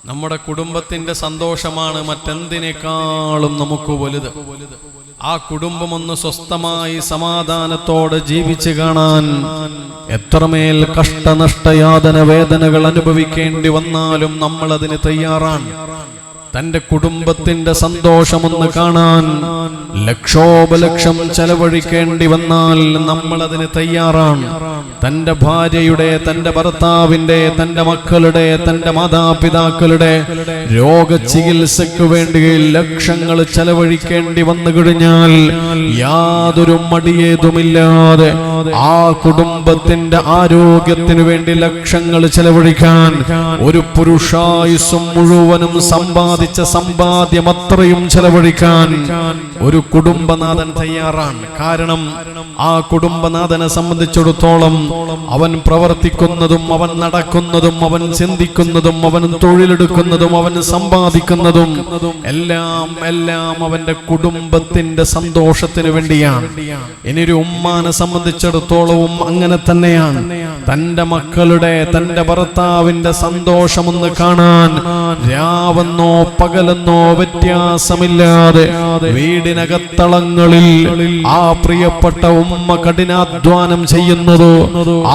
നമ്മുടെ കുടുംബത്തിന്റെ സന്തോഷമാണ് മറ്റെന്തിനേക്കാളും നമുക്ക് വലുത്. ആ കുടുംബം ഒന്ന് സ്വസ്ഥമായി സമാധാനത്തോടെ ജീവിച്ച് കാണാൻ എത്രമേൽ കഷ്ടനഷ്ടയാതന വേദനകൾ അനുഭവിക്കേണ്ടി വന്നാലും നമ്മൾ അതിന് തയ്യാറാണ്. തന്റെ കുടുംബത്തിന്റെ സന്തോഷമൊന്ന് കാണാൻ ലക്ഷോപലക്ഷം ചെലവഴിക്കേണ്ടി വന്നാൽ നമ്മൾ അതിന് തയ്യാറാണ്. തന്റെ ഭാര്യയുടെ, തന്റെ ഭർത്താവിന്റെ, തന്റെ മക്കളുടെ, തന്റെ മാതാപിതാക്കളുടെ രോഗചികിത്സയ്ക്ക് വേണ്ടി ലക്ഷങ്ങൾ ചെലവഴിക്കേണ്ടി വന്നു കഴിഞ്ഞാൽ യാതൊരു മടിയേതുമില്ലാതെ ആ കുടുംബത്തിന്റെ ആരോഗ്യത്തിന് വേണ്ടി ലക്ഷങ്ങൾ ചെലവഴിക്കാൻ ഒരു പുരുഷായുസ്സും മുഴുവനും സമ്പാദിച്ച സമ്പാദ്യം അത്രയും ചെലവഴിക്കാൻ ഒരു കുടുംബനാഥൻ തയ്യാറാണ്. കാരണം ആ കുടുംബനാഥനെ സംബന്ധിച്ചിടത്തോളം അവൻ പ്രവർത്തിക്കുന്നതും അവൻ നടക്കുന്നതും അവൻ ചിന്തിക്കുന്നതും അവൻ തൊഴിലെടുക്കുന്നതും അവൻ സമ്പാദിക്കുന്നതും എല്ലാം അവന്റെ കുടുംബത്തിന്റെ സന്തോഷത്തിന് വേണ്ടിയാണ്. ഇനിയൊരു ഉമ്മാനെ സംബന്ധിച്ചിടത്തോളവും അങ്ങനെ തന്നെയാണ്. തന്റെ മക്കളുടെ, തന്റെ ഭർത്താവിന്റെ സന്തോഷമൊന്ന് കാണാൻ രാവെന്നോ പകലെന്നോ വ്യത്യാസമില്ലാതെ വീടിനകത്തളങ്ങളിൽ ആ പ്രിയപ്പെട്ട ഉമ്മ കഠിനാധ്വാനം ചെയ്യുന്നത്,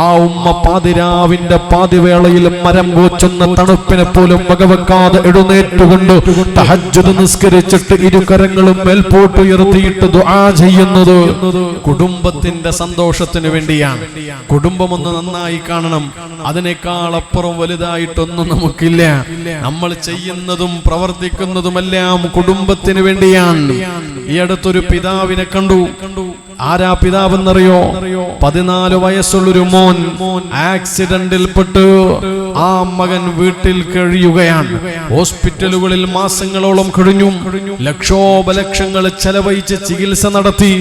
ആ ഉമ്മ പാതിരാവിന്റെ പാതിവേളയിൽ മരം കോച്ചുന്ന തണുപ്പിനെ പോലും വകവെക്കാതെ എഴുന്നേറ്റുകൊണ്ട് തഹജ്ജുദ് നിസ്കരിച്ചിട്ട് ഇരുകരങ്ങളും മേൽപോട്ടുയർത്തിയിട്ട് ദുആ ചെയ്യുന്നത് കുടുംബത്തിന്റെ സന്തോഷത്തിന് വേണ്ടിയാണ്. കുടുംബം ഒന്ന് നന്നായി കാണണം. അതിനേക്കാൾ അപ്പുറം വലുതായിട്ടൊന്നും നമുക്കില്ല. നമ്മൾ ചെയ്യുന്നതും പ്രവർത്തിക്കുന്നതുമെല്ലാം കുടുംബത്തിന് വേണ്ടിയാണ്. ഈ അടുത്തൊരു പിതാവിനെ കണ്ടു. ആരാ പിതാവെന്നറിയോ? 14 വയസ്സുള്ളൊരു മോൻ ആക്സിഡന്റിൽപ്പെട്ട് ആ മകൻ വീട്ടിൽ കഴിയുകയാണ്. ഹോസ്പിറ്റലുകളിൽ മാസങ്ങളോളം കഴിഞ്ഞു. ലക്ഷോപലക്ഷങ്ങൾ ചെലവഴിച്ച് ചികിത്സ നടത്തി.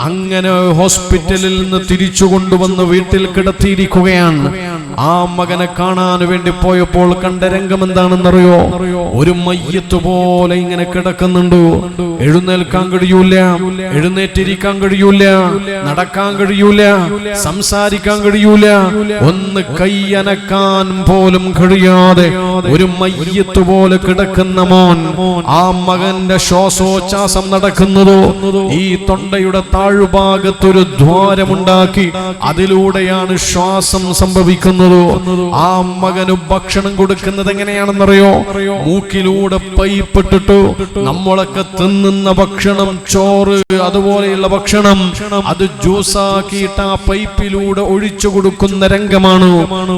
അങ്ങനെ ഹോസ്പിറ്റലിൽ നിന്ന് തിരിച്ചു കൊണ്ടുവന്ന് വീട്ടിൽ കിടത്തിയിരിക്കുകയാണ്. ആ മകനെ കാണാൻ വേണ്ടി പോയപ്പോൾ കണ്ട രംഗം എന്താണെന്നറിയോ? ഒരു മയ്യത്ത് പോലെ ഇങ്ങനെ കിടക്കുന്നുണ്ട്. എഴുന്നേൽക്കാൻ കഴിയൂല, എഴുന്നേറ്റിരിക്കാൻ കഴിയൂല, നടക്കാൻ കഴിയൂല, സംസാരിക്കാൻ കഴിയൂല, ഒന്ന് കൈയനക്കാൻ പോലും കഴിയാതെ ഒരു മയ്യത്ത് പോലെ കിടക്കുന്ന മോൻ. ആ മകന്റെ ശ്വാസോച്ഛ്വാസം നടക്കുന്നതോ ഈ തൊണ്ടയുടെ താഴ്ഭാഗത്തൊരു ദ്വാരമുണ്ടാക്കി അതിലൂടെയാണ് ശ്വാസം സംഭവിക്കുന്നത്. ആ മകന് ഭക്ഷണം കൊടുക്കുന്നത് എങ്ങനെയാണെന്നറിയോ? മൂക്കിലൂടെ പൈപ്പിട്ടിട്ട് നമ്മളൊക്കെ തിന്നുന്ന ഭക്ഷണം, ചോറ് അതുപോലെയുള്ള ഭക്ഷണം, അത് ജ്യൂസാക്കിയിട്ട് ആ പൈപ്പിലൂടെ ഒഴിച്ചു കൊടുക്കുന്ന രംഗമാണ്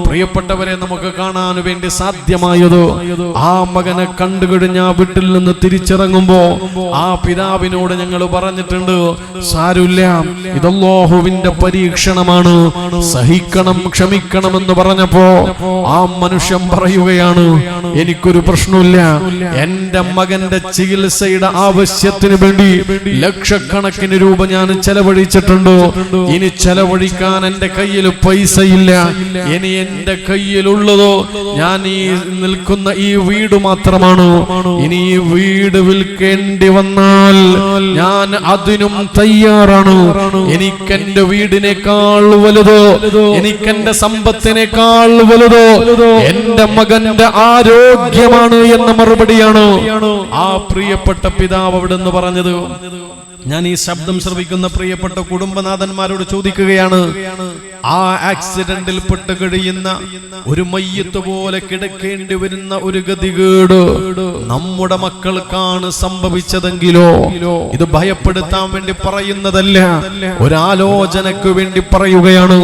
പ്രിയപ്പെട്ടവരെ നമുക്ക് കാണാൻ വേണ്ടി സാധ്യമായത്. ആ മകനെ കണ്ടു കഴിഞ്ഞ വീട്ടിൽ നിന്ന് തിരിച്ചിറങ്ങുമ്പോ ആ പിതാവിനോട് ഞങ്ങൾ പറഞ്ഞിട്ടുണ്ട്, സാരമില്ല, ഇത് അല്ലാഹുവിന്റെ പരീക്ഷണമാണ്, സഹിക്കണം, ക്ഷമിക്കണമെന്ന് പറഞ്ഞപ്പോ ആ മനുഷ്യൻ പറയുകയാണ്, എനിക്കൊരു പ്രശ്നമില്ല, എന്റെ മകന്റെ ചികിത്സയുടെ ആവശ്യത്തിന് വേണ്ടി ലക്ഷക്കണക്കിന് രൂപ ഞാൻ ചെലവഴിച്ചിട്ടുണ്ടോ, ഇനി ചെലവഴിക്കാൻ എന്റെ കയ്യിൽ പൈസയില്ല, ഇനി എന്റെ കയ്യിലുള്ളതോ ഞാൻ ഈ നിൽക്കുന്ന ഈ വീട് മാത്രമാണ്. ഇനി ഈ വീട് വിൽക്കേണ്ടി വന്നാൽ ഞാൻ അതിനും തയ്യാറാണ്. എനിക്കെന്റെ വീടിനേക്കാൾ വലുതോ, എനിക്കെന്റെ സമ്പത്തിനേക്കാൾ വലുതോ എന്റെ മകന്റെ ആരോഗ്യമാണ് എന്ന മറുപടിയാണ് ആ പ്രിയപ്പെട്ട പിതാവ് അവിടെ നിന്ന് പറഞ്ഞത്. ഞാൻ ഈ ശബ്ദം ശ്രവിക്കുന്ന പ്രിയപ്പെട്ട കുടുംബനാഥന്മാരോട് ചോദിക്കുകയാണ്, ആ ആക്സിഡന്റിൽ പെട്ട് കഴിയുന്ന ഒരു മയ്യത്ത് പോലെ കിടക്കേണ്ടി വരുന്ന ഒരു ഗതികേട് നമ്മുടെ മക്കൾക്കാണ് സംഭവിച്ചതെങ്കിലോ, ഇത് ഭയപ്പെടുത്താൻ വേണ്ടി പറയുന്നതല്ല, ഒരാലോചനക്ക് വേണ്ടി പറയുകയാണ്.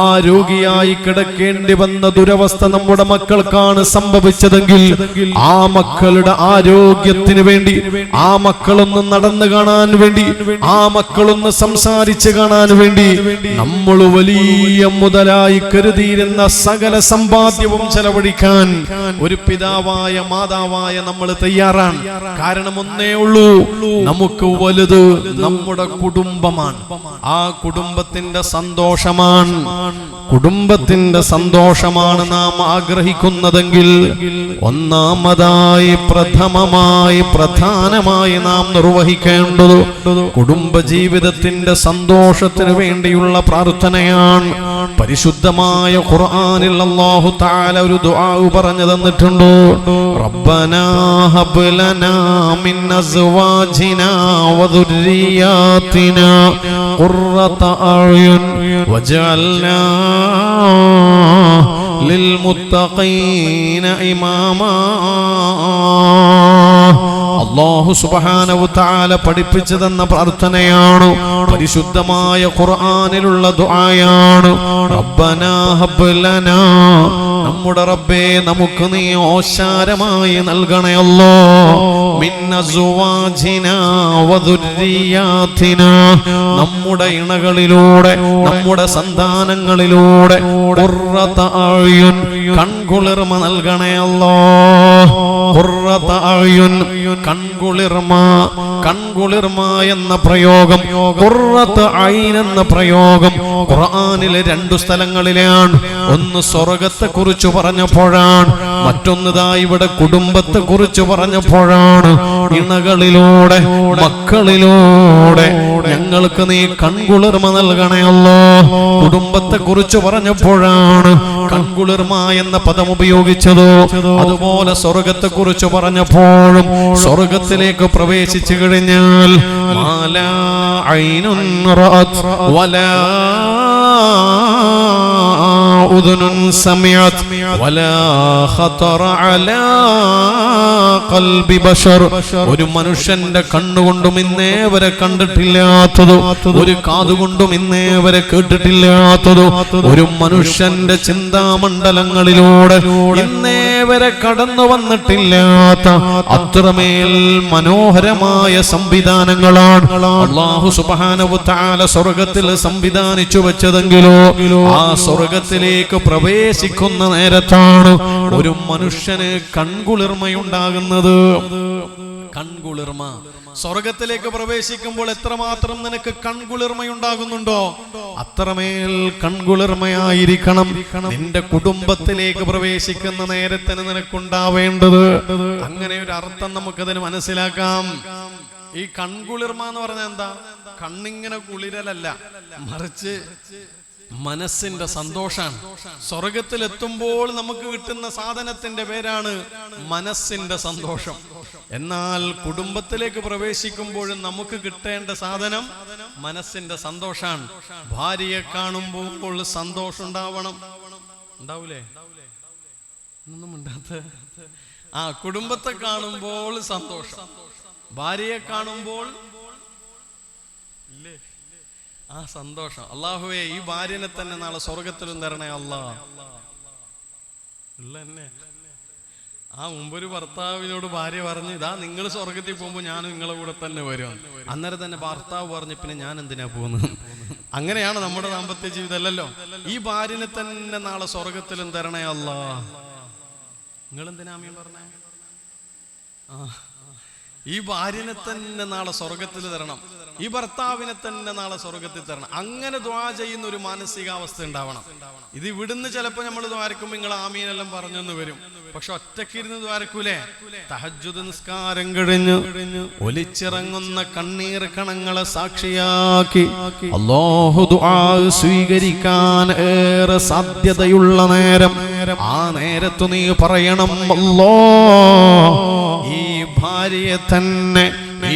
ആ രോഗിയായി കിടക്കേണ്ടി വന്ന ദുരവസ്ഥ നമ്മുടെ മക്കൾക്കാണ് സംഭവിച്ചതെങ്കിൽ ആ മക്കളുടെ ആരോഗ്യത്തിന് വേണ്ടി, ആ മക്കളൊന്ന് നടന്നു കാണാൻ വേണ്ടി, ആ മക്കളൊന്ന് സംസാരിച്ച് കാണാൻ വേണ്ടി നമ്മൾ വലിയ മുതലായി കരുതിയിരുന്ന സകല സമ്പാദ്യവും ചെലവഴിക്കാൻ ഒരു പിതാവായ മാതാവായ നമ്മൾ തയ്യാറാണ്. കാരണം ഒന്നേ ഉള്ളൂ, നമുക്ക് വലുത് നമ്മുടെ കുടുംബമാണ്. ആ കുടുംബത്തിന്റെ സന്തോഷമാണ്, കുടുംബത്തിന്റെ സന്തോഷമാണ് നാം ആഗ്രഹിക്കുന്നതെങ്കിൽ ഒന്നാമതായി, പ്രഥമമായി, പ്രധാനമായി നാം നിർവഹിക്കേണ്ടത് കുടുംബജീവിതത്തിന്റെ സന്തോഷത്തിന് വേണ്ടിയുള്ള പ്രാർത്ഥനയാണ്. പരിശുദ്ധമായ ഖുർആനിൽ അല്ലാഹു തആല ഒരു ദുആ പറഞ്ഞു തന്നിട്ടുണ്ട്. റബ്ബനാ ഹബ് ലനാ മിൻ അസ്വാജിനാ വദുർരിയാതിനാ ഖുർറത അഅ്യുൻ വജഅൽനാ ലിൽമുത്തഖീന ഇമാമാ. അല്ലാഹു സുബ്ഹാനഹു തആല പഠിപ്പിച്ചു തന്ന പ്രാർത്ഥനയാണ്. പരിശുദ്ധമായ ഖുർആനിലുള്ള ദുആയാണ്. റബ്ബനാ ഹബ് ലനാ, നമ്മുടെ റബ്ബേ നമുക്ക് നീ ഓശാരമായി നൽകണേ അല്ലാഹ്. മിൻ അസ്വാജിനാ വദുർരിയാതിനാ, നമ്മുടെ ഇണകളിലൂടെ നമ്മുടെ സന്താനങ്ങളിലൂടെ ഖുർറത അഅ്യുൻ, കൺകുളിർമ നൽകണേ അല്ലാഹ്. ഖുർറത അഅ്യുൻ, കൺകുളിർമ. കൺകുളിർമ എന്ന പ്രയോഗം, ഖുർറത ഐൻ എന്ന പ്രയോഗം ഖുർആനിലെ 2 സ്ഥലങ്ങളിലാണ്. ഒന്ന് സ്വർഗ്ഗത്തെ കുറിച്ച് പറഞ്ഞപ്പോഴാണ്, മറ്റൊന്നതാ ഇവിടെ കുടുംബത്തെ കുറിച്ച് പറഞ്ഞപ്പോഴാണ്. ഇണകളിലൂടെ മക്കളിലൂടെ ഞങ്ങൾക്ക് നീ കൺകുളിർമ നൽകണേ അല്ലാഹ്. കുടുംബത്തെ കുറിച്ച് പറഞ്ഞപ്പോഴാണ് കൺകുളിർമ എന്ന പദം ഉപയോഗിച്ചത്. അതുപോലെ സ്വർഗ്ഗത്തെ കുറിച്ച് പറഞ്ഞപ്പോഴും സ്വർഗ്ഗത്തിലേക്ക് പ്രവേശിച്ചു കഴിഞ്ഞാൽ മാലാ ഐനുൻ റഅത് വലാ ഉദുനുൻ സമിഅത് വലാ ഖതറ അലാ ഖൽബി ബശർ, ഒരു മനുഷ്യന്റെ കണ്ണുകൊണ്ടും ഇന്നേ വരെ കണ്ടിട്ടില്ലാത്തത്, ഒരു കാതുകൊണ്ടും ഇന്നേ വരെ കേട്ടിട്ടില്ലാത്തത്, ഒരു മനുഷ്യന്റെ ചിന്താമണ്ഡലങ്ങളിലൂടെ ഇന്നേ വരെ കടന്നു വന്നിട്ടില്ലാത്ത അത്രമേൽ മനോഹരമായ സംവിധാനങ്ങളാണ് അല്ലാഹു സുബ്ഹാനഹു തആല സ്വർഗ്ഗത്തിൽ സംവിധാനിച്ചു വെച്ചതെങ്കിലോ ആ സ്വർഗ്ഗത്തിലേക്ക് പ്രവേശിക്കുന്ന നേരത്താണ് ഒരു മനുഷ്യന് കൺകുളിർമയുണ്ടാകുന്നത്. കൺകുളിർമ. സ്വർഗ്ഗത്തിലേക്ക് പ്രവേശിക്കുമ്പോൾ എത്രമാത്രം നിനക്ക് കൺകുളിർമയുണ്ടാകുന്നുണ്ടോ അത്രമേൽ കൺകുളിർമയായിരിക്കണം നിന്റെ കുടുംബത്തിലേക്ക് പ്രവേശിക്കുന്ന നേരത്തിന് നിനക്കുണ്ടാവേണ്ടത്. അങ്ങനെ ഒരു അർത്ഥം നമുക്കതിന് മനസ്സിലാക്കാം. ഈ കൺകുളിർമ എന്ന് പറഞ്ഞാൽ എന്താ? കണ്ണിങ്ങനെ കുളിരലല്ല, മറിച്ച് മനസ്സിന്റെ സന്തോഷാണ്. സ്വർഗത്തിലെത്തുമ്പോൾ നമുക്ക് കിട്ടുന്ന സാധനത്തിന്റെ പേരാണ് മനസ്സിന്റെ സന്തോഷം. എന്നാൽ കുടുംബത്തിലേക്ക് പ്രവേശിക്കുമ്പോഴും നമുക്ക് കിട്ടേണ്ട സാധനം മനസ്സിന്റെ സന്തോഷാണ്. ഭാര്യയെ കാണുമ്പോൾ സന്തോഷം ഉണ്ടാവണം. ഉണ്ടാവൂലേ? ഒന്നും ഉണ്ടാത്ത. കുടുംബത്തെ കാണുമ്പോൾ സന്തോഷം, ഭാര്യയെ കാണുമ്പോൾ ഇല്ലേ സന്തോഷം. അല്ലാഹുവേ, ഈ ഭാര്യനെ തന്നെ നാളെ സ്വർഗത്തിലും തരണേ അല്ലാഹ്. ഉള്ളന്നെ മുമ്പൊരു ഭർത്താവിനോട് ഭാര്യ പറഞ്ഞു, ഇതാ നിങ്ങൾ സ്വർഗത്തിൽ പോകുമ്പോൾ ഞാനും നിങ്ങളെ കൂടെ തന്നെ വരും. അന്നേരം തന്നെ ഭർത്താവ് പറഞ്ഞു, പിന്നെ ഞാൻ എന്തിനാ പോകുന്നത്? അങ്ങനെയാണ് നമ്മുടെ ദാമ്പത്യ ജീവിതം അല്ലല്ലോ. ഈ ഭാര്യനെ തന്നെ നാളെ സ്വർഗത്തിലും തരണേ അല്ലാഹ്. നിങ്ങൾ എന്തിനാ ആമീൻ പറഞ്ഞേ? ഈ ഭാര്യനെ തന്നെ നാളെ സ്വർഗത്തിൽ തരണം, ഈ ഭർത്താവിനെ തന്നെ നാളെ സ്വർഗത്തിൽ തരണം. അങ്ങനെ ദ്വാ ചെയ്യുന്ന ഒരു മാനസികാവസ്ഥ ഉണ്ടാവണം. ഇത് ഇവിടുന്ന് ചിലപ്പോൾ നമ്മൾ ദ്വാരക്കുമ്പോൾ നിങ്ങൾ ആമീനെല്ലാം പറഞ്ഞെന്ന് വരും, പക്ഷെ ഒറ്റക്കിരുന്ന് ദ്വാരക്കൂലേ? തഹജ്ജുദ് നിസ്കാരം കഴിഞ്ഞ് ഒലിച്ചിറങ്ങുന്ന കണ്ണീർ കണങ്ങളെ സാക്ഷിയാക്കി അല്ലാഹു ദുആ സ്വീകരിക്കാൻ ഏറെ സാധ്യതയുള്ള നേരം, ആ നേരത്തു നീ പറയണം, അല്ലാഹ് ഈ ഭാര്യയെ തന്നെ,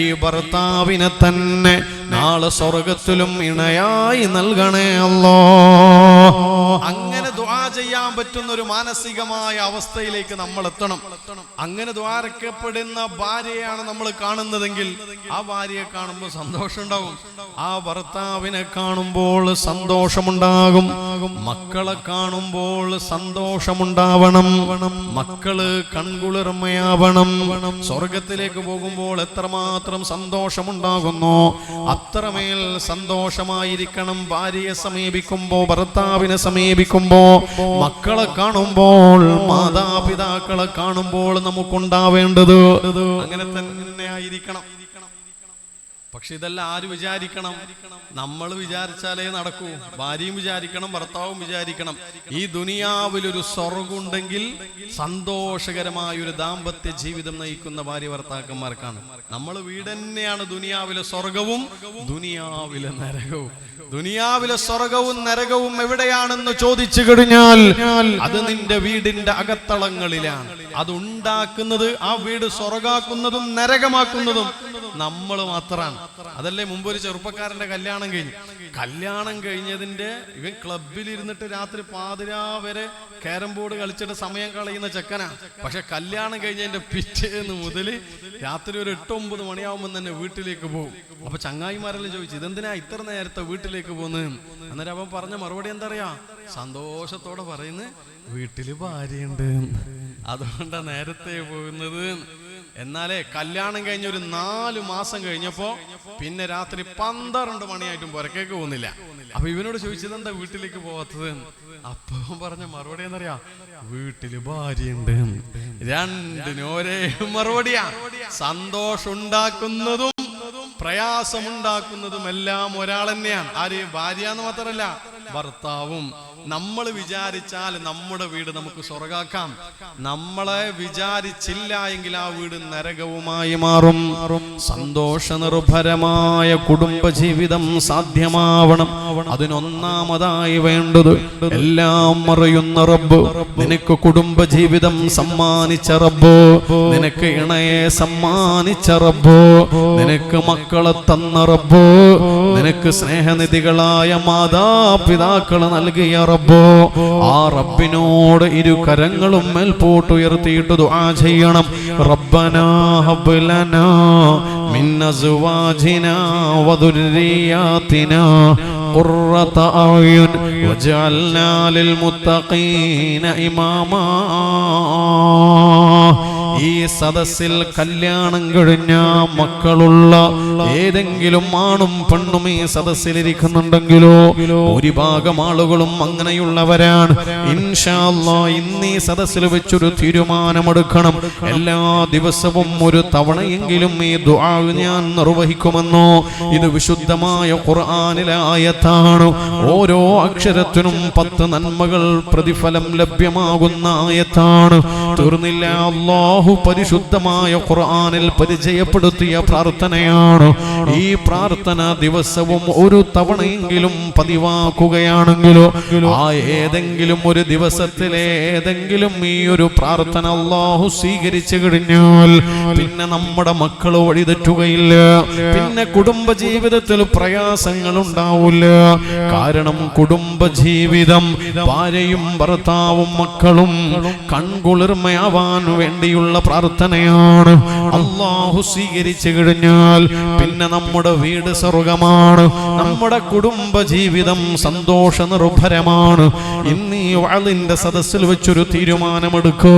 ഈ ഭർത്താവിനെ തന്നെ നാളെ സ്വർഗത്തിലും ഇണയായി നൽകണേ അല്ലാഹ്. അങ്ങനെ ദുആ ചെയ്യാൻ പറ്റുന്ന ഒരു മാനസികമായ അവസ്ഥയിലേക്ക് നമ്മൾ എത്തണം. അങ്ങനെ ദ്വാരക്കപ്പെടുന്ന ഭാര്യയാണ് നമ്മൾ കാണുന്നതെങ്കിൽ ആ ഭാര്യയെ കാണുമ്പോൾ സന്തോഷം ഉണ്ടാവും, ആ ഭർത്താവിനെ കാണുമ്പോൾ സന്തോഷമുണ്ടാകും, മക്കളെ കാണുമ്പോൾ സന്തോഷമുണ്ടാവണം, മക്കള് കൺകുളിർമയാവണം. സ്വർഗത്തിലേക്ക് പോകുമ്പോൾ എത്രമാത്രം സന്തോഷമുണ്ടാകുന്നു അത്രമേൽ സന്തോഷമായിരിക്കണം ഭാര്യയെ സമീപിക്കുമ്പോ, ഭർത്താവിനെ സമീപിക്കുമ്പോ, മക്കളെ കാണുമ്പോൾ, മാതാപിതാക്കളെ കാണുമ്പോൾ നമുക്കുണ്ടാവേണ്ടത് അങ്ങനെ തന്നെ ആയിരിക്കണം. പക്ഷെ ഇതെല്ലാം ആര് വിചാരിക്കണം? നമ്മൾ വിചാരിച്ചാലേ നടക്കൂ. ഭാര്യയും വിചാരിക്കണം, ഭർത്താവും വിചാരിക്കണം. ഈ ദുനിയാവിലൊരു സ്വർഗമുണ്ടെങ്കിൽ സന്തോഷകരമായ ഒരു ദാമ്പത്യ ജീവിതം നയിക്കുന്ന ഭാര്യ ഭർത്താക്കന്മാർക്കാണ്. നമ്മൾ വീട് തന്നെയാണ് ദുനിയാവിലെ സ്വർഗവും ദുനിയാവിലെ നരകവും. ദുനിയാവിലെ സ്വർഗവും നരകവും എവിടെയാണെന്ന് ചോദിച്ചു കഴിഞ്ഞാൽ അത് നിന്റെ വീടിന്റെ അകത്തളങ്ങളിലാണ്. അത് ഉണ്ടാക്കുന്നത്, ആ വീട് സ്വർഗാക്കുന്നതും നരകമാക്കുന്നതും നമ്മൾ മാത്രമാണ്. അതല്ലേ മുമ്പ് ഒരു ചെറുപ്പക്കാരന്റെ കല്യാണം കഴിഞ്ഞതിന്റെ ഇവൻ ക്ലബിൽ ഇരുന്നിട്ട് രാത്രി പാതിരാ വരെ ക്യാരം ബോർഡ് കളിച്ചിട്ട് സമയം കളയുന്ന ചെക്കനാ. പക്ഷെ കല്യാണം കഴിഞ്ഞതിന്റെ പിറ്റേന്ന് മുതൽ രാത്രി ഒരു 8-9 മണിയാവുമ്പോൾ തന്നെ വീട്ടിലേക്ക് പോകും. അപ്പൊ ചങ്ങായിമാരെല്ലാം ചോദിച്ചു, ഇതെന്തിനാ ഇത്ര നേരത്തെ വീട്ടിലേക്ക് പോകുന്നത്? അന്നേരം അവൻ പറഞ്ഞ മറുപടി എന്താ അറിയാ? സന്തോഷത്തോടെ പറയുന്നത്, വീട്ടില് ഭാര്യയുണ്ട്, അതുകൊണ്ടാ നേരത്തെ പോകുന്നത്. എന്നാലേ കല്യാണം കഴിഞ്ഞ ഒരു 4 മാസം കഴിഞ്ഞപ്പോ പിന്നെ രാത്രി 12 മണിയായിട്ടും പുറക്കേക്ക് പോകുന്നില്ല. അപ്പൊ ഇവനോട് ചോദിച്ചത്, എന്താ വീട്ടിലേക്ക് പോവാത്തത്? അപ്പൊ പറഞ്ഞ മറുപടി എന്നറിയാ? വീട്ടില് ഭാര്യയുണ്ട്. രണ്ടിനും ഒരേ മറുപടിയാ. സന്തോഷം ഉണ്ടാക്കുന്നതും പ്രയാസമുണ്ടാക്കുന്നതും എല്ലാം ഒരാൾ തന്നെയാണ്. ആര്? ഭാര്യ എന്ന് മാത്രമല്ല, ഭർത്താവും. നമ്മൾ വിചാരിച്ചാൽ നമ്മുടെ വീട് നമുക്ക് സ്വർഗാക്കാം. നമ്മളെ വിചാരിച്ചില്ല എങ്കിൽ ആ വീട് നരകവുമായി മാറും. സന്തോഷ നിർഭരമായ കുടുംബജീവിതം സാധ്യമാവണം. അതിനൊന്നാമതായി വേണ്ടത്, എല്ലാം അറിയുന്ന റബ്ബ്, നിനക്ക് കുടുംബജീവിതം സമ്മാനിച്ച റബ്ബ്, നിനക്ക് ഇണയെ സമ്മാനിച്ച റബ്ബ്, നിനക്ക് മക്കളെ തന്ന റബ്ബ്, നിനക്ക് സ്നേഹനിധികളായ മാതാപിതാക്കളെ നൽകിയ റബ്ബ്. ആ റബ്ബിനോട് ഇരു കരങ്ങളും മേൽപോട്ടുയർത്തിയിട്ട് ദുആ ചെയ്യണം. റബ്ബനാ ഹബ് ലനാ മിൻ അസ്വാജിനാ വദുർരിയാതിനാ ഖുർറത അയുൻ വജഅൽനാ ലിൽ മുത്തഖീന ഇമാമാ. ഈ സദസ്സിൽ കല്യാണം കഴിഞ്ഞ മക്കളുള്ള ഏതെങ്കിലും ആണും പെണ്ണും ഈ സദസ്സിലിരിക്കുന്നുണ്ടെങ്കിലോ ഭൂരിഭാഗം ആളുകളും അങ്ങനെയുള്ളവരാണ്. ഇൻഷാ അല്ലാഹ് ഇന്ന് ഈ സദസ്സിൽ വെച്ചൊരു തീരുമാനമെടുക്കണം. എല്ലാ ദിവസവും ഒരു തവണയെങ്കിലും ഈ ദുആ ഞാൻ നിർവഹിക്കുമെന്നോ. ഇത് വിശുദ്ധമായ ഖുർആനിലെ ആയത്താണ്. ഓരോ അക്ഷരത്തിനും 10 നന്മകൾ പ്രതിഫലം ലഭ്യമാകുന്ന ആയത്താണ്. തീർന്നില്ല, അല്ലാഹു പരിശുദ്ധമായ ഖുർആനിൽ പരിചയപ്പെടുത്തിയ പ്രാർത്ഥനയാണ്. ഈ പ്രാർത്ഥന ദിവസവും ഒരു തവണയെങ്കിലും പതിവാക്കുകയാണെങ്കിലോ, ആ ഏതെങ്കിലും ഒരു ദിവസത്തിലെ ഏതെങ്കിലും ഈ ഒരു പ്രാർത്ഥന അല്ലാഹു സ്വീകരിച്ചു കഴിഞ്ഞാൽ പിന്നെ നമ്മുടെ മക്കൾ വഴിതെറ്റുകയില്ല. പിന്നെ കുടുംബജീവിതത്തിൽ പ്രയാസങ്ങൾ ഉണ്ടാവില്ല. കാരണം കുടുംബജീവിതം ഭാര്യയും ഭർത്താവും മക്കളും കൺകുളിർമയാവാൻ വേണ്ടിയുള്ള പ്രാർത്ഥനയാണ്. അല്ലാഹു സ്വീകരിച്ചു കഴിഞ്ഞാൽ പിന്നെ നമ്മുടെ വീട് സ്വർഗമാണ്. നമ്മുടെ കുടുംബ ജീവിതം സന്തോഷ നിർഭരമാണ്. ഇന്ന് ഈ വഅലിന്റെ സദസ്സിൽ വെച്ചൊരു തീരുമാനമെടുക്കൂ.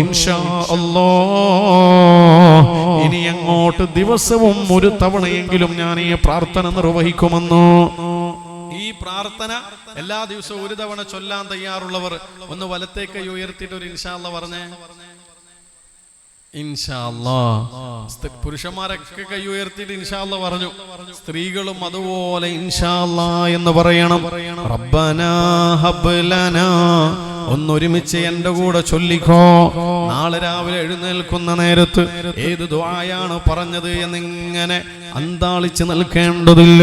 ഇൻഷാ അല്ലാഹ് ഇനി അങ്ങോട്ട് ദിവസവും ഒരു തവണയെങ്കിലും ഞാൻ ഈ പ്രാർത്ഥന നിർവഹിക്കുമെന്നോ. ഈ പ്രാർത്ഥന എല്ലാ ദിവസവും ഒരു തവണ ചൊല്ലാൻ തയ്യാറുള്ളവർ ഒന്ന് വലത്തേക്ക് ഉയർത്തിയിട്ട് ഒരു ഇൻഷാ അല്ലാഹ് പറഞ്ഞേ. ഇൻഷാ അല്ലാഹ് പുരുഷന്മാരൊക്കെ കൈ ഉയർത്തിയിട്ട് ഇൻഷാ അല്ലാഹ് പറഞ്ഞു. സ്ത്രീകളും അതുപോലെ ഇൻഷാ അല്ലാഹ് എന്ന് പറയണം. റബ്ബനാ ഹബ് ലനാ. ഒന്നൊരുമിച്ച് എന്റെ കൂടെ ചൊല്ലിക്കോ. നാളെ രാവിലെ എഴുന്നേൽക്കുന്ന നേരത്ത് ഏത് ദുആയാണ് പറഞ്ഞത് എന്നിങ്ങനെ അന്താളിച്ച് നിൽക്കേണ്ടതില്ല.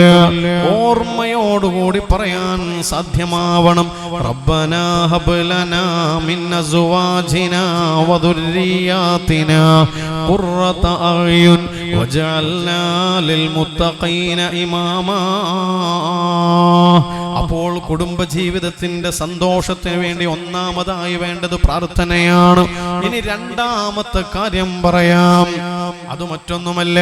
ഓർമ്മയോടുകൂടി പറയാൻ സാധ്യമാവണം. റബ്ബനാ ഹബ് ലനാ മിൻ അസ്വാജിനാ വദുർരിയാതിനാ ഖുർറത അയുൻ വജഅൽനാ ലിൽ മുത്തഖീന ഇമാമാ. അപ്പോൾ കുടുംബജീവിതത്തിന്റെ സന്തോഷത്തിന് വേണ്ടി ഒന്നാമതായി വേണ്ടത് പ്രാർത്ഥനയാണ്. ഇനി രണ്ടാമത്തെ കാര്യം പറയാം. അത് മറ്റൊന്നുമല്ല,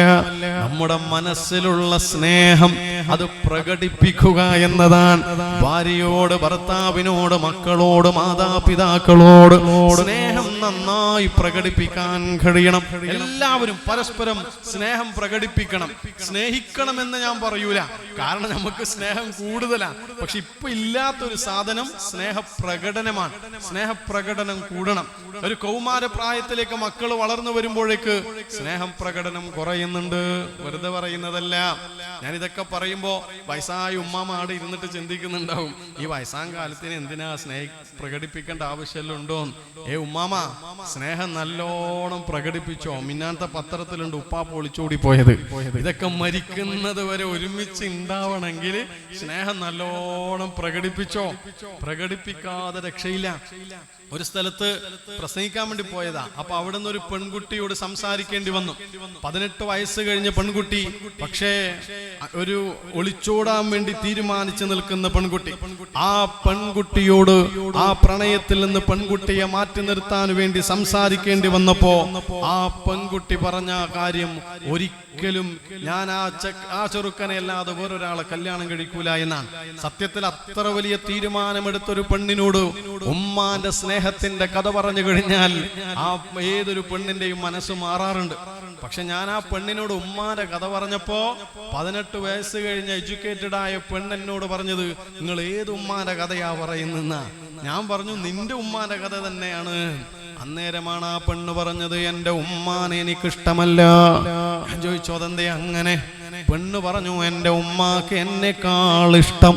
നമ്മുടെ മനസ്സിലുള്ള സ്നേഹം അത് പ്രകടിപ്പിക്കുക എന്നതാണ്. ഭാര്യയോട്, ഭർത്താവിനോട്, മക്കളോട്, മാതാപിതാക്കളോട് സ്നേഹം നന്നായി പ്രകടിപ്പിക്കാൻ കഴിയണം. എല്ലാവരും പരസ്പരം സ്നേഹം പ്രകടിപ്പിക്കണം. സ്നേഹിക്കണമെന്ന് ഞാൻ പറയൂല, കാരണം നമുക്ക് സ്നേഹം കൂടുതലാണ്. പക്ഷെ ഇപ്പൊ ഇല്ലാത്തൊരു സാധനം സ്നേഹപ്രകടനമാണ്. സ്നേഹപ്രകടനം കൂടണം. ഒരു കൗമാര പ്രായത്തിലേക്ക് മക്കൾ വളർന്നു വരുമ്പോഴേക്ക് സ്നേഹം പ്രകടനം കുറയുന്നുണ്ട്. വെറുതെ പറയുന്നതല്ല. ഞാനിതൊക്കെ പറയുമ്പോ വയസ്സായ ഉമ്മാമാട് ഇരുന്നിട്ട് ചിന്തിക്കുന്നുണ്ടാവും, ഈ വയസ്സാം കാലത്തിന് എന്തിനാ പ്രകടിപ്പിക്കേണ്ട ആവശ്യമുണ്ടോ? ഉമ്മാമ, സ്നേഹം നല്ലോണം പ്രകടിപ്പിച്ചോ. മിന്നാനത്തെ പത്രത്തിലുണ്ട് ഉപ്പാപ്പ ഒളിച്ചോടി പോയത്. ഇതൊക്കെ മരിക്കുന്നത് വരെ ഒരുമിച്ച് ഉണ്ടാവണമെങ്കിൽ സ്നേഹം നല്ലോണം പ്രകടിപ്പിച്ചോ. പ്രകടിപ്പിക്കാതെ രക്ഷയില്ല. ഒരു സ്ഥലത്ത് പ്രസംഗിക്കാൻ വേണ്ടി പോയതാ. അപ്പൊ അവിടെ നിന്ന് ഒരു പെൺകുട്ടിയോട് സംസാരിക്കേണ്ടി വന്നു. 18 വയസ്സ് കഴിഞ്ഞ പെൺകുട്ടി, പക്ഷേ ഒരു ഒളിച്ചോടാൻ വേണ്ടി തീരുമാനിച്ചു നിൽക്കുന്ന പെൺകുട്ടി. ആ പെൺകുട്ടിയോട് ആ പ്രണയത്തിൽ നിന്ന് പെൺകുട്ടിയെ മാറ്റി നിർത്താൻ വേണ്ടി സംസാരിക്കേണ്ടി വന്നപ്പോ ആ പെൺകുട്ടി പറഞ്ഞ കാര്യം, ഒരിക്കലും ഞാൻ ആ ചെറുക്കനെ അല്ലാതെ വേറൊരാളെ കല്യാണം കഴിക്കൂല എന്നാണ്. സത്യത്തിൽ അത്ര വലിയ തീരുമാനമെടുത്തൊരു പെണ്ണിനോട് ഉമ്മാന്റെ സ്നേഹത്തിന്റെ കഥ പറഞ്ഞു കഴിഞ്ഞാൽ ആ ഏതൊരു പെണ്ണിന്റെയും മനസ്സ് മാറാറുണ്ട്. പക്ഷെ ഞാൻ ആ പെണ്ണിനോട് ഉമ്മാന്റെ കഥ പറഞ്ഞപ്പോ 18 വയസ്സ് കഴിഞ്ഞ എഡ്യൂക്കേറ്റഡ് ആയ പെണ്ണെന്നോട് പറഞ്ഞത്, നിങ്ങൾ ഏത് ഉമ്മാന്റെ കഥയാ പറയുന്ന? ഞാൻ പറഞ്ഞു, നിന്റെ ഉമ്മാന്റെ കഥ തന്നെയാണ്. അന്നേരമാണ് ആ പെണ്ണ് പറഞ്ഞത്, എന്റെ ഉമ്മാനെ എനിക്കിഷ്ടമല്ല. ഞാൻ ചോദിച്ചു, അതെന്തേ അങ്ങനെ? പെണ്ണ് പറഞ്ഞു, എന്റെ ഉമ്മാക്ക് എന്നെക്കാൾ ഇഷ്ടം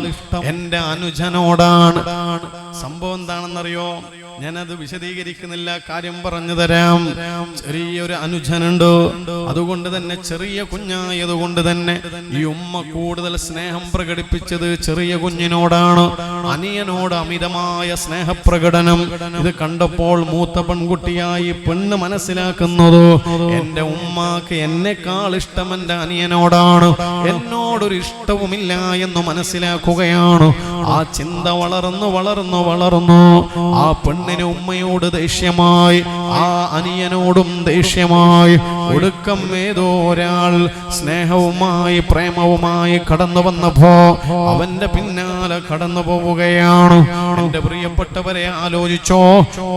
എന്റെ അനുജനോടാണ്. സംഭവം എന്താണെന്നറിയോ? ഞാനത് വിശദീകരിക്കുന്നില്ല, കാര്യം പറഞ്ഞു തരാം. ചെറിയൊരു അനുജനുണ്ട്. അതുകൊണ്ട് തന്നെ ചെറിയ കുഞ്ഞായതുകൊണ്ട് തന്നെ ഈ ഉമ്മ കൂടുതൽ സ്നേഹം പ്രകടിപ്പിച്ചത് ചെറിയ കുഞ്ഞിനോടാണ്. അനിയനോട് അമിതമായ സ്നേഹപ്രകടനം. ഇത് കണ്ടപ്പോൾ മൂത്ത പെൺകുട്ടിയായി പെണ്ണ് മനസ്സിലാക്കുന്നത്, എന്റെ ഉമ്മാക്ക് എന്നെക്കാൾ ഇഷ്ടം എന്റെ അനിയനോടാണ്, എന്നോടൊരു ഇഷ്ടവുമില്ല എന്ന് മനസ്സിലാക്കുകയാണ്. ആ ചിന്ത വളർന്നു വളർന്നു വളർന്നു ആ പെണ്ണിന് ഉമ്മയോട് ദേഷ്യമായി, ആ അനിയനോടും ദേഷ്യമായി. ഒടുക്കം ഏതോ ഒരാൾ സ്നേഹവുമായി പ്രേമവുമായി കടന്നു വന്നപ്പോ അവന്റെ പിന്നാലെ കടന്നു പോവുകയാണ്. എന്റെ പ്രിയപ്പെട്ടവരെ, ആലോചിച്ചോ,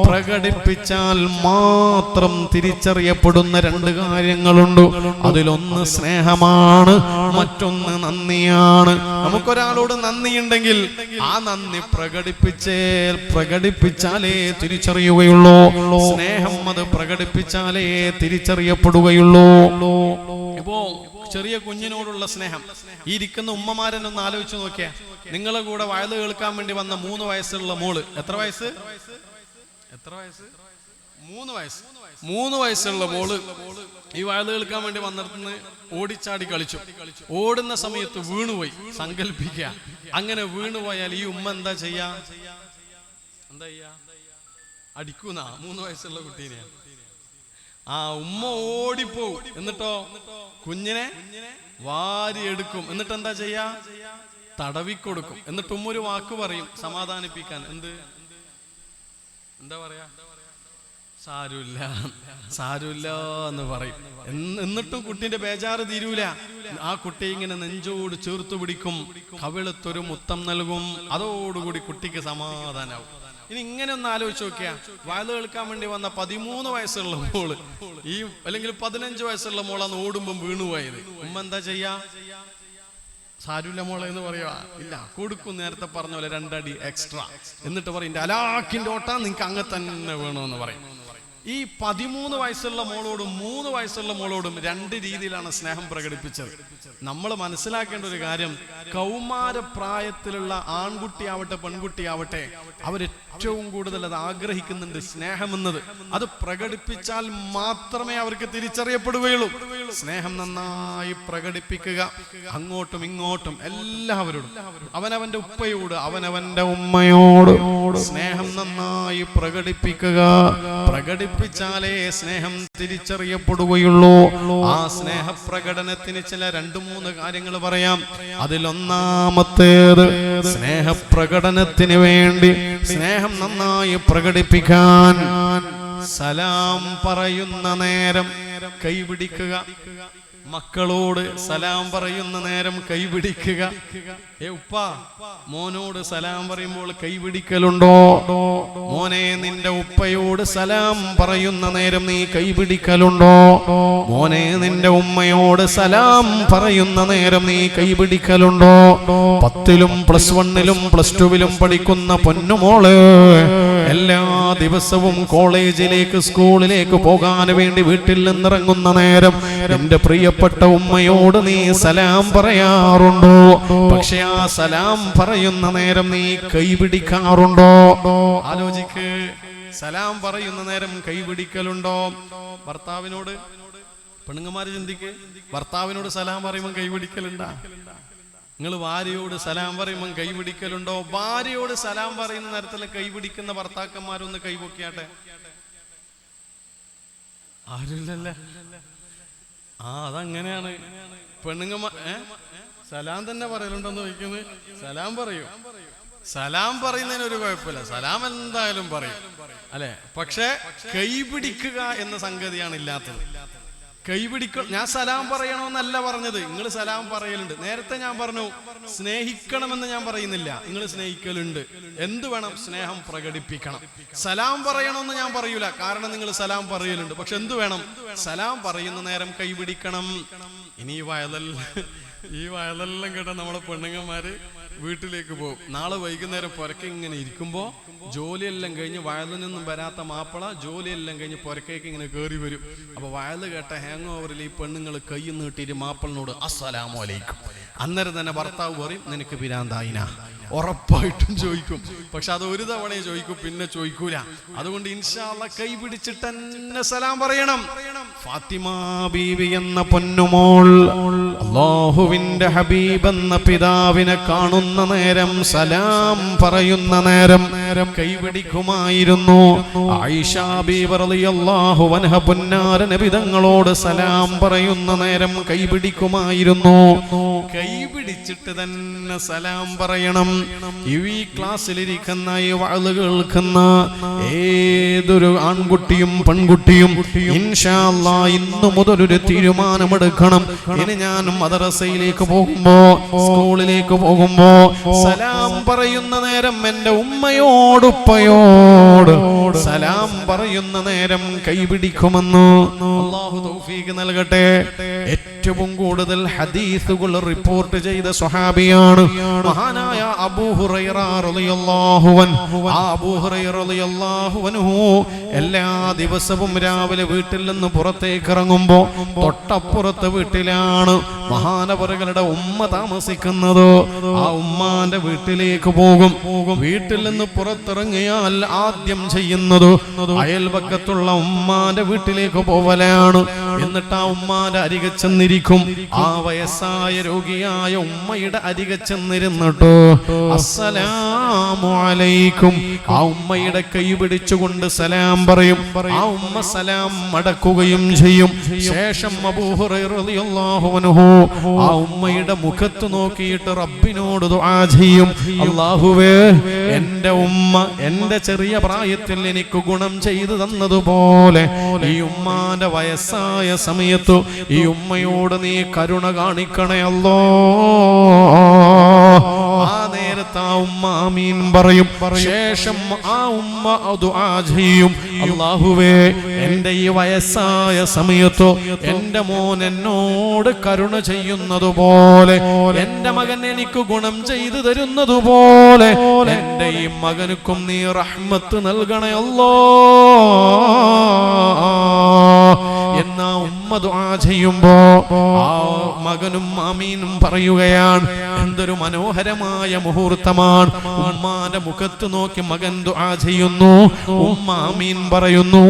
പ്രകടിപ്പിച്ചാൽ മാത്രം തിരിച്ചറിയപ്പെടുന്ന 2 കാര്യങ്ങളുണ്ട്. അതിലൊന്ന് സ്നേഹമാണ്, മറ്റൊന്ന് നന്ദിയാണ്. നമുക്കൊരാളോട് നന്ദിയുണ്ടെങ്കിൽ ആ നന്ദി പ്രകടിപ്പിച്ചാലേ തിരിച്ചറിയുകയുള്ളൂ. സ്നേഹം അത് പ്രകടിപ്പിച്ചാലേ തിരിച്ചറിയപ്പെടുകയുള്ളൂ. ഇപ്പോ ചെറിയ കുഞ്ഞിനോടുള്ള സ്നേഹം, ഈ ഇരിക്കുന്ന ഉമ്മമാരെന്നൊന്ന് ആലോചിച്ച് നോക്കിയാ. നിങ്ങളെ കൂടെ വയല് കേൾക്കാൻ വേണ്ടി വന്ന 3 വയസ്സുള്ള മോള്, എത്ര വയസ്സ്? 3 വയസ്സുള്ള മോള് ഈ വയല് കേൾക്കാൻ വേണ്ടി വന്നിടത്തുനിന്ന് ഓടിച്ചാടി കളിച്ചു. ഓടുന്ന സമയത്ത് വീണുപോയി. സങ്കല്പിക്കുക, അങ്ങനെ വീണുപോയാൽ ഈ ഉമ്മ എന്താ ചെയ്യാ? അടിക്കുന്ന 3 വയസ്സുള്ള കുട്ടീനെ ആ ഉമ്മ ഓടിപ്പോവും. എന്നിട്ടോ കുഞ്ഞിനെ വാരിയെടുക്കും. എന്നിട്ട് എന്താ ചെയ്യാ? തടവിക്കൊടുക്കും. എന്നിട്ട് ഉമ്മ ഒരു വാക്ക് പറയും സമാധാനിപ്പിക്കാൻ. എന്താ പറയാ? സാരമില്ല എന്ന് പറയും. എന്നിട്ടും കുട്ടിന്റെ ബേജാറ് തീരൂല. ആ കുട്ടി ഇങ്ങനെ നെഞ്ചോട് ചേർത്തു പിടിക്കും, കവിളത്തൊരു മുത്തം നൽകും. അതോടുകൂടി കുട്ടിക്ക് സമാധാനാവും. ഇനി ഇങ്ങനെ ഒന്ന് ആലോചിച്ച് നോക്കിയാ, വയല് കേൾക്കാൻ വേണ്ടി വന്ന 13 വയസ്സുള്ള മോള്, ഈ അല്ലെങ്കിൽ 15 വയസ്സുള്ള മോളാണ് ഓടുമ്പം വീണുപോയത്. ഉമ്മ എന്താ ചെയ്യാ? സാരമില്ല മോളെ എന്ന് പറയുക? ഇല്ല, കൊടുക്കും. നേരത്തെ പറഞ്ഞ പോലെ 2 അടി എക്സ്ട്രാ. എന്നിട്ട് പറയും, അലാക്കിന്റെ ഓട്ടാ നിങ്ങക്ക് അങ്ങ് തന്നെ വേണമെന്ന് പറയും. ഈ 13 വയസ്സുള്ള മോളോടും 3 വയസ്സുള്ള മോളോടും 2 രീതിയിലാണ് സ്നേഹം പ്രകടിപ്പിച്ചത്. നമ്മൾ മനസ്സിലാക്കേണ്ട ഒരു കാര്യം, കൗമാരപ്രായത്തിലുള്ള ആൺകുട്ടിയാവട്ടെ പെൺകുട്ടിയാവട്ടെ, അവരേറ്റവും കൂടുതൽ അത് ആഗ്രഹിക്കുന്നുണ്ട്, സ്നേഹമെന്നത്. അത് പ്രകടിപ്പിച്ചാൽ മാത്രമേ അവർക്ക് തിരിച്ചറിയപ്പെടുകയുള്ളൂ. സ്നേഹം നന്നായി പ്രകടിപ്പിക്കുക, അങ്ങോട്ടും ഇങ്ങോട്ടും എല്ലാവരോടും. അവനവന്റെ ഉപ്പയോട്, അവനവന്റെ ഉമ്മയോട് സ്നേഹം നന്നായി പ്രകടിപ്പിക്കുക. പ്രകടിപ്പിച്ചാലേ സ്നേഹം തിരിച്ചറിയപ്പെടുകയുള്ളൂ. ആ സ്നേഹപ്രകടനത്തിന് ചില 2-3 കാര്യങ്ങൾ പറയാം. അതിലൊന്നാമത്തേത്, സ്നേഹപ്രകടനത്തിന് വേണ്ടി സ്നേഹം നന്നായി പ്രകടിപ്പിക്കാൻ സലാം പറയുന്ന നേരം കൈപിടിക്കുക. മക്കളോട് സലാം പറയുന്ന നേരം കൈപിടിക്കുക. ഉപ്പ മോനോട് സലാം പറയുമ്പോൾ കൈപിടിക്കലുണ്ടോ? മോനെ നിന്റെ ഉപ്പയോട് സലാം പറയുന്ന നേരം നീ കൈപിടിക്കലുണ്ടോ? മോനെ നിന്റെ ഉമ്മയോട് സലാം പറയുന്ന നേരം നീ കൈപിടിക്കലുണ്ടോ? 10ലും +1ലും +2വിലും പഠിക്കുന്ന പൊന്നുമോള് എല്ലാ ദിവസവും കോളേജിലേക്ക് സ്കൂളിലേക്ക് പോകാൻ വേണ്ടി വീട്ടിൽ നിന്നിറങ്ങുന്ന നേരം നിന്റെ പ്രിയപ്പെട്ട ഉമ്മയോട് നീ സലാം പറയാറുണ്ടോ? പക്ഷെ ആ സലാം പറയുന്ന നേരം നീ കൈപിടിക്കാറുണ്ടോ? ആലോചിക്ക്. സലാം പറയുന്ന നേരം കൈപിടിക്കലുണ്ടോ? ഭർത്താവിനോട്, പെണ്ണുങ്ങന്മാര് ചിന്തിക്ക്, ഭർത്താവിനോട് സലാം പറയുമ്പോൾ കൈപിടിക്കലുണ്ടാ? നിങ്ങൾ ഭാര്യയോട് സലാം പറയുമ്പോൾ കൈപിടിക്കലുണ്ടോ? ഭാര്യയോട് സലാം പറയുന്ന നേരത്തിൽ കൈപിടിക്കുന്ന ഭർത്താക്കന്മാരൊന്ന് കൈപൊക്കിയാട്ടെ. ആരുമില്ലല്ല. അതങ്ങനെയാണ് പെണ്ണുങ്ങന്മാർ. സലാം തന്നെ പറയലുണ്ടെന്ന് ചോദിക്കുന്നത്. സലാം പറയൂ. സലാം പറയുന്നതിന് ഒരു കുഴപ്പമില്ല, സലാം എന്തായാലും പറയും അല്ലെ. പക്ഷെ കൈപിടിക്കുക എന്ന സംഗതിയാണ് ഇല്ലാത്തത്. ഞാൻ സലാം പറയണമെന്നല്ല പറഞ്ഞത്, നിങ്ങൾ സലാം പറയലുണ്ട്. നേരത്തെ ഞാൻ പറഞ്ഞു സ്നേഹിക്കണമെന്ന് ഞാൻ പറയുന്നില്ല, നിങ്ങൾ സ്നേഹിക്കലുണ്ട്. എന്ത് വേണം? സ്നേഹം പ്രകടിപ്പിക്കണം. സലാം പറയണമെന്ന് ഞാൻ പറയൂല, കാരണം നിങ്ങൾ സലാം പറയലുണ്ട്. പക്ഷെ എന്ത് വേണം? സലാം പറയുന്ന നേരം കൈപിടിക്കണം. ഇനി ഈ വയലെല്ലാം കേട്ട നമ്മളെ പെണ്ണുങ്ങന്മാര് വീട്ടിലേക്ക് പോകും. നാളെ വൈകുന്നേരം പുരക്കെ ഇങ്ങനെ ഇരിക്കുമ്പോ ജോലിയെല്ലാം കഴിഞ്ഞ് വയലിൽ നിന്നും വരാത്ത മാപ്പിള ജോലിയെല്ലാം കഴിഞ്ഞ് പുരക്കേക്ക് ഇങ്ങനെ കയറി വരും. അപ്പൊ വയല് കേട്ട ഹാങ് ഓവറിൽ ഈ പെണ്ണുങ്ങൾ കൈ നീട്ടിയിട്ട് മാപ്പിളിനോട് അസ്സലാമു അലൈക്കും. അന്നേരം തന്നെ ഭർത്താവ് പറയും നിനക്ക് പിരാന്തായിന, ഉറപ്പായിട്ടും ചോദിക്കും. പക്ഷെ അത് ഒരു തവണയെ ചോദിക്കും, പിന്നെ ചോദിക്കൂല. അതുകൊണ്ട് ഇൻഷാ അല്ലാഹ് കൈ പിടിച്ചിട്ട് തന്നെ സലാം പറയണം. ഫാത്തിമ ബീവി എന്ന പൊന്നുമോൾ അല്ലാഹുവിന്റെ ഹബീബ് എന്ന പിതാവിനെ കാണുന്ന നേരം സലാം പറയുന്ന നേരം കൈപിടിക്കുമായിരുന്നു. ആയിഷ ബീവി റളിയല്ലാഹു അൻഹ പുന്നാര നബി തങ്ങളോട് സലാം പറയുന്ന നേരം കൈപിടിക്കുമായിരുന്നു. കൈപിടിച്ചിട്ട് തന്നെ സലാം പറയണം. ഈ ക്ലാസ്സിലിരിക്കുന്ന ഈ വഅള് കേൾക്കുന്ന ഏതൊരു ആൺകുട്ടിയും പെൺകുട്ടിയും ഇൻഷാ അല്ലാഹ് ഇന്നു മുതൽ ഒരു തീരുമാനമെടുക്കണം. ഇനി ഞാൻ മദ്രസയിലേക്ക് പോകുമ്പോ, സ്കൂളിലേക്ക് പോകുമ്പോ സലാം പറയുന്ന നേരം എന്റെ ഉമ്മയോട് ഉപ്പയോട് സലാം പറയുന്ന നേരം കൈപിടിക്കുമെന്ന് അല്ലാഹു തൗഫീഖ് നൽകട്ടെ. ഏറ്റവും കൂടുതൽ ഹദീസുകൾ റിപ്പോർട്ട് ചെയ്ത സ്വഹാബിയാണ് മഹാനായ അബൂ ഹുറൈറ റളിയല്ലാഹു അൻഹു. അബൂ ഹുറൈറ റളിയല്ലാഹു അൻഹു എല്ലാ ദിവസവും രാവിലെ വീട്ടിൽ നിന്ന് പുറത്തേക്ക് ഇറങ്ങുമ്പോ തൊട്ടപ്പുറത്തെ വീട്ടിലാണ് മഹാനവറുകളുടെ ഉമ്മ താമസിക്കുന്നത്. ആ ഉമ്മാന്റെ വീട്ടിലേക്ക് പോകും. വീട്ടിൽ നിന്ന് പുറത്തിറങ്ങിയാൽ ആദ്യം ചെയ്യുന്നത് അയൽപക്കത്തുള്ള ഉമ്മാന്റെ വീട്ടിലേക്ക് പോവലാണ്. എന്നിട്ട് ആ ഉമ്മാന്റെ അരികെ ചെന്നിരിക്കും. ആ വയസ്സായ രോഗിയായ ഉമ്മയുടെ അരികെ ചെന്നിരുന്നിട്ട് അസ്സലാമു അലൈക്കും ആ ഉമ്മയുടെ കൈ പിടിച്ചുകൊണ്ട് സലാം പറയും. ആ ഉമ്മ സലാം മടക്കുകയും ചെയ്യും. ശേഷം അബൂ ഹുറൈറ റളിയല്ലാഹു അൻഹു ആ ഉമ്മയുടെ മുഖത്ത് നോക്കിയിട്ട് റബ്ബിനോട് ദുആ ചെയ്യും. അല്ലാഹുവേ, എന്റെ ഉമ്മ എന്റെ ചെറിയ പ്രായത്തിൽ എനിക്ക് ഗുണം ചെയ്തു തന്നതുപോലെ ഈ ഉമ്മാന്റെ വയസ്സായ സമയത്ത് ഈ ഉമ്മയോട് നീ കരുണ കാണിക്കണേ അല്ലാ. ആ നേരത്ത് ആ ഉമ്മ ആമീൻ പറയും. ശേഷം ആ ഉമ്മ ദുആ ചെയ്യും. അല്ലാഹുവേ, എന്റെ ഈ വയസ്സായ സമയത്ത് എന്റെ മോൻ എന്നോട് കരുണ ചെയ്യുന്നതുപോലെ, എന്റെ മകൻ എനിക്ക് ഗുണം ചെയ്തു തരുന്നതുപോലെ എന്റെ ഈ മകനുക്കും നീ റഹ്മത്ത് നൽകണേ അല്ലാ എന്നാ ഉമ്മ ദുആ ചെയ്യുമ്പോ ആ മകനും ആമീനും പറയുകയാണ്. എന്തൊരു മനോഹരമായ മുഹൂർത്തമാണ്. ഉമ്മാന്റെ മുഖത്ത് നോക്കി മകൻ ദുആ ചെയ്യുന്നു, ഉമ്മ ആമീൻ പറയുന്നു.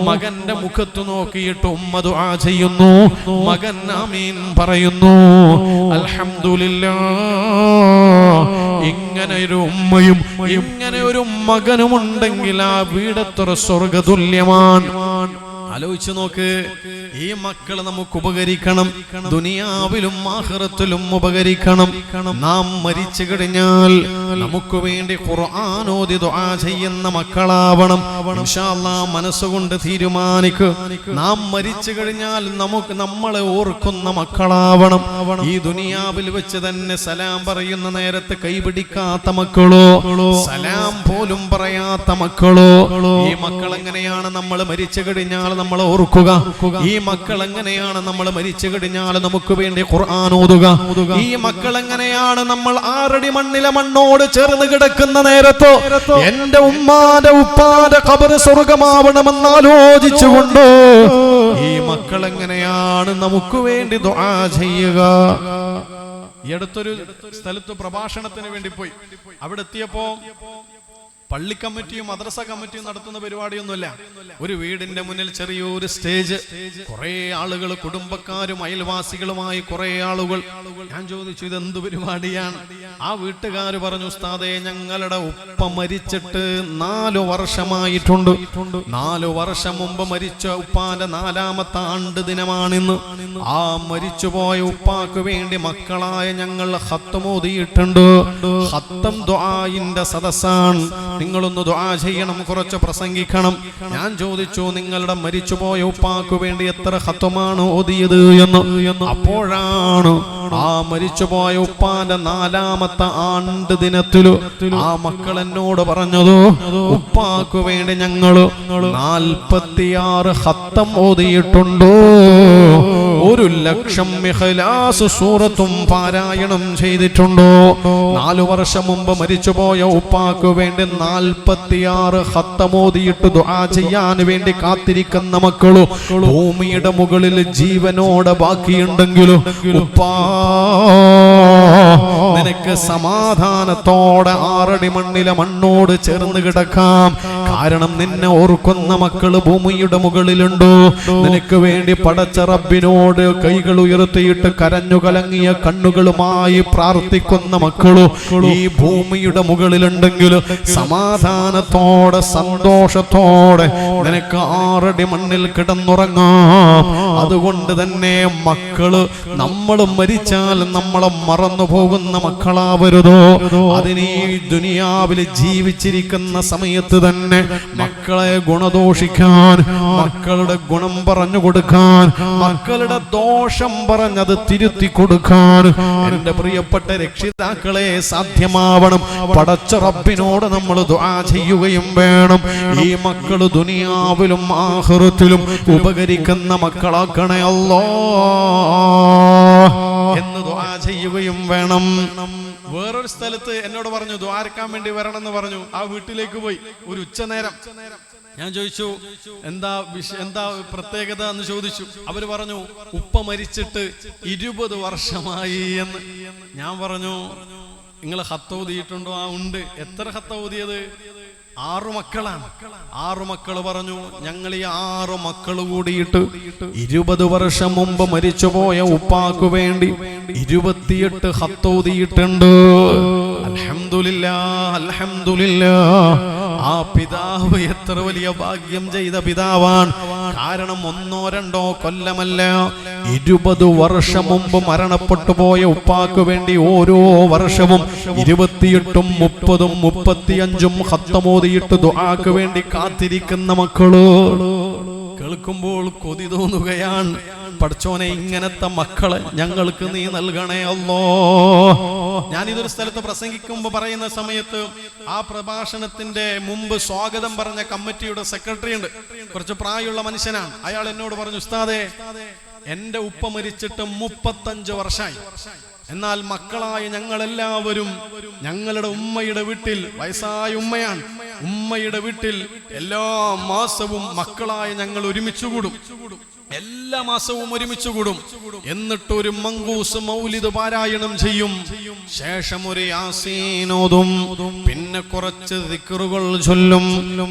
മകന്റെ മുഖത്ത് നോക്കിയിട്ട് ഉമ്മ ദുആ ചെയ്യുന്നു, മകൻ ആമീൻ പറയുന്നു. അൽഹംദുലില്ലാഹ്, ഇങ്ങനെ ഒരു ഉമ്മയും ഇങ്ങനെ ഒരു മകനും ഉണ്ടെങ്കിൽ ആ വീടത്ര സ്വർഗ്ഗതുല്യമാണ്. ആലോചിച്ചു നോക്ക്, ഈ മക്കൾ നമുക്ക് ഉപകരിക്കണം, ദുനിയാവിലും ആഖിറത്തിലും ഉപകരിക്കണം. നാം മരിച്ചു കഴിഞ്ഞാൽ നമുക്ക് വേണ്ടി ഖുർആൻ ഓതി ദുആ ചെയ്യുന്ന മക്കളാവണം. ഇൻഷാ അല്ലാഹ് മനസ്സുകൊണ്ട് തീരുമാനിക്ക്, നാം മരിച്ചു കഴിഞ്ഞാൽ നമ്മളെ ഓർക്കുന്ന മക്കളാവണം. ഈ ദുനിയാവിൽ വെച്ച് തന്നെ സലാം പറയുന്ന നേരത്ത് കൈപിടിക്കാത്ത മക്കളോ, സലാം പോലും പറയാത്ത മക്കളോ, ഈ മക്കൾ എങ്ങനെയാണ് നമ്മൾ മരിച്ചു കഴിഞ്ഞാൽ നമ്മൾ ഓർക്കുക? ഈ മക്കൾ എങ്ങനെയാണ് നമ്മൾ മരിച്ചു കഴിഞ്ഞാൽ നമുക്ക് വേണ്ടി ഖുർആൻ ഓതുക? ഈ മക്കൾ എങ്ങനെയാണ് നമ്മൾ 6 അടി മണ്ണിലെ മണ്ണോട് ചേർന്ന് കിടക്കുന്ന നേരത്തോ എന്റെ ഉമ്മാന്റെ ഉപ്പാന്റെ ഖബർ സ്വർഗമാവണമെന്ന് ആലോചിച്ചുകൊണ്ട് ഈ മക്കൾ എങ്ങനെയാണ് നമുക്ക് വേണ്ടി ദുആ ചെയ്യുക? ഈ അടുത്തൊരു സ്ഥലത്ത് പ്രഭാഷണത്തിന് വേണ്ടി പോയി. അവിടെ എത്തിയപ്പോ പള്ളി കമ്മിറ്റിയും മദ്രസ കമ്മിറ്റിയും നടത്തുന്ന പരിപാടിയൊന്നുമില്ല. ഒരു വീടിന്റെ മുന്നിൽ ചെറിയൊരു സ്റ്റേജ്, കുറെ ആളുകൾ, കുടുംബക്കാരും അയൽവാസികളുമായി കുറെ ആളുകൾ. ഞാൻ ചോദിച്ചു, ഇതെന്ത് പരിപാടിയാണ്? ആ വീട്ടുകാർ പറഞ്ഞു, ഉസ്താദേ, ഞങ്ങളുടെ ഉപ്പ മരിച്ചിട്ട് 4 വർഷമായിട്ടുണ്ട്. 4 വർഷം മുമ്പ് മരിച്ച ഉപ്പാന്റെ 4ാമത്തെ ആണ്ട് ദിനമാണിന്ന്. ആ മരിച്ചുപോയ ഉപ്പാക്ക് വേണ്ടി മക്കളായ ഞങ്ങൾ ഖത്തം ഓതിയിട്ടുണ്ട്. ഖത്തം ദുആഇന്റെ സദസ്സാണ്. നിങ്ങളൊന്ന് ദുആ ചെയ്യണം, കുറച്ച് പ്രസംഗിക്കണം. ഞാൻ ചോദിച്ചു, നിങ്ങളുടെ മരിച്ചുപോയ ഉപ്പാക്ക് വേണ്ടി എത്ര ഖത്തമാണ് ഓതിയത് എന്ന്. അപ്പോഴാണ് ആ മരിച്ചുപോയ ഉപ്പാന്റെ 4ാമത്തെ ആണ്ട് ദിനത്തില് ആ മക്കൾ എന്നോട് പറഞ്ഞത്, ഉപ്പാക്ക് വേണ്ടി ഞങ്ങള് 46 ഖത്തം ഓതിയിട്ടുണ്ടോ, 1,00,000 ഇഖ്ലാസ് സൂറത്തും പാരായണം ചെയ്തിട്ടുണ്ടോ. 4 വർഷം മുമ്പ് മരിച്ചുപോയ ഉപ്പാക്ക് വേണ്ടി 46 ഖത്തം ഓതിയിട്ട് ദുആ ചെയ്യാൻ വേണ്ടി കാത്തിരിക്കുന്ന മക്കളോ, ഭൂമിയുടെ മുകളിൽ ജീവനോടെ ബാക്കിയുണ്ടെങ്കിലും ഉപ്പാ, നിനക്ക് സമാധാനത്തോടെ 6 അടി മണ്ണിലെ മണ്ണോട് ചേർന്ന് കിടക്കാം. കാരണം നിന്നെ ഓർക്കുന്ന മക്കള് ഭൂമിയുടെ മുകളിലുണ്ടോ. നിനക്ക് വേണ്ടി പടച്ച റബ്ബിനോട് കൈകൾ ഉയർത്തിയിട്ട് കരഞ്ഞു കലങ്ങിയ കണ്ണുകളുമായി പ്രാർത്ഥിക്കുന്ന മക്കളോ ഈ ഭൂമിയുടെ മുകളിലുണ്ടെങ്കിൽ സമാധാനത്തോടെ സന്തോഷത്തോടെ നിനക്ക് 6 അടി മണ്ണിൽ കിടന്നുറങ്ങാം. അതുകൊണ്ട് തന്നെ മക്കള് നമ്മൾ മരിച്ചാൽ നമ്മളെ മറന്നു പോകുന്ന മക്കളാവരുതോ. അതിന് ഈ ദുനിയാവിൽ ജീവിച്ചിരിക്കുന്ന സമയത്ത് തന്നെ മക്കളെ ഗുണദോഷിക്കാൻ, മക്കളുടെ ഗുണം പറഞ്ഞു കൊടുക്കാൻ, മക്കളുടെ ദോഷം പറഞ്ഞത് തിരുത്തി കൊടുക്കാൻ എന്റെ പ്രിയപ്പെട്ട രക്ഷിതാക്കളെ സാധ്യമാവണം. പടച്ച റബ്ബിനോട് നമ്മൾ ദുആ ചെയ്യുകയും വേണം. ഈ മക്കള് ദുനിയാവിലും ആഖിറത്തിലും ഉപകരിക്കുന്ന മക്കളാക്കണേ അല്ലാഹ് എന്ന് ദുആ ചെയ്യുകയും വേണം. വേറൊരു സ്ഥലത്ത് എന്നോട് പറഞ്ഞു, ദുആർക്കാൻ വേണ്ടി വരണം എന്ന് പറഞ്ഞു. ആ വീട്ടിലേക്ക് പോയി. ഒരു ഉച്ചനേരം ഞാൻ ചോദിച്ചു, എന്താ പ്രത്യേകത എന്ന് ചോദിച്ചു. അവര് പറഞ്ഞു, ഉപ്പ മരിച്ചിട്ട് 20 വർഷമായി എന്ന്. ഞാൻ പറഞ്ഞു, നിങ്ങൾ ഖത്ത് ഓതിയിട്ടുണ്ടോ? ആ ഉണ്ട്. എത്ര ഖത്ത് ഓതിയത്? 6 മക്കളാണ്. 6 മക്കൾ പറഞ്ഞു, ഞങ്ങൾ ഈ 6 മക്കൾ കൂടിയിട്ട് 20 വർഷം മുമ്പ് മരിച്ചുപോയ ഉപ്പാക്ക് വേണ്ടി 28 ഖത്ത് ഓതിയിട്ടുണ്ട്. അൽഹംദുലില്ലാഹ്, അൽഹംദുലില്ലാഹ്. ആ പിതാവ് എത്ര വലിയ ഭാഗ്യം ചെയ്ത പിതാവാണ്. കാരണം 1 or 2 കൊല്ലമല്ല, 20 വർഷം മുമ്പ് മരണപ്പെട്ടു പോയ ഉപ്പാക്ക് വേണ്ടി ഓരോ വർഷവും 28ഉം 30ഉം 35ഉം ഖത്തം ഓതിയിട്ട് ദുആക്ക് വേണ്ടി കാത്തിരിക്കുന്ന മക്കള് കേൾക്കുമ്പോൾ കൊതി തോന്നുകയാണ്. പടച്ചോനെ, ഇങ്ങനത്തെ മക്കളെ ഞങ്ങൾക്ക് നീ നൽകണേ അല്ലാഹ്. ഞാനിതൊരു സ്ഥലത്ത് പ്രസംഗിക്കുമ്പോൾ പറയുന്ന സമയത്ത് ആ പ്രഭാഷണത്തിന്റെ മുമ്പ് സ്വാഗതം പറഞ്ഞ കമ്മിറ്റിയുടെ സെക്രട്ടറി ഉണ്ട്, കുറച്ച് പ്രായമുള്ള മനുഷ്യനാണ്. അയാൾ എന്നോട് പറഞ്ഞു, ഉസ്താദേ, എന്റെ ഉപ്പ മരിച്ചിട്ട് 35 വർഷമായി. എന്നാൽ മക്കളായ ഞങ്ങളെല്ലാവരും ഞങ്ങളുടെ ഉമ്മയുടെ വീട്ടിൽ, വയസ്സായ ഉമ്മയാണ്, ഉമ്മയുടെ വീട്ടിൽ എല്ലാ മാസവും മക്കളായ ഞങ്ങൾ ഒരുമിച്ച് കൂടും. എല്ലാ മാസവും ഒരുമിച്ച് കൂടും. എന്നിട്ട് ഒരു മങ്കൂസ് മൗലിദ് പാരായണം ചെയ്യും. ശേഷം ഒരു യാസീൻ ഓതും. പിന്നെ കുറച്ച് ദിക്റുകൾ ചൊല്ലും.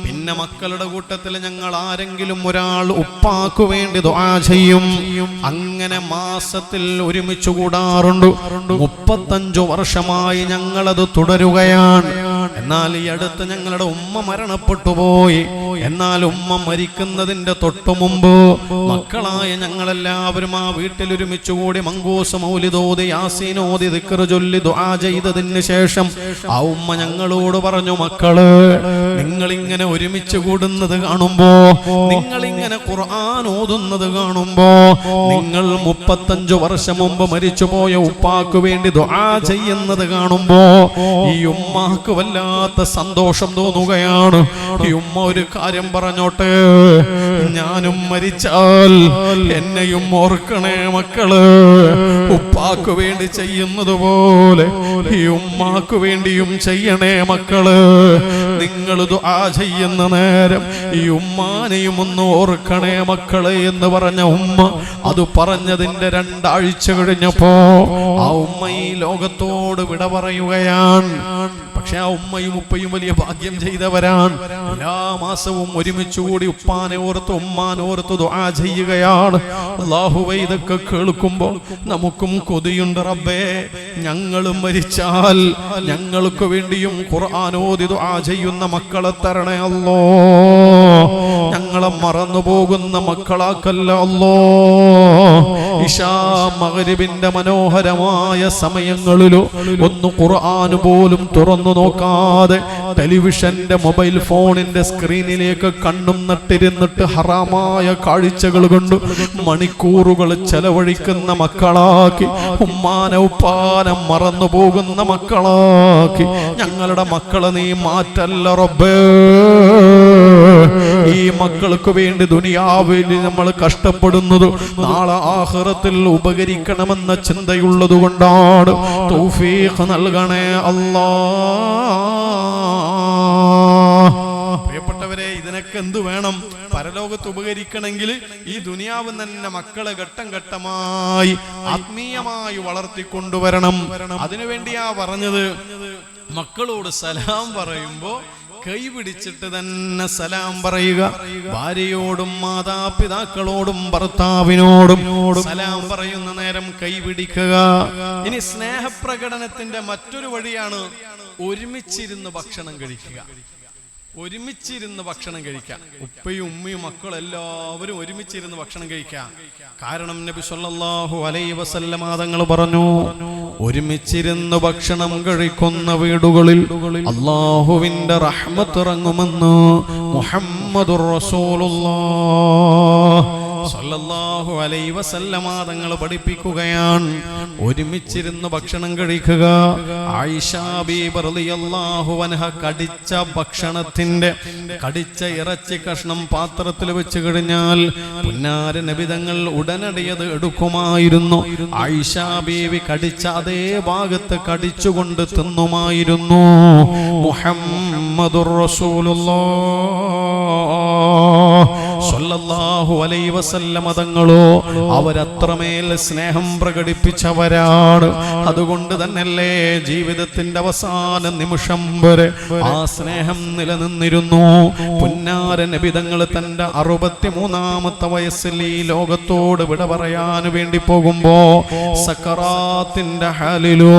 പിന്നെ മക്കളുടെ കൂട്ടത്തിൽ ഞങ്ങൾ ആരെങ്കിലും ഒരാൾ ഉപ്പാക്ക് വേണ്ടി ദുആ ചെയ്യും. അങ്ങനെ മാസത്തിൽ ഒരുമിച്ച് കൂടാറുണ്ട്. 35 വർഷമായി ഞങ്ങളത് തുടരുകയാണ്. എന്നാൽ ഈ അടുത്ത് ഞങ്ങളുടെ ഉമ്മ മരണപ്പെട്ടു പോയി. എന്നാൽ ഉമ്മ മരിക്കുന്നതിന്റെ തൊട്ടു മുമ്പ് മക്കളായ ഞങ്ങളെല്ലാവരും ആ വീട്ടിൽ ഒരുമിച്ചുകൂടി മങ്കൂസ് മൗലിദോദി യാസീനോദി ദിക്ർ ചൊല്ലി ദുആ ചെയ്തതിന് ശേഷം ആ ഉമ്മ ഞങ്ങളോട് പറഞ്ഞു, മക്കള്, നിങ്ങളിങ്ങനെ ഒരുമിച്ച് കൂടുന്നത് കാണുമ്പോ, നിങ്ങളിങ്ങനെ ഖുർആൻ ഓതുന്നത് കാണുമ്പോ, നിങ്ങൾ 35 വർഷം മുമ്പ് മരിച്ചുപോയ ഉപ്പാക്ക് വേണ്ടി ദുആ ചെയ്യുന്നത് കാണുമ്പോ ഈ ഉമ്മാക്ക് വല്ലാത്ത സന്തോഷം തോന്നുകയാണ്. ഈ ഉമ്മ ഒരു കാര്യം പറഞ്ഞോട്ടെ, ഞാനും മരിച്ചാൽ എന്നെയും ഓർക്കണേ മക്കള്. ഉപ്പാക്ക് വേണ്ടി ചെയ്യുന്നത് പോലെ ഈ ഉമ്മാക്ക് വേണ്ടിയും ചെയ്യണേ മക്കള്. നിങ്ങൾ ദുആ ചെയ്യുന്ന നേരം ഈ ഉമ്മാനെയും ഒന്ന് ഓർക്കണേ മക്കളെ എന്ന് പറഞ്ഞ ഉമ്മ അത് പറഞ്ഞതിന്റെ 2 ആഴ്ച കഴിഞ്ഞപ്പോ ആ ഉമ്മ ഈ ലോകത്തോട് വിട പറയുകയാണ്. പക്ഷെ ആ ഉമ്മയും ഉപ്പയും വലിയ ഭാഗ്യം ചെയ്തവരാണ്. എല്ലാ മാസവും ഒരുമിച്ചുകൂടി ഉപ്പാനെ ഓർത്ത് ഉമ്മാനെ ഓർത്ത് ദുആ ചെയ്യുകയാണ്. അല്ലാഹുവേ, ഇതൊക്കെ കേൾക്കുമ്പോ നമുക്കും കൊതിയുണ്ട്. റബ്ബേ, ഞങ്ങളും മരിച്ചാൽ ഞങ്ങൾക്ക് വേണ്ടിയും ഖുർആൻ ഓതി ദുആ ചെയ്യുന്ന മക്കളെ തരണേ അല്ലോ. ഞങ്ങളെ മറന്നു പോകുന്ന മക്കളാക്കല്ല അല്ലോ. ഇശാ മഗ്രിബിന്റെ മനോഹരമായ സമയങ്ങളിലോ ഒന്ന് ഖുർആൻ പോലും തുറന്നു നോക്കാതെ ടെലിവിഷന്റെ മൊബൈൽ ഫോണിന്റെ സ്ക്രീനിലേക്ക് കണ്ണും നട്ടിരുന്നിട്ട് ഹറാമായ കാഴ്ചകൾ കൊണ്ട് മണിക്കൂറുകൾ ചെലവഴിക്കുന്ന മക്കളാക്കി, ഉമ്മാനെ ഉപ്പാനെ മറന്നു പോകുന്ന മക്കളാക്കി ഞങ്ങളുടെ മക്കളെ നീ മാറ്റല്ല റബ്ബേ. ഈ മക്കൾക്ക് വേണ്ടി ദുനിയാവിൽ നമ്മൾ കഷ്ടപ്പെടുന്നത് നാളെ ആഖിറത്തിൽ ഉപകരിക്കണമെന്ന ചിന്തയുള്ളത് കൊണ്ടാണ്. തൗഫീഖ് നൽകണേ അല്ലാഹ്. പ്രിയപ്പെട്ടവരെ, ഇതിനൊക്കെ എന്തു വേണം? പരലോകത്ത് ഉപകരിക്കണമെങ്കിൽ ഈ ദുനിയാവ് തന്നെ മക്കളെ ഘട്ടം ഘട്ടമായി ആത്മീയമായി വളർത്തിക്കൊണ്ടുവരണം. അതിനുവേണ്ടിയാ പറഞ്ഞത്, മക്കളോട് സലാം പറയുമ്പോ കൈപിടിച്ചിട്ട് തന്നെ സലാം പറയുക. ഭാര്യയോടും മാതാപിതാക്കളോടും ഭർത്താവിനോടും സലാം പറയുന്ന നേരം കൈപിടിക്കുക. ഇനി സ്നേഹപ്രകടനത്തിന്റെ മറ്റൊരു വഴിയാണ് ഒരുമിച്ചിരുന്ന് ഭക്ഷണം കഴിക്കുക. ഒരുമിച്ചിരുന്ന് ഭക്ഷണം കഴിക്കാം. ഉപ്പയും ഉമ്മയും മക്കളും എല്ലാവരും ഒരുമിച്ചിരുന്ന് ഭക്ഷണം കഴിക്കാം. കാരണം നബി സല്ലല്ലാഹു അലൈഹി വസല്ലമ തങ്ങൾ പറഞ്ഞു, ഒരുമിച്ചിരുന്ന് ഭക്ഷണം കഴിക്കുന്ന വീടുകളിൽ അല്ലാഹുവിന്റെ റഹ്മത്ത് ഇറങ്ങുമെന്ന് മുഹമ്മദുർ റസൂലുള്ളാഹ് സല്ലല്ലാഹു അലൈഹി വസല്ലമ തങ്ങൾ പഠിപ്പിക്കുകയാണ്. ഒരുമിച്ചിരുന്ന് ഭക്ഷണം കഴിക്കുക. ആയിഷ ബീബി റളിയല്ലാഹു അൻഹ കടിച്ച ഭക്ഷണത്തിന്റെ കടിച്ച ഇറച്ചി കഷ്ണം പാത്രത്തിൽ വെച്ച് കഴിഞ്ഞാൽ പുന്നാര നബി തങ്ങൾ ഉടനടിയത് എടുക്കുമായിരുന്നു. ആയിഷ ബീവി കടിച്ച അതേ ഭാഗത്ത് കടിച്ചുകൊണ്ട് തിന്നുമായിരുന്നു. മുഹമ്മദുർ റസൂലുള്ളാഹ് സ്വല്ലല്ലാഹു അലൈഹി വസല്ലമ തങ്ങളോ അവരത്രമേൽ സ്നേഹം പ്രകടിപ്പിച്ചവരാണ്. അതുകൊണ്ട് തന്നെയല്ലേ ജീവിതത്തിന്റെ അവസാന നിമിഷം വരെ ആ സ്നേഹം നിലനിന്നിരുന്നു. പുന്നാര നബി തങ്ങൾ തന്റെ 63-ാമത്തെ വയസ്സിൽ ഈ ലോകത്തോട് വിട പറയാൻ വേണ്ടി പോകുമ്പോ സക്കറാത്തിന്റെ ഹാലിലോ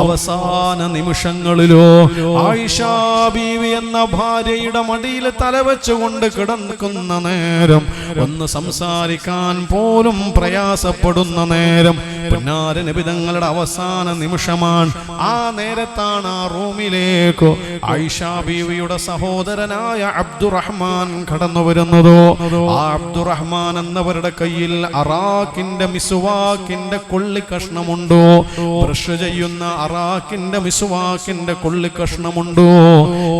അവസാന നിമിഷങ്ങളിലോ ആയിഷ ബീവി എന്ന ഭാര്യയുടെ മടിയിൽ തലവെച്ചുകൊണ്ട് കിടക്കുന്ന നേരം, ഒന്ന് സംസാരിക്കാൻ പോലും പ്രയാസപ്പെടുന്ന നേരം, പുന്നാര നബി തങ്ങളുടെ അവസാന നിമിഷമാണ്. ആ നേരത്താണ് ആ റൂമിലേക്ക് ആയിഷ ബീവിയുടെ സഹോദരനായ അബ്ദുറഹ്മാൻ കടന്നു വരുന്നതോ. ആ അബ്ദുറഹ്മാൻ എന്നവരുടെ കയ്യിൽ അറാഖിന്റെ മിസ്വാക്കിന്റെ കൊള്ളി കഷ്ണമുണ്ടോ, ബ്രഷ് ചെയ്യുന്ന അറാഖിന്റെ മിസ്വാക്കിന്റെ കൊള്ളി കഷ്ണമുണ്ടോ.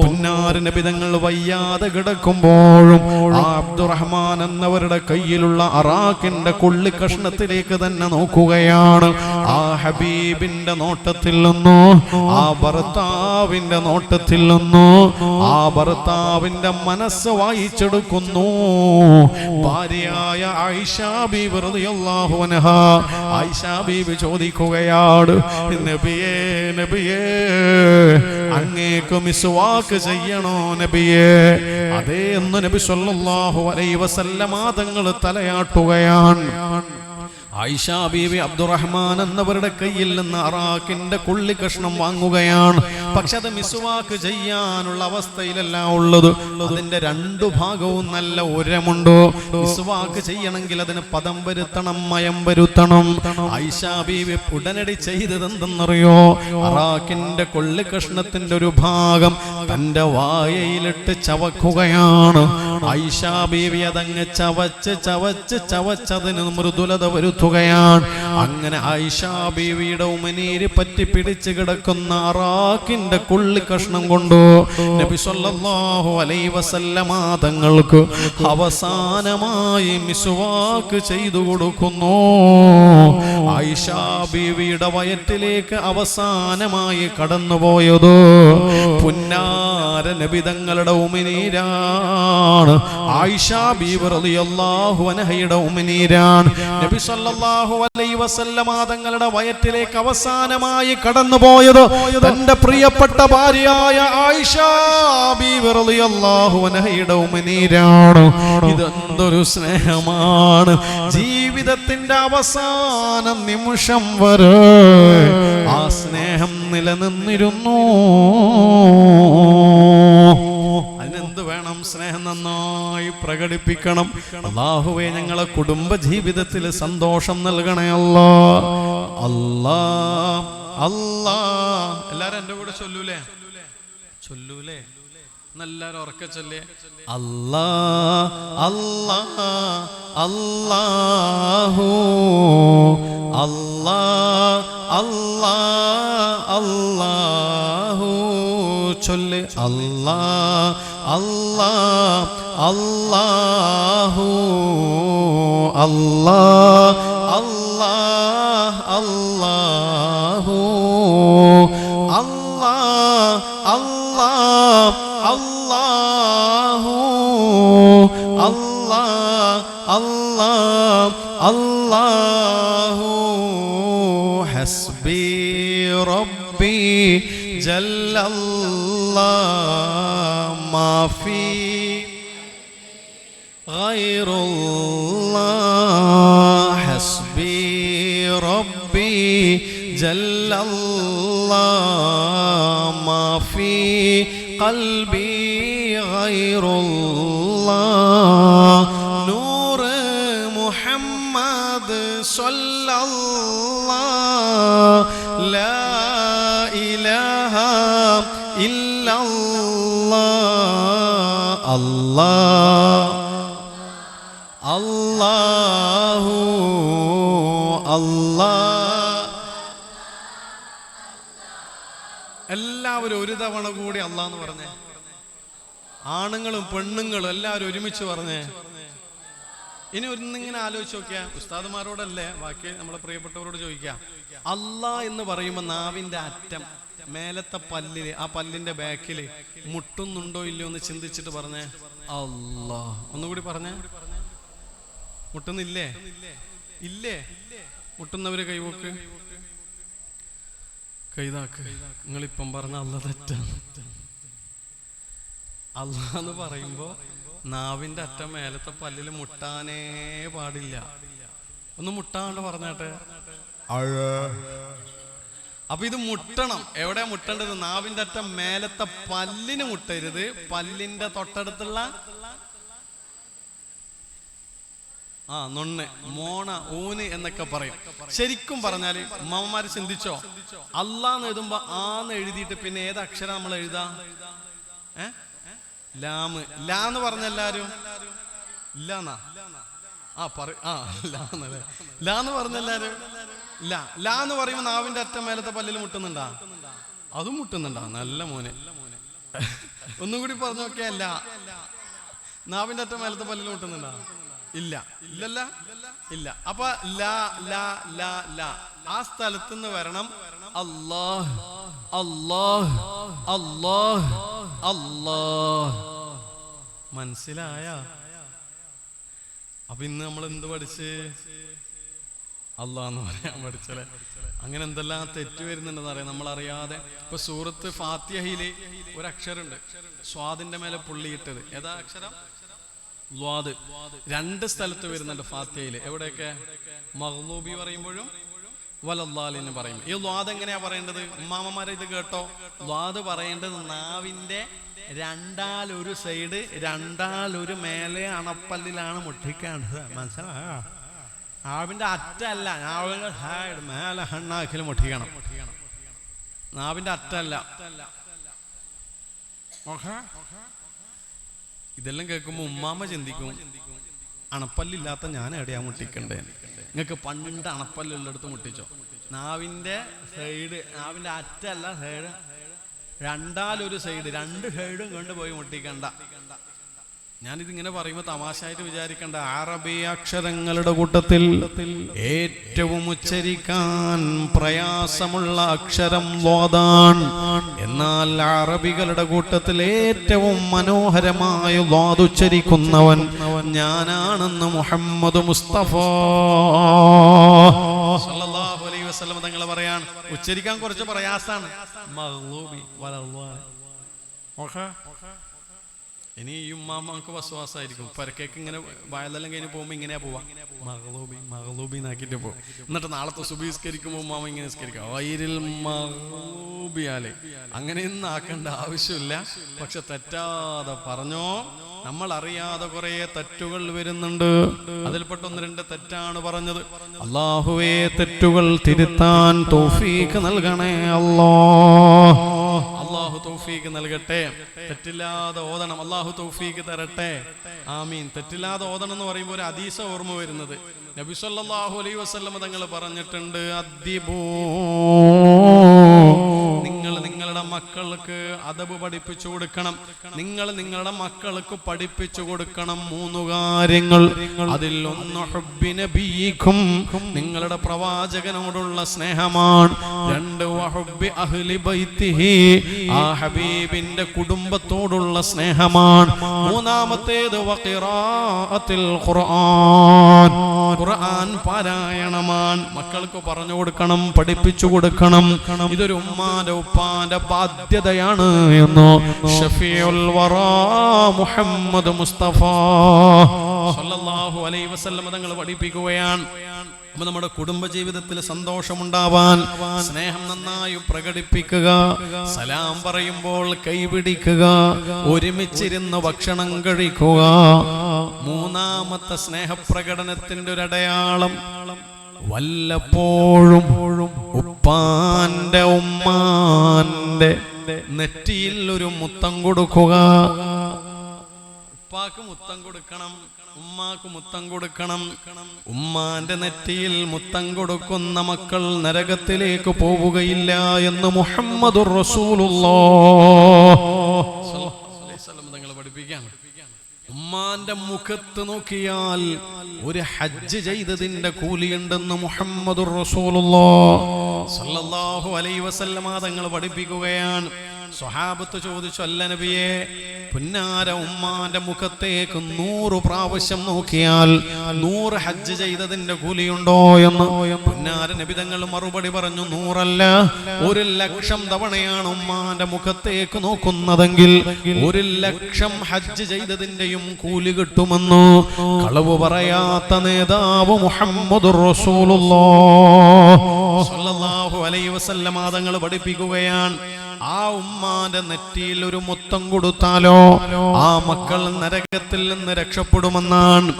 പുന്നാര നബി തങ്ങൾ വയ്യാതെ കിടക്കുമ്പോഴും ആ അബ്ദുറഹ്മാൻ എന്നവരുടെ കയ്യിലുള്ള അറാഖിന്റെ കൊള്ളി കഷ്ണത്തിലേക്ക് തന്നെ നോക്കുകയാണ്. ആ ഹബീബിന്റെ നോട്ടത്തിൽ നിന്നോ, ആ ഭർത്താവിന്റെ നോട്ടത്തിൽ നിന്നോ, ആ ഭർത്താവിന്റെ മനസ്സ് വായിച്ചെടുക്കുന്നു. ഭാര്യയായ ആയിഷ ബീബി റളിയല്ലാഹു അൻഹ, ആയിഷ ബീബി ചോദിക്കുകയാണ്, നബിയേ നബിയേ, അങ്ങേക്ക് മിസ്വാക്ക് ചെയ്യണോ നബിയേ? അതേ എന്ന് നബി സല്ലല്ലാഹു അലൈഹി വസല്ലമ തങ്ങൾ തലയാട്ടുകയാണ്. ആയിഷ ബീവി അബ്ദുറഹ്മാൻ എന്നവരുടെ കയ്യിൽ നിന്ന് അറാഖിന്റെ കൊള്ളി കഷ്ണം വാങ്ങുകയാണ്. പക്ഷെ അത് മിസ്വാക്ക് ചെയ്യാനുള്ള അവസ്ഥയിലല്ല ഉള്ളത്. അതിന്റെ രണ്ടു ഭാഗവും നല്ല ഉരമുണ്ടോ. മിസ്വാക്ക് ചെയ്യണമെങ്കിൽ അതിന് പദം വരുത്തണം, മയം വരുത്തണം. ആയിഷ ബീവി ഉടനടി ചെയ്തത് എന്തെന്നറിയോ? അറാഖിന്റെ കൊള്ളി കഷ്ണത്തിന്റെ ഒരു ഭാഗം തന്റെ വായയിലിട്ട് ചവക്കുകയാണ്. ആയിഷ ബീവി അതങ്ങ് ചവച്ച് ചവച്ച് ചവച്ചതിന് മൃദുലത വരുത്തുകയാണ്. അങ്ങനെ ആയിഷ ബീവിയുടെ ഉമിനീര് പറ്റി പിടിച്ച് കിടക്കുന്ന അറാഖിന്റെ കൊള്ളി കഷ്ണം കൊണ്ട് നബി സല്ലല്ലാഹു അലൈഹി വസല്ലമ തങ്ങൾക്ക് അവസാനമായി മിസ്വാക്ക് ചെയ്തു കൊടുക്കുന്നു. ആയിഷ ബീവിയുടെ വയറ്റിലേക്ക് അവസാനമായി കടന്നുപോയത് പുന്നാര നബി തങ്ങളുടെ ഉമിനീരാണ്. ആയിഷ ബീവി റളിയല്ലാഹു അൻഹയുടെ ഉമിനീരാണ്. നബി സല്ലല്ലാഹു അലൈഹി വസല്ലമ തങ്ങളുടെ വയറ്റിലേക്ക് അവസാനമായി കടന്നുപോയത് തന്റെ പ്രിയപ്പെട്ട ഭാര്യയായ ആയിഷ ബീവി റളിയല്ലാഹു അൻഹയുടെ ഉമിനീരാണ്. ഇതെന്തൊരു സ്നേഹമാണ്! ജീവിതത്തിന്റെ അവസാന നിമിഷം വരെ ആ സ്നേഹം നിലനിന്നിരുന്നു. അതിനെന്ത് വേണം? സ്നേഹം നന്നായി പ്രകടിപ്പിക്കണം. അല്ലാഹുവേ, ഞങ്ങളെ കുടുംബ ജീവിതത്തിൽ സന്തോഷം നൽകണേ അല്ലാ. അല്ലാ അല്ലാ. എല്ലാരും എന്റെ കൂടെ ചൊല്ലൂലേ? ചൊല്ലൂലേ? എല്ലാരും ഉറക്കെ ചൊല്ലേ. അല്ലാ അല്ലാ അല്ലാഹു അല്ലാ അല്ലാ അല്ലാഹു. ചൊല്ല്. അല്ലാ അല്ലാ അല്ലാഹു അല്ലാ അല്ലാ അല്ലാഹു അല്ലാ അല്ലാ അല്ലാഹു അല്ലാ അല്ലാ അല്ലാഹു. ഹസ്ബി റബ്ബി ജല്ലല്ലാഹ് മാഫി ഗൈറുല്ലാഹ്. ഹസ്ബി റബ്ബി ജല്ലല്ലാഹ് മാഫി ഖൽബി ഗൈറുല്ലാഹ്. നൂർ മുഹമ്മദ് സ്വല്ലല്ലാഹ് ലാ ഇലാഹ ഇല്ലല്ലാഹ്. അല്ലാഹ് അല്ലാഹു അല്ലാഹ്. എല്ലാവരും ഒരു തവണ കൂടി അല്ലാഹ് എന്ന് പറഞ്ഞേ. ആണുങ്ങളും പെണ്ണുങ്ങളും എല്ലാവരും ഒരുമിച്ച് പറഞ്ഞേ. ഇനി ഒന്നിങ്ങനെ ആലോചിച്ച് നോക്കിയാ, ഉസ്താദുമാരോടല്ലേ, ബാക്കി നമ്മളെ പ്രിയപ്പെട്ടവരോട് ചോദിക്കാം. അല്ലാഹ് എന്ന് പറയുമ്പോൾ നാവിന്റെ അറ്റം മേലത്തെ പല്ലില്, ആ പല്ലിന്റെ ബാക്കില് മുട്ടുന്നുണ്ടോ ഇല്ലയോ എന്ന് ചിന്തിച്ചിട്ട് പറഞ്ഞേ. അല്ലാഹ്. ഒന്നുകൂടി പറഞ്ഞേ. മുട്ടുന്നില്ലേ? ഇല്ലേ? മുട്ടുന്നവര് കൈവോക്ക്, കൈതാക്ക്. നിങ്ങളിപ്പം പറഞ്ഞ അല്ലാഹ് തെറ്റാണ്. അല്ലാഹ് എന്ന് പറയുമ്പോ നാവിന്റെ അറ്റം മേലത്തെ പല്ലില് മുട്ടാനേ പാടില്ല. ഒന്ന് മുട്ടാണ്ട് പറഞ്ഞാട്ടെ. അപ്പൊ ഇത് മുട്ടണം. എവിടെയാ മുട്ടേണ്ടത്? നാവിന്റെ അറ്റം മേലത്തെ പല്ലിന് മുട്ടരുത്. പല്ലിന്റെ തൊട്ടടുത്തുള്ള നൊണ്ണ്, മോണ, ഊന് എന്നൊക്കെ പറയും. ശരിക്കും പറഞ്ഞാല് ഉമ്മമാര് ചിന്തിച്ചോ, അല്ലാന്ന് എഴുതുമ്പോ ആന്ന് എഴുതിയിട്ട് പിന്നെ ഏത് അക്ഷരം നമ്മൾ എഴുതാ? ലാമ്. ലാന്ന് പറഞ്ഞ എല്ലാരും ഇല്ലാന്നാ? ലാന്ന് പറഞ്ഞ എല്ലാരും ലാന്ന് പറയുമ്പോ നാവിന്റെ അറ്റം മേലത്തെ പല്ലിൽ മുട്ടുന്നുണ്ടാ? അതും മുട്ടുന്നുണ്ടാ? നല്ല മോനെ. ഒന്നും കൂടി പറഞ്ഞു നോക്കിയല്ല. നാവിന്റെ അറ്റം മേലത്തെ പല്ലിൽ മുട്ടുന്നുണ്ടാ? ഇല്ല. ഇല്ലല്ല, ഇല്ല. അപ്പൊ ലാ ലാ ലാ ലാ ആ സ്ഥലത്തുനിന്ന് വരണം. അല്ലാഹ് അല്ലാഹ് അല്ലാഹ് അല്ലാഹ്. മനസ്സിലായ? അപ്പൊ ഇന്ന് നമ്മൾ എന്ത് പഠിച്ച്? അല്ലാഹ് എന്ന് പറയാൻ പഠിച്ചല്ലേ. അങ്ങനെ എന്തെല്ലാം തെറ്റ് വരുന്നുണ്ടെന്ന് അറിയാം നമ്മളറിയാതെ. ഇപ്പൊ സൂറത്ത് ഫാത്തിഹയില് ഒരു അക്ഷരമുണ്ട്, സ്വാദിന്റെ മേലെ പുള്ളിയിട്ടത്. ഏതാ അക്ഷരം? ദ്വാദ്. രണ്ട് സ്ഥലത്ത് വരുന്നുണ്ട് ഫാത്തിഹയില്. എവിടെയൊക്കെ? മഗ്ലൂബി പറയുമ്പോഴും വലദ്ദാലിൻ പറയും. ഈ ദ്വാദ് എങ്ങനെയാ പറയേണ്ടത്? ഉമ്മാമമാരെ ഇത് കേട്ടോ. ദ്വാദ് പറയേണ്ടത് നാവിന്റെ രണ്ടാലൊരു സൈഡ്, രണ്ടാലൊരു മേലെ അണപ്പല്ലിലാണ് മുട്ടിക്കേണ്ടത്. മനസ്സിലായോ? നാവിന്റെ അറ്റല്ല, നാവിന്റെ സൈഡ് മേലെ ഹണ്ണാക്കിൽ മുട്ടിക്കണം. നാവിന്റെ അറ്റല്ല. ഇതെല്ലാം കേൾക്കുമ്പോ ഉമ്മാമ ചിന്തിക്കും, അണപ്പല്ലില്ലാത്ത ഞാൻ എവിടെയാ മുട്ടിക്കണ്ടേ? നിങ്ങൾക്ക് പണ്ട് അണപ്പല്ലുള്ളിടത്ത് മുട്ടിച്ചോ? നാവിന്റെ സൈഡ്, നാവിന്റെ അറ്റല്ല സൈഡ്, രണ്ടാലൊരു സൈഡ്, രണ്ട് സൈഡും കൊണ്ടുപോയി മുട്ടിക്കണ്ട. ഞാനിതിങ്ങനെ പറയുമ്പോൾ തമാശയായിട്ട് വിചാരിക്കണ്ട. അറബി അക്ഷരങ്ങളുടെ കൂട്ടത്തിൽ ഏറ്റവും ഉച്ചരിക്കാൻ പ്രയാസമുള്ള അക്ഷരം ളാദാണ്. എന്നാൽ അറബികളുടെ കൂട്ടത്തിൽ ഏറ്റവും മനോഹരമായ ളാദ് ഉച്ചരിക്കുന്നവൻ ഞാനാണെന്ന് മുഹമ്മദ് മുസ്തഫ സല്ലല്ലാഹു അലൈഹി വസല്ലം തങ്ങൾ പറയാൻ. ഉച്ചരിക്കാൻ കുറച്ച് പ്രയാസാണ്. മഗ്ലൂബി വലദ്ദാലിൻ. ഓക്കേ, ഇനി ഈ ഉമ്മാമ്മക്ക് വസ്വാസായിരിക്കും. പരക്കേക്ക് ഇങ്ങനെ വയലെല്ലാം കഴിഞ്ഞ് പോകുമ്പോൾ ഇങ്ങനെയാ പോവാ, മഗ്ലൂബി മഗ്ലൂബി എന്നാക്കിയിട്ട് പോകും. എന്നിട്ട് നാളത്തെ സുബഹിസ്കരിക്കുമ്പോൾ ഉമ്മാമ ഇങ്ങനെ സ്കരിക്കും, വൈരിൽ മഗ്ലൂബിയാലെ. അങ്ങനെയൊന്നും ആക്കേണ്ട ആവശ്യമില്ല. പക്ഷെ തെറ്റാതെ പറഞ്ഞോ. നമ്മൾ അറിയാതെ കുറെ തെറ്റുകൾ വരുന്നുണ്ട്. അതിൽപ്പെട്ട ഒന്ന് രണ്ട് തെറ്റാണ് പറഞ്ഞത്. അല്ലാഹുവേ, തെറ്റുകൾ തിരുത്താൻ തൗഫീഖ് നൽകണേ അല്ലാഹ്. അല്ലാഹു തൗഫീഖ് നൽകട്ടെ. തെറ്റില്ലാതെ ഓതണം. അല്ലാഹു തൗഫീഖ് തരട്ടെ. ആമീൻ. തെറ്റില്ലാതെ ഓതണം എന്ന് പറയുമ്പോൾ ഒരു ഹദീസ് ഓർമ്മ വരുന്നത്. നബി സല്ലല്ലാഹു അലൈഹി വസല്ലം തങ്ങൾ പറഞ്ഞിട്ടുണ്ട്, അദ്ദിബൂ, നിങ്ങൾ നിങ്ങളുടെ മക്കൾക്ക് അദബ് പഠിപ്പിച്ചു കൊടുക്കണം. നിങ്ങൾ നിങ്ങളുടെ മക്കൾക്ക് പഠിപ്പിച്ചു കൊടുക്കണം 3 കാര്യങ്ങൾ. അതിൽ ഒന്ന് ഹുബ്ബി നബിയിക്കും, നിങ്ങളുടെ പ്രവാചകനോടുള്ള സ്നേഹമാണ്. 2 വഹുബ്ബി അഹ്ലി ബൈത്തിഹി, ആ ഹബീബിന്റെ കുടുംബത്തോടുള്ള സ്നേഹമാണ്. 3-മത്തേത് വഖിറാഅത്തിൽ ഖുർആൻ, ഖുർആൻ പാരായണമാണ്. മക്കൾക്ക് പറഞ്ഞു കൊടുക്കണം, പഠിപ്പിച്ചു കൊടുക്കണം. ഇതൊരു ഉമ്മാന്റെ ഉപ്പാന്റെ ബാധ്യതയാണ് എന്ന് ഷഫീഉൽ വറാ മുഹമ്മദ് മുസ്തഫ സല്ലല്ലാഹു അലൈഹി വസല്ലം തങ്ങൾ പഠിപ്പിക്കുകയാണ്. അപ്പൊ നമ്മുടെ കുടുംബജീവിതത്തിൽ സന്തോഷമുണ്ടാവാൻ സ്നേഹം നന്നായി പ്രകടിപ്പിക്കുക, സലാം പറയുമ്പോൾ കൈപിടിക്കുക, ഒരുമിച്ചിരുന്ന് ഭക്ഷണം കഴിക്കുക. 3-മത്തെ സ്നേഹപ്രകടനത്തിന്റെ ഒരു അടയാളം, വല്ലപ്പോഴും ഉപ്പാന്റെ ഉമ്മാന്റെ നെറ്റിയിൽ ഒരു മുത്തം കൊടുക്കുക. ഉപ്പാക്ക് മുത്തം കൊടുക്കണം, ഉമ്മാക്ക് മുത്തം കൊടുക്കണം. ഉമ്മാന്റെ നെറ്റിയിൽ മുത്തം കൊടുക്കുന്ന മക്കൾ നരകത്തിലേക്ക് പോവുകയില്ല എന്ന് മുഹമ്മദുർ റസൂലുള്ളാഹ് സ്വല്ലല്ലാഹു അലൈഹി വസല്ലം തങ്ങൾ പഠിപ്പിക്കുകയാണ്. ഉമ്മാന്റെ മുഖത്ത് നോക്കിയാൽ ഒരു ഹജ്ജ് ചെയ്തതിന്റെ കൂലിയുണ്ടെന്ന് മുഹമ്മദുർ റസൂലുള്ളാഹ് സ്വല്ലല്ലാഹു അലൈഹി വസല്ലം തങ്ങൾ പഠിപ്പിക്കുകയാണ്. സ്വഹാബത്ത് ചോദിച്ചു, അല്ല നബിയേ, പുന്നാര ഉമ്മാന്റെ മുഖത്തേക്ക് 100 പ്രാവശ്യം നോക്കിയാൽ 100 ഹജ്ജ് ചെയ്തതിന്റെ കൂലിയുണ്ടോ എന്ന്. പുന്നാര നബി തങ്ങൾ മറുപടി പറഞ്ഞു, 100 അല്ല, 1,00,000 തവണയാണ് ഉമ്മാന്റെ മുഖത്തേക്ക് നോക്കുന്നതെങ്കിൽ 1,00,000 ഹജ്ജ് ചെയ്തതിന്റെയും കൂലി കിട്ടുമെന്ന് കളവ് പറയാത്ത നേതാവ് മുഹമ്മദുർ റസൂലുള്ളാഹ് സ്വല്ലല്ലാഹു അലൈഹി വസല്ലം തങ്ങൾ പഠിപ്പിക്കുകയാണ്. ആ ഉമ്മാന്റെ നെറ്റിയിൽ ഒരു മുത്തം കൊടുത്താലോ ആ മക്കൾ നരകത്തിൽ നിന്ന് രക്ഷപ്പെടുമെന്നാണ്.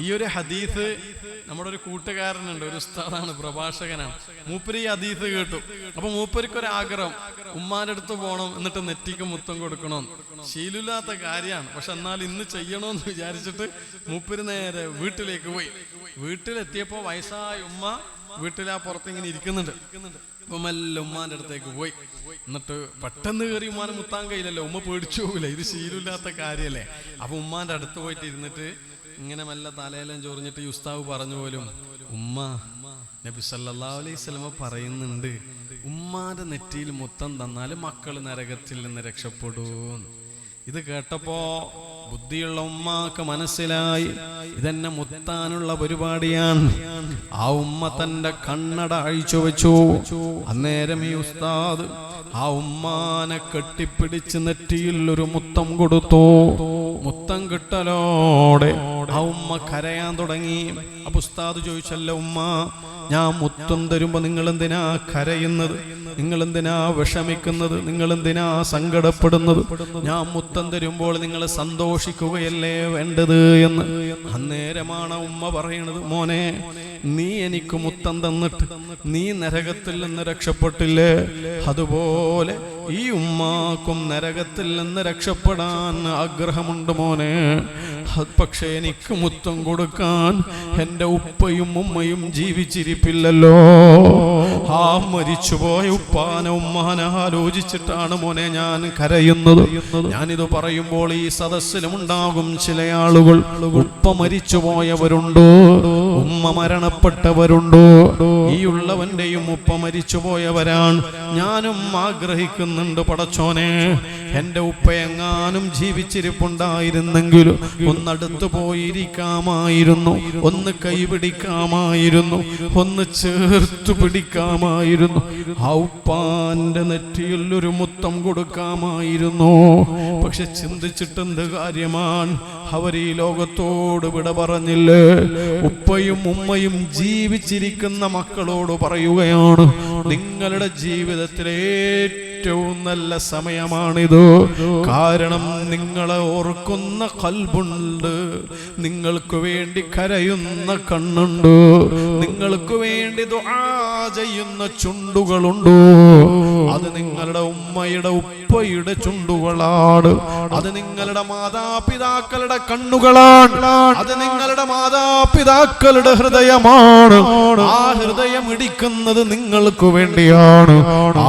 ഈ ഒരു ഹദീസ് നമ്മുടെ ഒരു കൂട്ടുകാരനുണ്ട്, ഒരു ഉസ്താദാണ്, പ്രഭാഷകനാണ്. മൂപ്പര് ഈ ഹദീസ് കേട്ടു. അപ്പൊ മൂപ്പർക്കൊരു ആഗ്രഹം, ഉമ്മാന്റെ അടുത്ത് പോകണം, എന്നിട്ട് നെറ്റിക്ക് മുത്തം കൊടുക്കണം. ശീലില്ലാത്ത കാര്യമാണ്, പക്ഷെ എന്നാൽ ഇന്ന് ചെയ്യണമെന്ന് വിചാരിച്ചിട്ട് മൂപ്പര് നേരെ വീട്ടിലേക്ക് പോയി. വീട്ടിലെത്തിയപ്പോ വയസ്സായ ഉമ്മ വീട്ടിലാ പുറത്തിങ്ങനെ ഇരിക്കുന്നുണ്ട്. അപ്പൊ മെല്ലെ ഉമ്മാന്റെ അടുത്തേക്ക് പോയി. എന്നിട്ട് പെട്ടെന്ന് കയറി ഉമ്മാനെ മുത്താൻ കഴിയില്ലല്ലോ, ഉമ്മ പേടിച്ചു പോകില്ല, ഇത് ശീലമില്ലാത്ത കാര്യല്ലേ. അപ്പൊ ഉമ്മാന്റെ അടുത്ത് പോയിട്ട് ഇരുന്നിട്ട് ഇങ്ങനെ മെല്ലെ തലയെല്ലാം ചൊറിഞ്ഞിട്ട് ഉസ്താവ് പറഞ്ഞു പോലും, ഉമ്മ, നബി സല്ലല്ലാഹു അലൈഹി വസല്ലം പറയുന്നുണ്ട്, ഉമ്മാന്റെ നെറ്റിയിൽ മുത്തം തന്നാൽ മക്കൾ നരകത്തിൽ നിന്ന് രക്ഷപ്പെടൂ. ഇത് കേട്ടപ്പോ ബുദ്ധിയുള്ള ഉമ്മാക്ക് മനസ്സിലായി ഇതെന്നെ മുത്താനുള്ള പരിപാടിയാണ്. ആ ഉമ്മ തന്റെ കണ്ണട അഴിച്ചു വെച്ചു. അന്നേരം ഈ ഉസ്താദ് ആ ഉമ്മാനെ കെട്ടിപ്പിടിച്ച് നെറ്റിയിൽ ഒരു മുത്തം കൊടുത്തു. മുത്തം കിട്ടലോടെ ആ ഉമ്മ കരയാൻ തുടങ്ങി. അപ്പൊ ഉസ്താദ് ചോദിച്ചല്ലോ, ഉമ്മ ഞാൻ മുത്തം തരുമ്പോ നിങ്ങൾ എന്തിനാ കരയുന്നത്? നിങ്ങൾ എന്തിനാ വിഷമിക്കുന്നത്? നിങ്ങൾ എന്തിനാ സങ്കടപ്പെടുന്നത്? ഞാൻ മുത്തം തരുമ്പോൾ നിങ്ങൾ സന്തോഷിക്കുകയല്ലേ വേണ്ടത് എന്ന്. അന്നേരമാണ് ഉമ്മ പറയുന്നത്, മോനെ നീ എനിക്ക് മുത്തം തന്നിട്ട് നീ നരകത്തിൽ നിന്ന് രക്ഷപ്പെട്ടില്ലേ, അതുപോലെ ഈ ഉമ്മാക്കും നരകത്തിൽ നിന്ന് രക്ഷപ്പെടാൻ ആഗ്രഹമുണ്ട് മോനെ. പക്ഷെ എനിക്ക് മുത്തം കൊടുക്കാൻ എൻ്റെ ഉപ്പയും ഉമ്മയും ജീവിച്ചിരിപ്പില്ലല്ലോ. ആ മരിച്ചുപോയ ഉപ്പാനെ ഉമ്മാനെ ആലോചിച്ചിട്ടാണ് മോനെ ഞാൻ കരയുന്നത്. ഞാനിത് പറയുമ്പോൾ ഈ സദസ്സിലുമുണ്ടാകും ചില ആളുകൾ, ഉപ്പ മരിച്ചുപോയവരുണ്ടോ, ഉമ്മ മരണപ്പെട്ടവരുണ്ടോ. ഈ ഉള്ളവന്റെയും ഉപ്പ മരിച്ചുപോയവരാണ്. ഞാനും ആഗ്രഹിക്കുന്നുണ്ട്, പടച്ചോനെ എൻ്റെ ഉപ്പ എങ്ങാനും ജീവിച്ചിരിപ്പുണ്ടായിരുന്നെങ്കിലും ഒന്നടുത്ത് പോയിരിക്കാമായിരുന്നു, ഒന്ന് കൈപിടിക്കാമായിരുന്നു, ഒന്ന് ചേർത്തു പിടിക്കാമായിരുന്നു, ആ ഉപ്പാന്റെ നെറ്റിയിൽ ഒരു മുത്തം കൊടുക്കാമായിരുന്നു. പക്ഷെ ചിന്തിച്ചിട്ടെന്ത് കാര്യമാണ്, അവർ ഈ ലോകത്തോട് വിട പറഞ്ഞില്ലേ. ഉപ്പയും ഉമ്മയും ജീവിച്ചിരിക്കുന്ന മക്കളോട് പറയുകയാണ്, നിങ്ങളുടെ ജീവിതത്തിലെ ഏറ്റവും നല്ല സമയമാണിത്. കാരണം നിങ്ങളെ ഓർക്കുന്ന ഖൽബുണ്ട്, നിങ്ങൾക്ക് വേണ്ടി കരയുന്ന കണ്ണുണ്ട്, നിങ്ങൾക്ക് വേണ്ടി ദുആ ചെയ്യുന്ന ചുണ്ടുകളുണ്ട്. അത് നിങ്ങളുടെ ഉമ്മയുടെ ഉപ്പയുടെ ചുണ്ടുകളാണ്. അത് നിങ്ങളുടെ മാതാപിതാക്കളുടെ കണ്ണുകളാണ്. അത് നിങ്ങളുടെ മാതാപിതാക്കളുടെ ഹൃദയമാണ്. ആ ഹൃദയം ഇടിക്കുന്നത് നിങ്ങൾക്ക് വേണ്ടിയാണ്.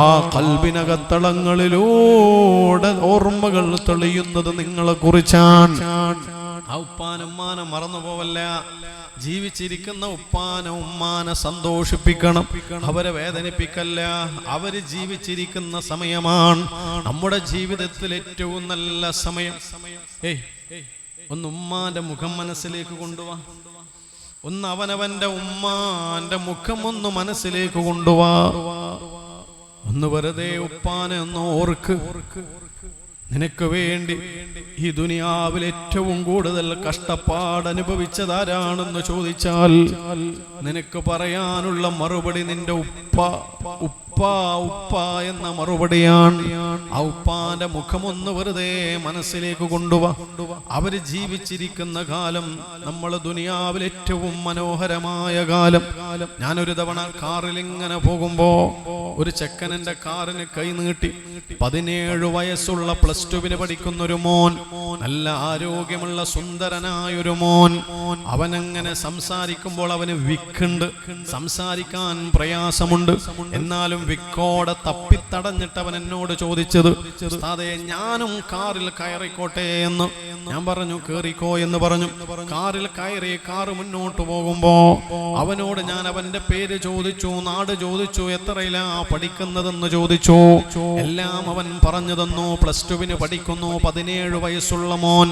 ആ കൽബിനകത്തളങ്ങളിലൂടെ ഓർമ്മകൾ തെളിയുന്നത് നിങ്ങളെ കുറിച്ചാണ്. ആ ഉപ്പാനുമ്മാനെ മറന്നു പോവല്ല. ജീവിച്ചിരിക്കുന്ന ഉപ്പാനെ ഉമ്മാനെ സന്തോഷിപ്പിക്കണം, അവരെ വേദനിപ്പിക്കല്ല. അവര് ജീവിച്ചിരിക്കുന്ന സമയമാണ് നമ്മുടെ ജീവിതത്തിൽ ഏറ്റവും നല്ല സമയം. ഒന്ന് ഉമ്മാന്റെ മുഖം മനസ്സിലേക്ക് കൊണ്ടുവാ. ഒന്ന് അവനവന്റെ ഉമ്മാന്റെ മുഖം ഒന്ന് മനസ്സിലേക്ക് കൊണ്ടുവാ. ഒന്ന് വെറുതെ ഉപ്പാനെ ഒന്ന് ഓർക്ക്. നിനക്ക് വേണ്ടി ഈ ദുനിയാവിൽ ഏറ്റവും കൂടുതൽ കഷ്ടപ്പാട് അനുഭവിച്ചതാരാണെന്ന് ചോദിച്ചാൽ നിനക്ക് പറയാനുള്ള മറുപടി നിന്റെ ഉപ്പ ഉപ്പ എന്ന മറുപടിയാണ്. ആ ഉപ്പാന്റെ മുഖമൊന്ന് വെറുതെ മനസ്സിലേക്ക് കൊണ്ടുവാ. അവര് ജീവിച്ചിരിക്കുന്ന കാലം നമ്മൾ ദുനിയാവിൽ ഏറ്റവും മനോഹരമായ കാലം. ഞാനൊരു തവണ കാറിൽ ഇങ്ങനെ പോകുമ്പോ ഒരു ചെക്കൻ എന്റെ കാറിന് കൈ നീട്ടി. 17 വയസ്സുള്ള +2 പഠിക്കുന്ന ഒരു മോൻ, നല്ല ആരോഗ്യമുള്ള സുന്ദരനായൊരു മോൻ. അവനങ്ങനെ സംസാരിക്കുമ്പോൾ അവന് വിക്കുണ്ട്, സംസാരിക്കാൻ പ്രയാസമുണ്ട്. എന്നാലും വിക്കോടെ തപ്പിത്തടഞ്ഞിട്ട് അവൻ എന്നോട് ചോദിച്ചത്, ഉസ്താദേ ഞാനും കാറിൽ കയറിക്കോട്ടെ എന്ന്. ഞാൻ പറഞ്ഞു കേറിക്കോ എന്ന് പറഞ്ഞു. കാറിൽ കയറി കാറ് മുന്നോട്ട് പോകുമ്പോ അവനോട് ഞാൻ അവന്റെ പേര് ചോദിച്ചു, നാട് ചോദിച്ചു, എത്രയിലാ പഠിക്കുന്നതെന്ന് ചോദിച്ചു. എല്ലാം അവൻ പറഞ്ഞു തന്നു. +2 പഠിക്കുന്നു, 17 വയസ്സുള്ള മോൻ.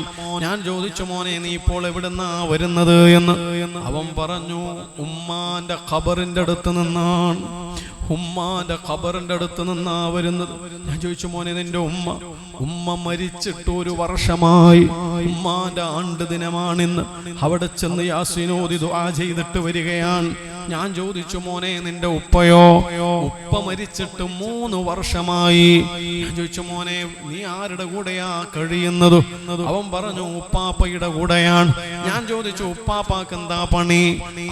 ഞാൻ ചോദിച്ചു, മോനെ നീ ഇപ്പോൾ എവിടുന്നാ വരുന്നത് എന്ന്. അവൻ പറഞ്ഞു, ഉമ്മാന്റെ ഖബറിന്റെ അടുത്ത് നിന്നാണ്. ഉമ്മാന്റെ ഖബറിന്റെ അടുത്ത് നിന്നാ വരുന്നത്. ഞാൻ ചോദിച്ചു, മോനെ നിന്റെ ഉമ്മ മരിച്ചിട്ട് 1 വർഷമായി. ഉമ്മാന്റെ ആണ്ട് ദിനമാണിന്ന്. അവിടെ ചെന്ന് യാസീനോദി ദുആ ചെയ്തിട്ട് വരികയാണ്. ഞാൻ ചോദിച്ചു, മോനെ നിന്റെ ഉപ്പയോ? ഉപ്പ മരിച്ചിട്ട് 3 വർഷമായി. ഞാൻ ചോദിച്ചു, മോനെ നീ ആരുടെ കൂടെയാ കഴിയുന്നത്? അവൻ പറഞ്ഞു, ഉപ്പാപ്പയുടെ കൂടെയാണ്. ഞാൻ ചോദിച്ചു, ഉപ്പാപ്പാക്ക് എന്താ പണി?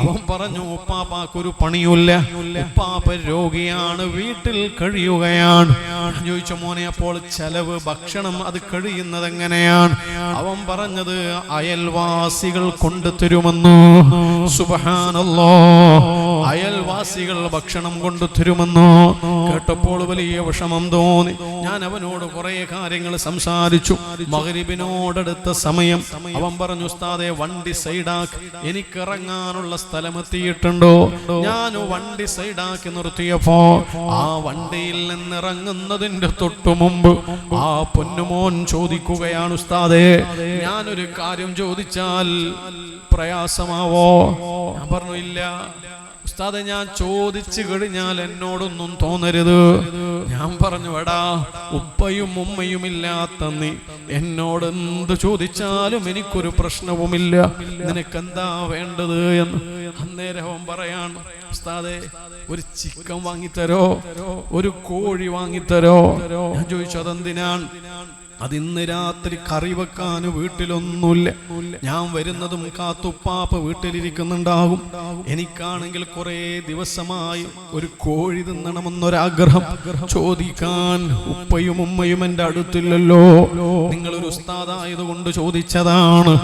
അവൻ പറഞ്ഞു, ഉപ്പാപ്പാക്ക് ഒരു പണിയില്ല, ഉപ്പാപ്പ രോഗിയാണ്, വീട്ടിൽ കഴിയുകയാണ്. ഞാൻ ചോദിച്ചു, മോനെ അപ്പോൾ ചെലവ് ഭക്ഷണം അത് കഴിയുന്നത് എങ്ങനെയാണ്? അവൻ പറഞ്ഞത് അയൽവാസികൾ കൊണ്ടുതരുമെന്ന്. സുബ്ഹാനല്ലാഹ്, അയൽവാസികൾ ഭക്ഷണം കൊണ്ടു തരുമെന്നോ. കേട്ടപ്പോൾ വലിയ വിഷമം തോന്നി. ഞാൻ അവനോട് കുറെ കാര്യങ്ങൾ സംസാരിച്ചു. മഗ്രിബിനോടടുത്ത സമയം അവൻ പറഞ്ഞു, ഉസ്താദേ വണ്ടി സൈഡാക്കി, എനിക്ക് ഇറങ്ങാനുള്ള സ്ഥലം എത്തിയിട്ടുണ്ടോ? ഞാൻ വണ്ടി സൈഡാക്കി നിർത്തിയപ്പോ ആ വണ്ടിയിൽ നിന്നിറങ്ങുന്നതിന്റെ തൊട്ടു മുമ്പ് ആ പൊന്നുമോൻ ചോദിക്കുകയാണ്, ഉസ്താദേ ഞാനൊരു കാര്യം ചോദിച്ചാൽ പ്രയാസമാവോ? ഞാൻ പറഞ്ഞു ഇല്ല ഉസ്താദെ, ഞാൻ ചോദിച്ചു കഴിഞ്ഞാൽ എന്നോടൊന്നും തോന്നരുത്. ഞാൻ പറഞ്ഞു, എടാ ഉപ്പയും ഉമ്മയും ഇല്ലാത്ത നീ എന്നോട് എന്ത് ചോദിച്ചാലും എനിക്കൊരു പ്രശ്നവുമില്ല, നിനക്കെന്താ വേണ്ടത് എന്ന്. അന്നേരം അവൻ പറയാണ്, ഉസ്താദെ ഒരു ചിക്കൻ വാങ്ങിത്തരോ, ഒരു കോഴി വാങ്ങിത്തരോ. ഞാൻ ചോദിച്ചു അതെന്തിനാണ്? അതിന്ന് രാത്രി കറി വെക്കാൻ വീട്ടിലൊന്നുമില്ല, ഞാൻ വരുന്നതും കാത്തുപ്പാപ്പ വീട്ടിലിരിക്കുന്നുണ്ടാകും. എനിക്കാണെങ്കിൽ കുറെ ദിവസമായി ഒരു കോഴി തിന്നണമെന്നൊരാഗ്രഹം. ചോദിക്കാൻ ഉപ്പയും ഉമ്മയും എൻ്റെ അടുത്തില്ലല്ലോ, നിങ്ങളൊരു ഉസ്താദായത് കൊണ്ട് ചോദിച്ചതാണ്.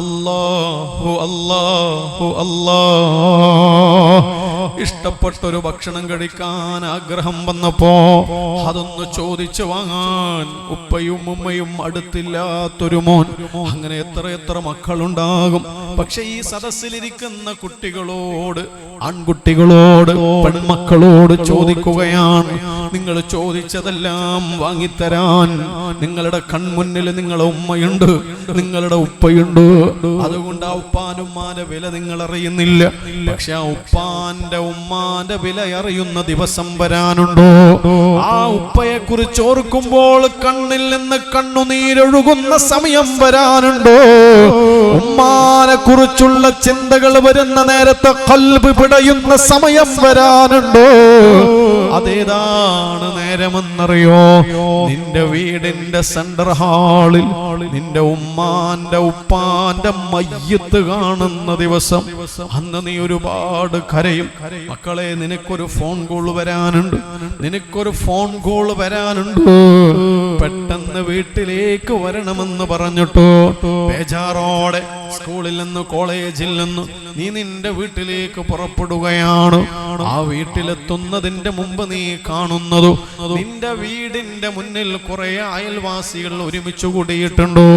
അല്ലാഹു അല്ലാഹു അല്ലാഹ്. ഇഷ്ടപ്പെട്ടൊരു ഭക്ഷണം കഴിക്കാൻ ആഗ്രഹം വന്നപ്പോ അതൊന്ന് ചോദിച്ചു വാങ്ങാൻ ഉപ്പയും ഉമ്മയും അടുത്തില്ലാത്തൊരു മോൻ. അങ്ങനെ എത്ര എത്ര മക്കളുണ്ടാകും. പക്ഷെ ഈ സദസ്സിലിരിക്കുന്ന കുട്ടികളോട്, ആൺകുട്ടികളോട്, പെൺമക്കളോട് ചോദിക്കുകയാണ്, നിങ്ങൾ ചോദിച്ചതെല്ലാം വാങ്ങിത്തരാൻ നിങ്ങളുടെ കൺമുന്നിൽ നിങ്ങളുടെ ഉമ്മയുണ്ട്, നിങ്ങളുടെ ഉപ്പയുണ്ട്. അതുകൊണ്ട് ആ ഉപ്പാനുമ്മാന്റെ വില നിങ്ങൾ അറിയുന്നില്ല. പക്ഷെ ആ ഉപ്പാന്റെ ഉമ്മാന്റെ വില അറിയുന്ന ദിവസം വരാനുണ്ടോ? ആ ഉപ്പയെ കുറിച്ച് ഓർക്കുമ്പോൾ കണ്ണിൽ നിന്ന് കണ്ണുനീരൊഴുകുന്ന സമയം വരാനുണ്ടോ? ഉമ്മാനെ കുറിച്ചുള്ള ചിന്തകൾ വരുന്ന നേരത്തെ ഖൽബ് പിടയുന്ന സമയം വരാനുണ്ടോ? അതേതാണ് നേരമെന്നറിയോ? നിന്റെ വീടിന്റെ സെന്റർ ഹാളിൽ നിന്റെ ഉമ്മാന്റെ ഉപ്പാന്റെ മയ്യത്ത് കാണുന്ന ദിവസം. അന്ന് നീ ഒരുപാട് കരയും. മക്കളെ, നിനക്കൊരു ഫോൺ കോൾ വരാനുണ്ട്, നിനക്കൊരു ഫോൺ കോൾ വരാനുണ്ട്. പെട്ടെന്ന് വീട്ടിലേക്ക് വരണമെന്ന് പറഞ്ഞിട്ടോ ബേജാറോടെ സ്കൂളിൽ നിന്ന് കോളേജിൽ നിന്ന് നീ നിന്റെ വീട്ടിലേക്ക് പുറപ്പെടുകയാണ്. ആ വീട്ടിലെത്തുന്നതിന്റെ മുമ്പ് നീ കാണുന്നതു നിന്റെ വീടിന്റെ മുന്നിൽ കുറെ അയൽവാസികൾ ഒരുമിച്ച് കൂടിയിട്ടുണ്ടോ?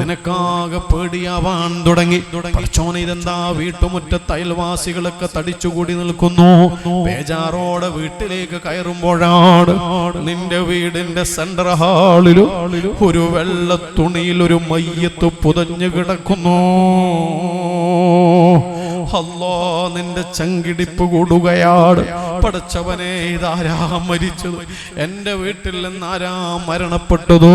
നിനക്കാകെ പേടിയാവാൻ തുടങ്ങി. പടച്ചോനെ, ഇതെന്താ വീട്ടുമുറ്റത്ത് അയൽവാസികളൊക്കെ തടിച്ചുകൂടി നിൽക്കുന്നു. ബേജാറോടെ വീട്ടിലേക്ക് കയറുമ്പോഴാണ് നിന്റെ വീടിന്റെ സെന്റർ ഹാളിലും ഒരു വെള്ള തുണിയിൽ ഒരു മയ്യത്ത് പുതഞ്ഞു കിടക്കുന്നു. അല്ലാ, നിന്റെ ചങ്കിടിപ്പ് കൂടുകയാണ്. പടച്ചവനെ, ഇതാരാ മരിച്ചത്? എന്റെ വീട്ടിൽ നിന്ന് ആരാ മരണപ്പെട്ടതോ?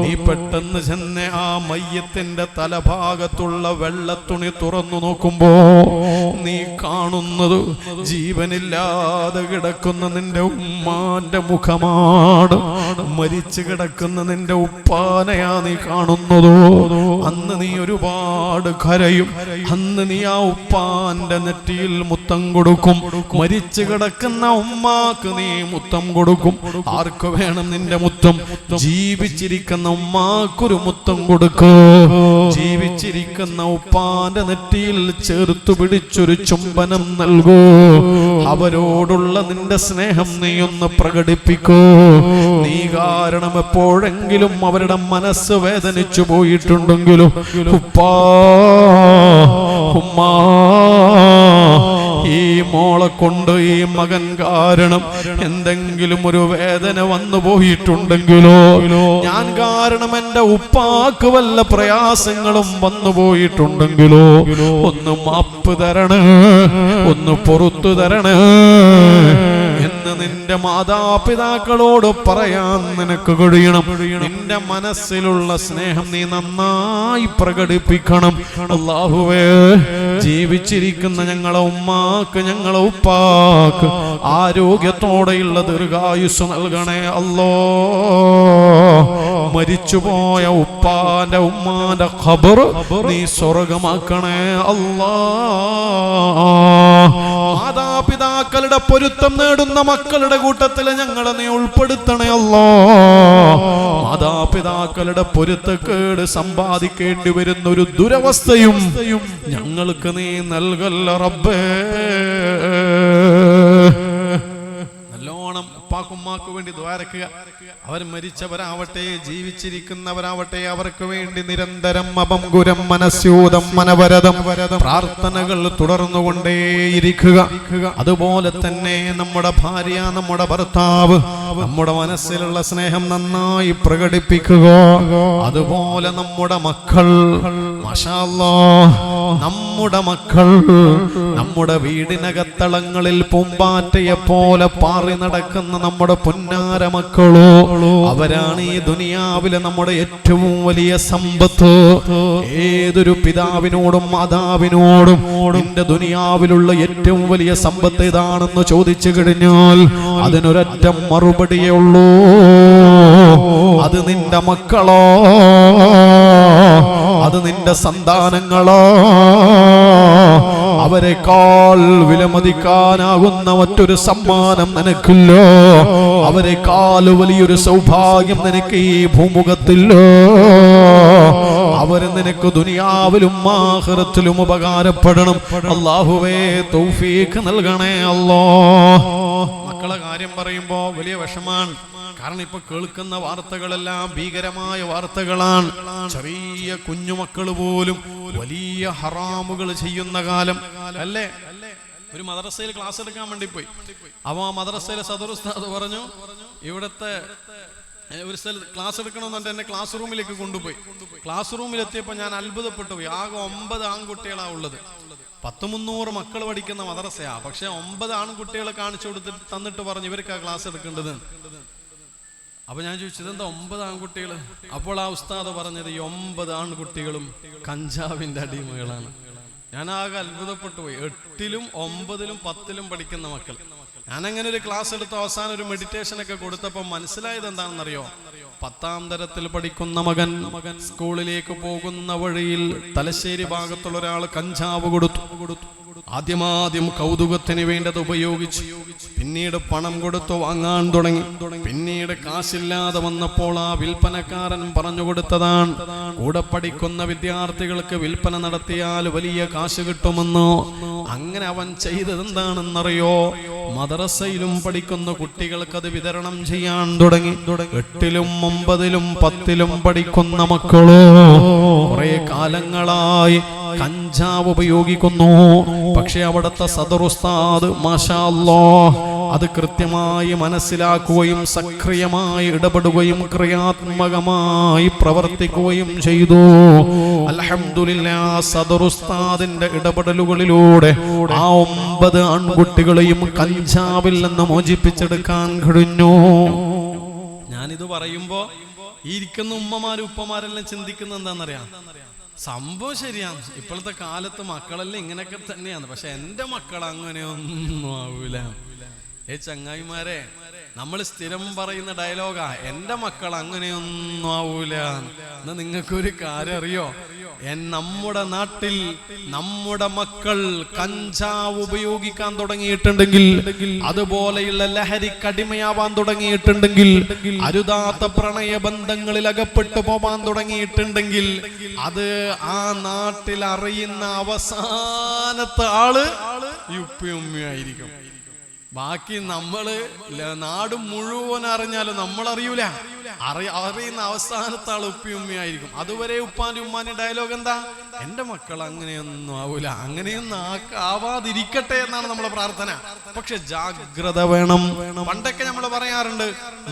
നീ പെട്ടെന്ന് ചെന്ന് ആ മയ്യത്തിന്റെ തലഭാഗത്തുള്ള വെള്ളത്തുണി തുറന്നു നോക്കുമ്പോ നീ കാണുന്നത് ജീവനില്ലാതെ കിടക്കുന്ന നിന്റെ ഉമ്മാന്റെ മുഖമാണ്. മരിച്ചു കിടക്കുന്ന നിന്റെ ഉപ്പാനെയാ നീ കാണുന്നതോ? അന്ന് നീ ഒരുപാട് കരയും. അന്ന് നീ ആ ഉപ്പാന്റെ നെറ്റിയിൽ മുത്തം കൊടുക്കും. മരിച്ചു കിടക്കുന്ന ഉമ്മാക്ക് നീ മുത്തം കൊടുക്കും. ആർക്ക് വേണം നിന്റെ മുത്തം? ജീവിച്ചിരിക്കുന്ന ഉമ്മാക്കൊരു മുത്തം കൊടുക്കൂ. ജീവിച്ചിരിക്കുന്ന ഉപ്പാന്റെ നെറ്റിയിൽ ചേർത്തു പിടിച്ചൊരു ചുംബനം നൽകൂ. അവരോടുള്ള നിന്റെ സ്നേഹം നീ ഒന്ന് പ്രകടിപ്പിക്കൂ. നീ കാരണം എപ്പോഴെങ്കിലും അവരുടെ മനസ്സ് വേദനിച്ചു പോയിട്ടുണ്ടെങ്കിലും ഉപ്പാ, ഉമ്മാ, ഈ മോളെ കൊണ്ട്, ഈ മകൻ കാരണം എന്തെങ്കിലും ഒരു വേദന വന്നു പോയിട്ടുണ്ടെങ്കിലോ, ഞാൻ കാരണം എന്റെ ഉപ്പാക്ക് വല്ല പ്രയാസങ്ങളും വന്നു പോയിട്ടുണ്ടെങ്കിലോ, ഒന്ന് മാപ്പ് തരണേ, ഒന്ന് പുറത്തു തരണേ എന്ന് നിന്റെ മാതാപിതാക്കളോട് പറയാൻ നിനക്ക് കഴിയണം. നിന്റെ മനസ്സിലുള്ള സ്നേഹം നീ നന്നായി പ്രകടിപ്പിക്കണം. അല്ലാഹുവേ, ജീവിച്ചിരിക്കുന്ന ഞങ്ങളെ ഉമ്മാക്ക്, ഞങ്ങളെ ഉപ്പാക്ക് ആരോഗ്യത്തോടെയുള്ള ദീർഘായുസ് നൽകണേ അല്ലോ. മരിച്ചുപോയ ഉപ്പാന്റെ ഉമ്മാന്റെ ഖബർ നീ സ്വർഗമാക്കണേ അല്ലാ. മാതാപിതാക്കളുടെ പൊരുത്തം നേടുന്ന മക്കളുടെ കൂട്ടത്തിൽ ഞങ്ങളെ നീ ഉൾപ്പെടുത്തണേ അല്ലാ. മാതാപിതാക്കളുടെ പൊരുത്തക്കേട് സമ്പാദിക്കേണ്ടി വരുന്ന ഒരു ദുരവസ്ഥയും ഞങ്ങൾക്ക് നീ നൽകല്ല റബ്ബേ. നല്ലോണം ഉപ്പാ ഉമ്മാക്ക് വേണ്ടി ദ്വാരക്കുക. അവർ മരിച്ചവരാവട്ടെ ജീവിച്ചിരിക്കുന്നവരാവട്ടെ അവർക്ക് വേണ്ടി നിരന്തരം അപംഗുരം മനസ്യൂതം മനവരതം പ്രാർത്ഥനകൾ തുടർന്നുകൊണ്ടേയിരിക്കുക. അതുപോലെ തന്നെ നമ്മുടെ ഭാര്യ, നമ്മുടെ ഭർത്താവ്, നമ്മുടെ മനസ്സിലുള്ള സ്നേഹം നന്നായി പ്രകടിപ്പിക്കുക. അതുപോലെ നമ്മുടെ മക്കൾ, മാഷാ അല്ലാഹ്, നമ്മുടെ മക്കൾ നമ്മുടെ വീടിനകത്തളങ്ങളിൽ പൂമ്പാറ്റയെ പോലെ പാറി നടക്കുന്ന നമ്മുടെ പൊന്നാര മക്കളോ, അവരാണ് ഈ ദുനിയാവിലെ നമ്മുടെ ഏറ്റവും വലിയ സമ്പത്ത്. ഏതൊരു പിതാവിനോടും മാതാവിനോടും നിന്റെ ദുനിയാവിലുള്ള ഏറ്റവും വലിയ സമ്പത്ത് ഏതാണെന്ന് ചോദിച്ചു കഴിഞ്ഞാൽ അതിനൊരൊറ്റ മറുപടിയേ ഉള്ളൂ, അത് നിന്റെ മക്കളോ, അത് നിന്റെ സന്താനങ്ങളോ. അവരെക്കാൾ വിലമതിക്കാനാകുന്ന മറ്റൊരു സമ്മാനം നിനക്കില്ലോ, അവരെക്കാൾ വലിയൊരു സൗഭാഗ്യം നിനക്ക് ഈ ഭൂമുഖത്തില്ലോ. അവര് നിനക്ക് ദുനിയാവിലും ആഖിറത്തിലും ഉപകാരപ്പെടണം. അല്ലാഹുവേ തൗഫീഖ് നൽകണേ അല്ലാഹ്. മക്കളെ കാര്യം പറയുമ്പോ വലിയ വിഷമാണ്. കാരണം ഇപ്പൊ കേൾക്കുന്ന വാർത്തകളെല്ലാം ഭീകരമായ വാർത്തകളാണ്. ചെറിയ കുഞ്ഞുമക്കൾ പോലും വലിയ ഹറാമുകൾ ചെയ്യുന്ന കാലം അല്ലേ. ഒരു മദ്രസയിൽ ക്ലാസ് എടുക്കാൻ വേണ്ടി പോയി. അപ്പൊ ആ മദ്രസയിലെ സദർ ഉസ്താദ് പറഞ്ഞു, ഇവിടത്തെ ഒരു സ്ഥലത്ത് ക്ലാസ് എടുക്കണമെന്നുണ്ട് എന്നെ ക്ലാസ് റൂമിലേക്ക് കൊണ്ടുപോയി. ക്ലാസ് റൂമിലെത്തിയപ്പോ ഞാൻ അത്ഭുതപ്പെട്ടു പോയി. ആകെ 9 ആൺകുട്ടികളാ ഉള്ളത്. 100-300 മക്കൾ പഠിക്കുന്ന മദ്രസയാ. പക്ഷെ 9 ആൺകുട്ടികളെ കാണിച്ചു കൊടുത്തിട്ട് തന്നിട്ട് പറഞ്ഞു ഇവർക്കാ ക്ലാസ് എടുക്കേണ്ടത്. അപ്പൊ ഞാൻ ചോദിച്ചു, ഇതെന്താ 9 ആൺകുട്ടികൾ? അപ്പോൾ ആ ഉസ്താദ് പറഞ്ഞത് ഈ 9 ആൺകുട്ടികളും കഞ്ചാവിന്റെ അടിമകളാണ്. ഞാൻ ആകെ അത്ഭുതപ്പെട്ടു പോയി. 8-ലും 9-ലും 10-ലും പഠിക്കുന്ന മക്കൾ. ഞാനങ്ങനെ ഒരു ക്ലാസ് എടുത്ത് അവസാനം ഒരു മെഡിറ്റേഷൻ ഒക്കെ കൊടുത്തപ്പോൾ മനസ്സിലായത് എന്താണെന്നറിയോ? 10ാം തരത്തിൽ പഠിക്കുന്ന മകൻ സ്കൂളിലേക്ക് പോകുന്ന വഴിയിൽ തലശ്ശേരി ഭാഗത്തുള്ള ഒരാൾ കഞ്ചാവ് കൊടുത്തു. ആദ്യം കൗതുകത്തിന് വേണ്ടത് ഉപയോഗിച്ചു. പിന്നീട് പണം കൊടുത്തു വാങ്ങാൻ തുടങ്ങി. പിന്നീട് കാശില്ലാതെ വന്നപ്പോൾ ആ വിൽപ്പനക്കാരൻ പറഞ്ഞു കൊടുത്തതാണ്, കൂടെ പഠിക്കുന്ന വിദ്യാർത്ഥികൾക്ക് വിൽപ്പന നടത്തിയാൽ വലിയ കാശ് കിട്ടുമെന്ന്. അങ്ങനെ അവൻ ചെയ്തത് എന്താണെന്നറിയോ? മദ്രസയിലും പഠിക്കുന്ന കുട്ടികൾക്ക് അത് വിതരണം ചെയ്യാൻ തുടങ്ങി. 8-ലും 9-ലും 10-ലും പഠിക്കുന്ന മക്കളോ കുറെ കാലങ്ങളായി കഞ്ചാവ് ഉപയോഗിക്കുന്നു. പക്ഷെ അവിടുത്തെ സദർ ഉസ്താദ് മാഷാ അല്ലാഹ് അത് കൃത്യമായി മനസ്സിലാക്കുകയും സക്രിയമായി ഇടപെടുകയും ക്രിയാത്മകമായി പ്രവർത്തിക്കുകയും ചെയ്തു. അൽഹംദുലില്ലാഹ്, സദർ ഉസ്താദിന്റെ ഇടപെടലുകളിലൂടെ ആ 9 ആൺകുട്ടികളെയും കഞ്ചാവിൽ നിന്ന് മോചിപ്പിച്ചെടുക്കാൻ കഴിഞ്ഞു. ഞാനിത് പറയുമ്പോ ഈ ഇരിക്കുന്ന ഉമ്മമാരും ഉപ്പമാരെല്ലാം ചിന്തിക്കുന്നത് എന്താണെന്നറിയാം? സംഭവം ശരിയാണ്, ഇപ്പോഴത്തെ കാലത്ത് മക്കളെല്ലാം ഇങ്ങനെയൊക്കെ തന്നെയാണ്. പക്ഷെ എന്റെ മക്കൾ അങ്ങനെയൊന്നും ആവൂല. ചങ്ങായിമാരെ, നമ്മൾ സ്ഥിരം പറയുന്ന ഡയലോഗാ, എന്റെ മക്കൾ അങ്ങനെയൊന്നും ആവൂല. എന്നാ നിങ്ങൾക്കൊരു കാര്യം അറിയോ? നമ്മുടെ നാട്ടിൽ നമ്മുടെ മക്കൾ കഞ്ചാവ് ഉപയോഗിക്കാൻ തുടങ്ങിയിട്ടുണ്ടെങ്കിൽ, അതുപോലെയുള്ള ലഹരിക്കടിമയാവാൻ തുടങ്ങിയിട്ടുണ്ടെങ്കിൽ, അരുതാത്ത പ്രണയബന്ധങ്ങളിൽ അകപ്പെട്ടു പോവാൻ തുടങ്ങിയിട്ടുണ്ടെങ്കിൽ, അത് ആ നാട്ടിൽ അറിയുന്ന അവസാനത്തെ ആള് ഈ ഉപ്പയും ഉമ്മയായിരിക്കും. ബാക്കി നമ്മള് നാട് മുഴുവൻ അറിഞ്ഞാലും നമ്മൾ അറിയൂല. അറിയുന്ന അവസാനത്തെ ആൾ ഉപ്പയും ഉമ്മയായിരിക്കും. അതുവരെ ഉപ്പാന്റെ ഉമ്മാന്റെ ഡയലോഗ് എന്താ? എന്റെ മക്കൾ അങ്ങനെയൊന്നും ആവൂല, അങ്ങനെയൊന്നും ആവാതിരിക്കട്ടെ എന്നാണ് നമ്മളെ പ്രാർത്ഥന. പക്ഷെ ജാഗ്രത വേണം. പണ്ടൊക്കെ നമ്മൾ പറയാറുണ്ട്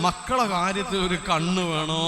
മക്കളെ കാര്യത്തിൽ ഒരു കണ്ണ് വേണോ.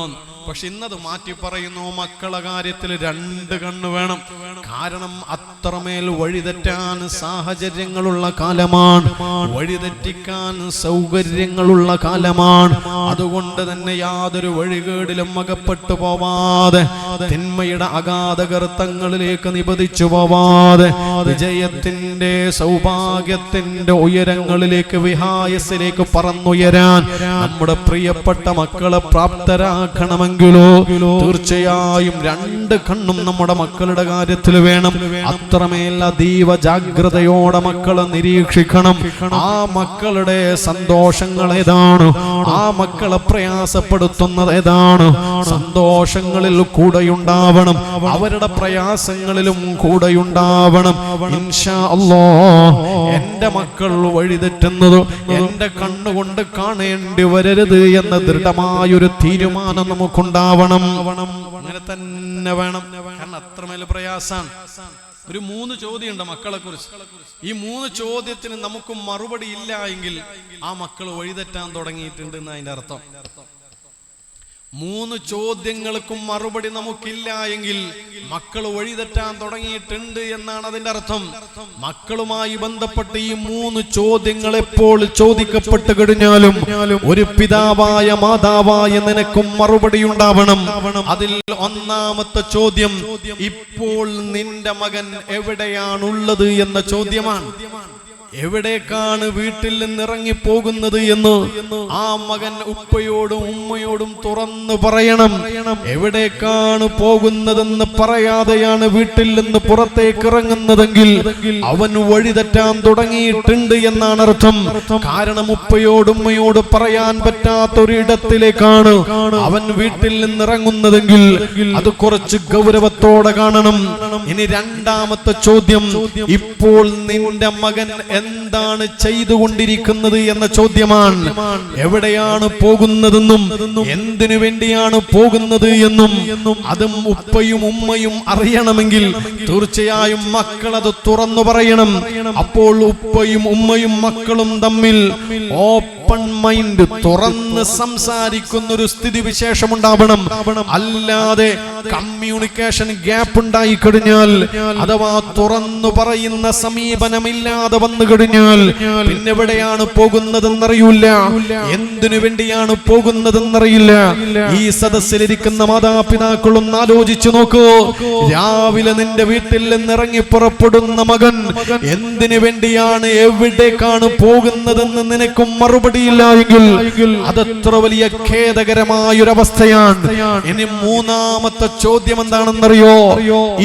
പക്ഷെ ഇന്നത് മാറ്റി പറയുന്നു, മക്കളെ കാര്യത്തിൽ 2 കണ്ണ് വേണം. കാരണം അത്രമേൽ വഴിതെറ്റാൻ സാഹചര്യങ്ങളുള്ള കാലമാണ്, വഴിതെറ്റിക്കാൻ സൗകര്യങ്ങളുള്ള കാലമാണ്. അതുകൊണ്ട് തന്നെ യാതൊരു വഴികേടിലും അകപ്പെട്ടു പോവാതെ, തിന്മയുടെ അഗാധ ഗർത്തങ്ങളിലേക്ക് നിപതിച്ചു പോവാതെ, വിജയത്തിന്റെ സൗഭാഗ്യത്തിന്റെ ഉയരങ്ങളിലേക്ക് വിഹായസിലേക്ക് പറന്നുയരാൻ നമ്മുടെ പ്രിയപ്പെട്ട മക്കളെ പ്രാപ്തരാക്കണമെങ്കിൽ വേണമെങ്കിലോ തീർച്ചയായും രണ്ട് കണ്ണും നമ്മുടെ മക്കളുടെ കാര്യത്തിൽ വേണം. അത്രമേൽ അതീവ ജാഗ്രതയോടെ മക്കളെ നിരീക്ഷിക്കണം. ആ മക്കളുടെ സന്തോഷങ്ങൾ ഏതാണ്, ആ മക്കളെ പ്രയാസപ്പെടുത്തുന്നത് ഏതാണ്. സന്തോഷങ്ങളിൽ കൂടെയുണ്ടാവണം, അവരുടെ പ്രയാസങ്ങളിലും കൂടെയുണ്ടാവണം. ഇൻഷാ അല്ലാഹ് എന്റെ മക്കൾ വഴിതെറ്റുന്നത് എന്റെ കണ്ണുകൊണ്ട് കാണേണ്ടി വരരുത് എന്ന ദൃഢമായൊരു തീരുമാനം നമുക്കുണ്ടാവണം. അങ്ങനെ തന്നെ വേണം. കാരണം അത്രമേൽ പ്രയാസാണ്. ഒരു 3 ചോദ്യമുണ്ട് മക്കളെ കുറിച്ച്. ഈ 3 ചോദ്യത്തിന് നമുക്ക് മറുപടി ഇല്ല എങ്കിൽ ആ മക്കൾ വഴിതെറ്റാൻ തുടങ്ങിയിട്ടുണ്ട് എന്ന് അതിന്റെ അർത്ഥം. 3 ചോദ്യങ്ങൾക്കും മറുപടി നമുക്കില്ല എങ്കിൽ മക്കൾ വഴിതെറ്റാൻ തുടങ്ങിയിട്ടുണ്ട് എന്നാണ് അതിന്റെ അർത്ഥം. മക്കളുമായി ബന്ധപ്പെട്ട് ഈ 3 ചോദ്യങ്ങൾ എപ്പോൾ ചോദിക്കപ്പെട്ട് കഴിഞ്ഞാലും ഒരു പിതാവായ മാതാവായ നിനക്കും മറുപടി ഉണ്ടാവണം. അതിൽ ഒന്നാമത്തെ ചോദ്യം, ഇപ്പോൾ നിന്റെ മകൻ എവിടെയാണുള്ളത് എന്ന ചോദ്യമാണ്. എവിടേക്കാണ് വീട്ടിൽ നിന്ന് ഇറങ്ങിപ്പോകുന്നത് എന്ന് ആ മകൻ ഉപ്പയോടും ഉമ്മയോടും തുറന്നു പറയണം. എവിടേക്കാണ് പോകുന്നതെന്ന് പറയാതെയാണ് വീട്ടിൽ നിന്ന് പുറത്തേക്ക് ഇറങ്ങുന്നതെങ്കിൽ അവൻ വഴിതെറ്റാൻ തുടങ്ങിയിട്ടുണ്ട് എന്നാണ് അർത്ഥം. കാരണം ഉപ്പയോടും ഉമ്മയോട് പറയാൻ പറ്റാത്തൊരിടത്തിലേക്കാണ് അവൻ വീട്ടിൽ നിന്ന് ഇറങ്ങുന്നതെങ്കിൽ അത് കുറച്ച് ഗൗരവത്തോടെ കാണണം. ഇനി രണ്ടാമത്തെ ചോദ്യം, ഇപ്പോൾ നിന്റെ മകൻ എന്താണ് ചെയ്തുകൊണ്ടിരിക്കുന്നത് എന്ന ചോദ്യമാണ്. എവിടെയാണ് പോകുന്നതെന്നും എന്തിനു വേണ്ടിയാണ് പോകുന്നത് എന്നും അതും ഉപ്പയും ഉമ്മയും അറിയണമെങ്കിൽ തീർച്ചയായും മക്കൾ അത് തുറന്നു പറയണം. അപ്പോൾ ഉപ്പയും ഉമ്മയും മക്കളും തമ്മിൽ ഓപ്പൺ മൈൻഡ്, തുറന്ന് സംസാരിക്കുന്ന ഒരു സ്ഥിതി വിശേഷം ഉണ്ടാവണം. അല്ലാതെ കമ്മ്യൂണിക്കേഷൻ ഗ്യാപ്പ് ഉണ്ടായി കഴിഞ്ഞാൽ അഥവാ തുറന്നു പറയുന്ന സമീപനമില്ലാതെ വന്നു കഴിഞ്ഞാൽ പിന്നെ എവിടെയാണ് പോകുന്നതെന്നറിയില്ല, എന്തിനു വേണ്ടിയാണ് പോകുന്നതെന്നറിയില്ല. ഈ സദസ്സിലിരിക്കുന്ന മാതാപിതാക്കളൊന്ന് ആലോചിച്ചു നോക്കൂ. രാവിലെ നിന്റെ വീട്ടിൽ നിന്ന് ഇറങ്ങി പുറപ്പെടുന്ന മകൻ എന്തിനു വേണ്ടിയാണ് എവിടേക്കാണ് പോകുന്നതെന്ന് നിനക്കും മറുപടിയില്ല എങ്കിൽ അതത്ര വലിയ ഖേദകരമായൊരവസ്ഥയാണ്. ഇനി മൂന്നാമത്തെ ചോദ്യം എന്താണെന്നറിയോ?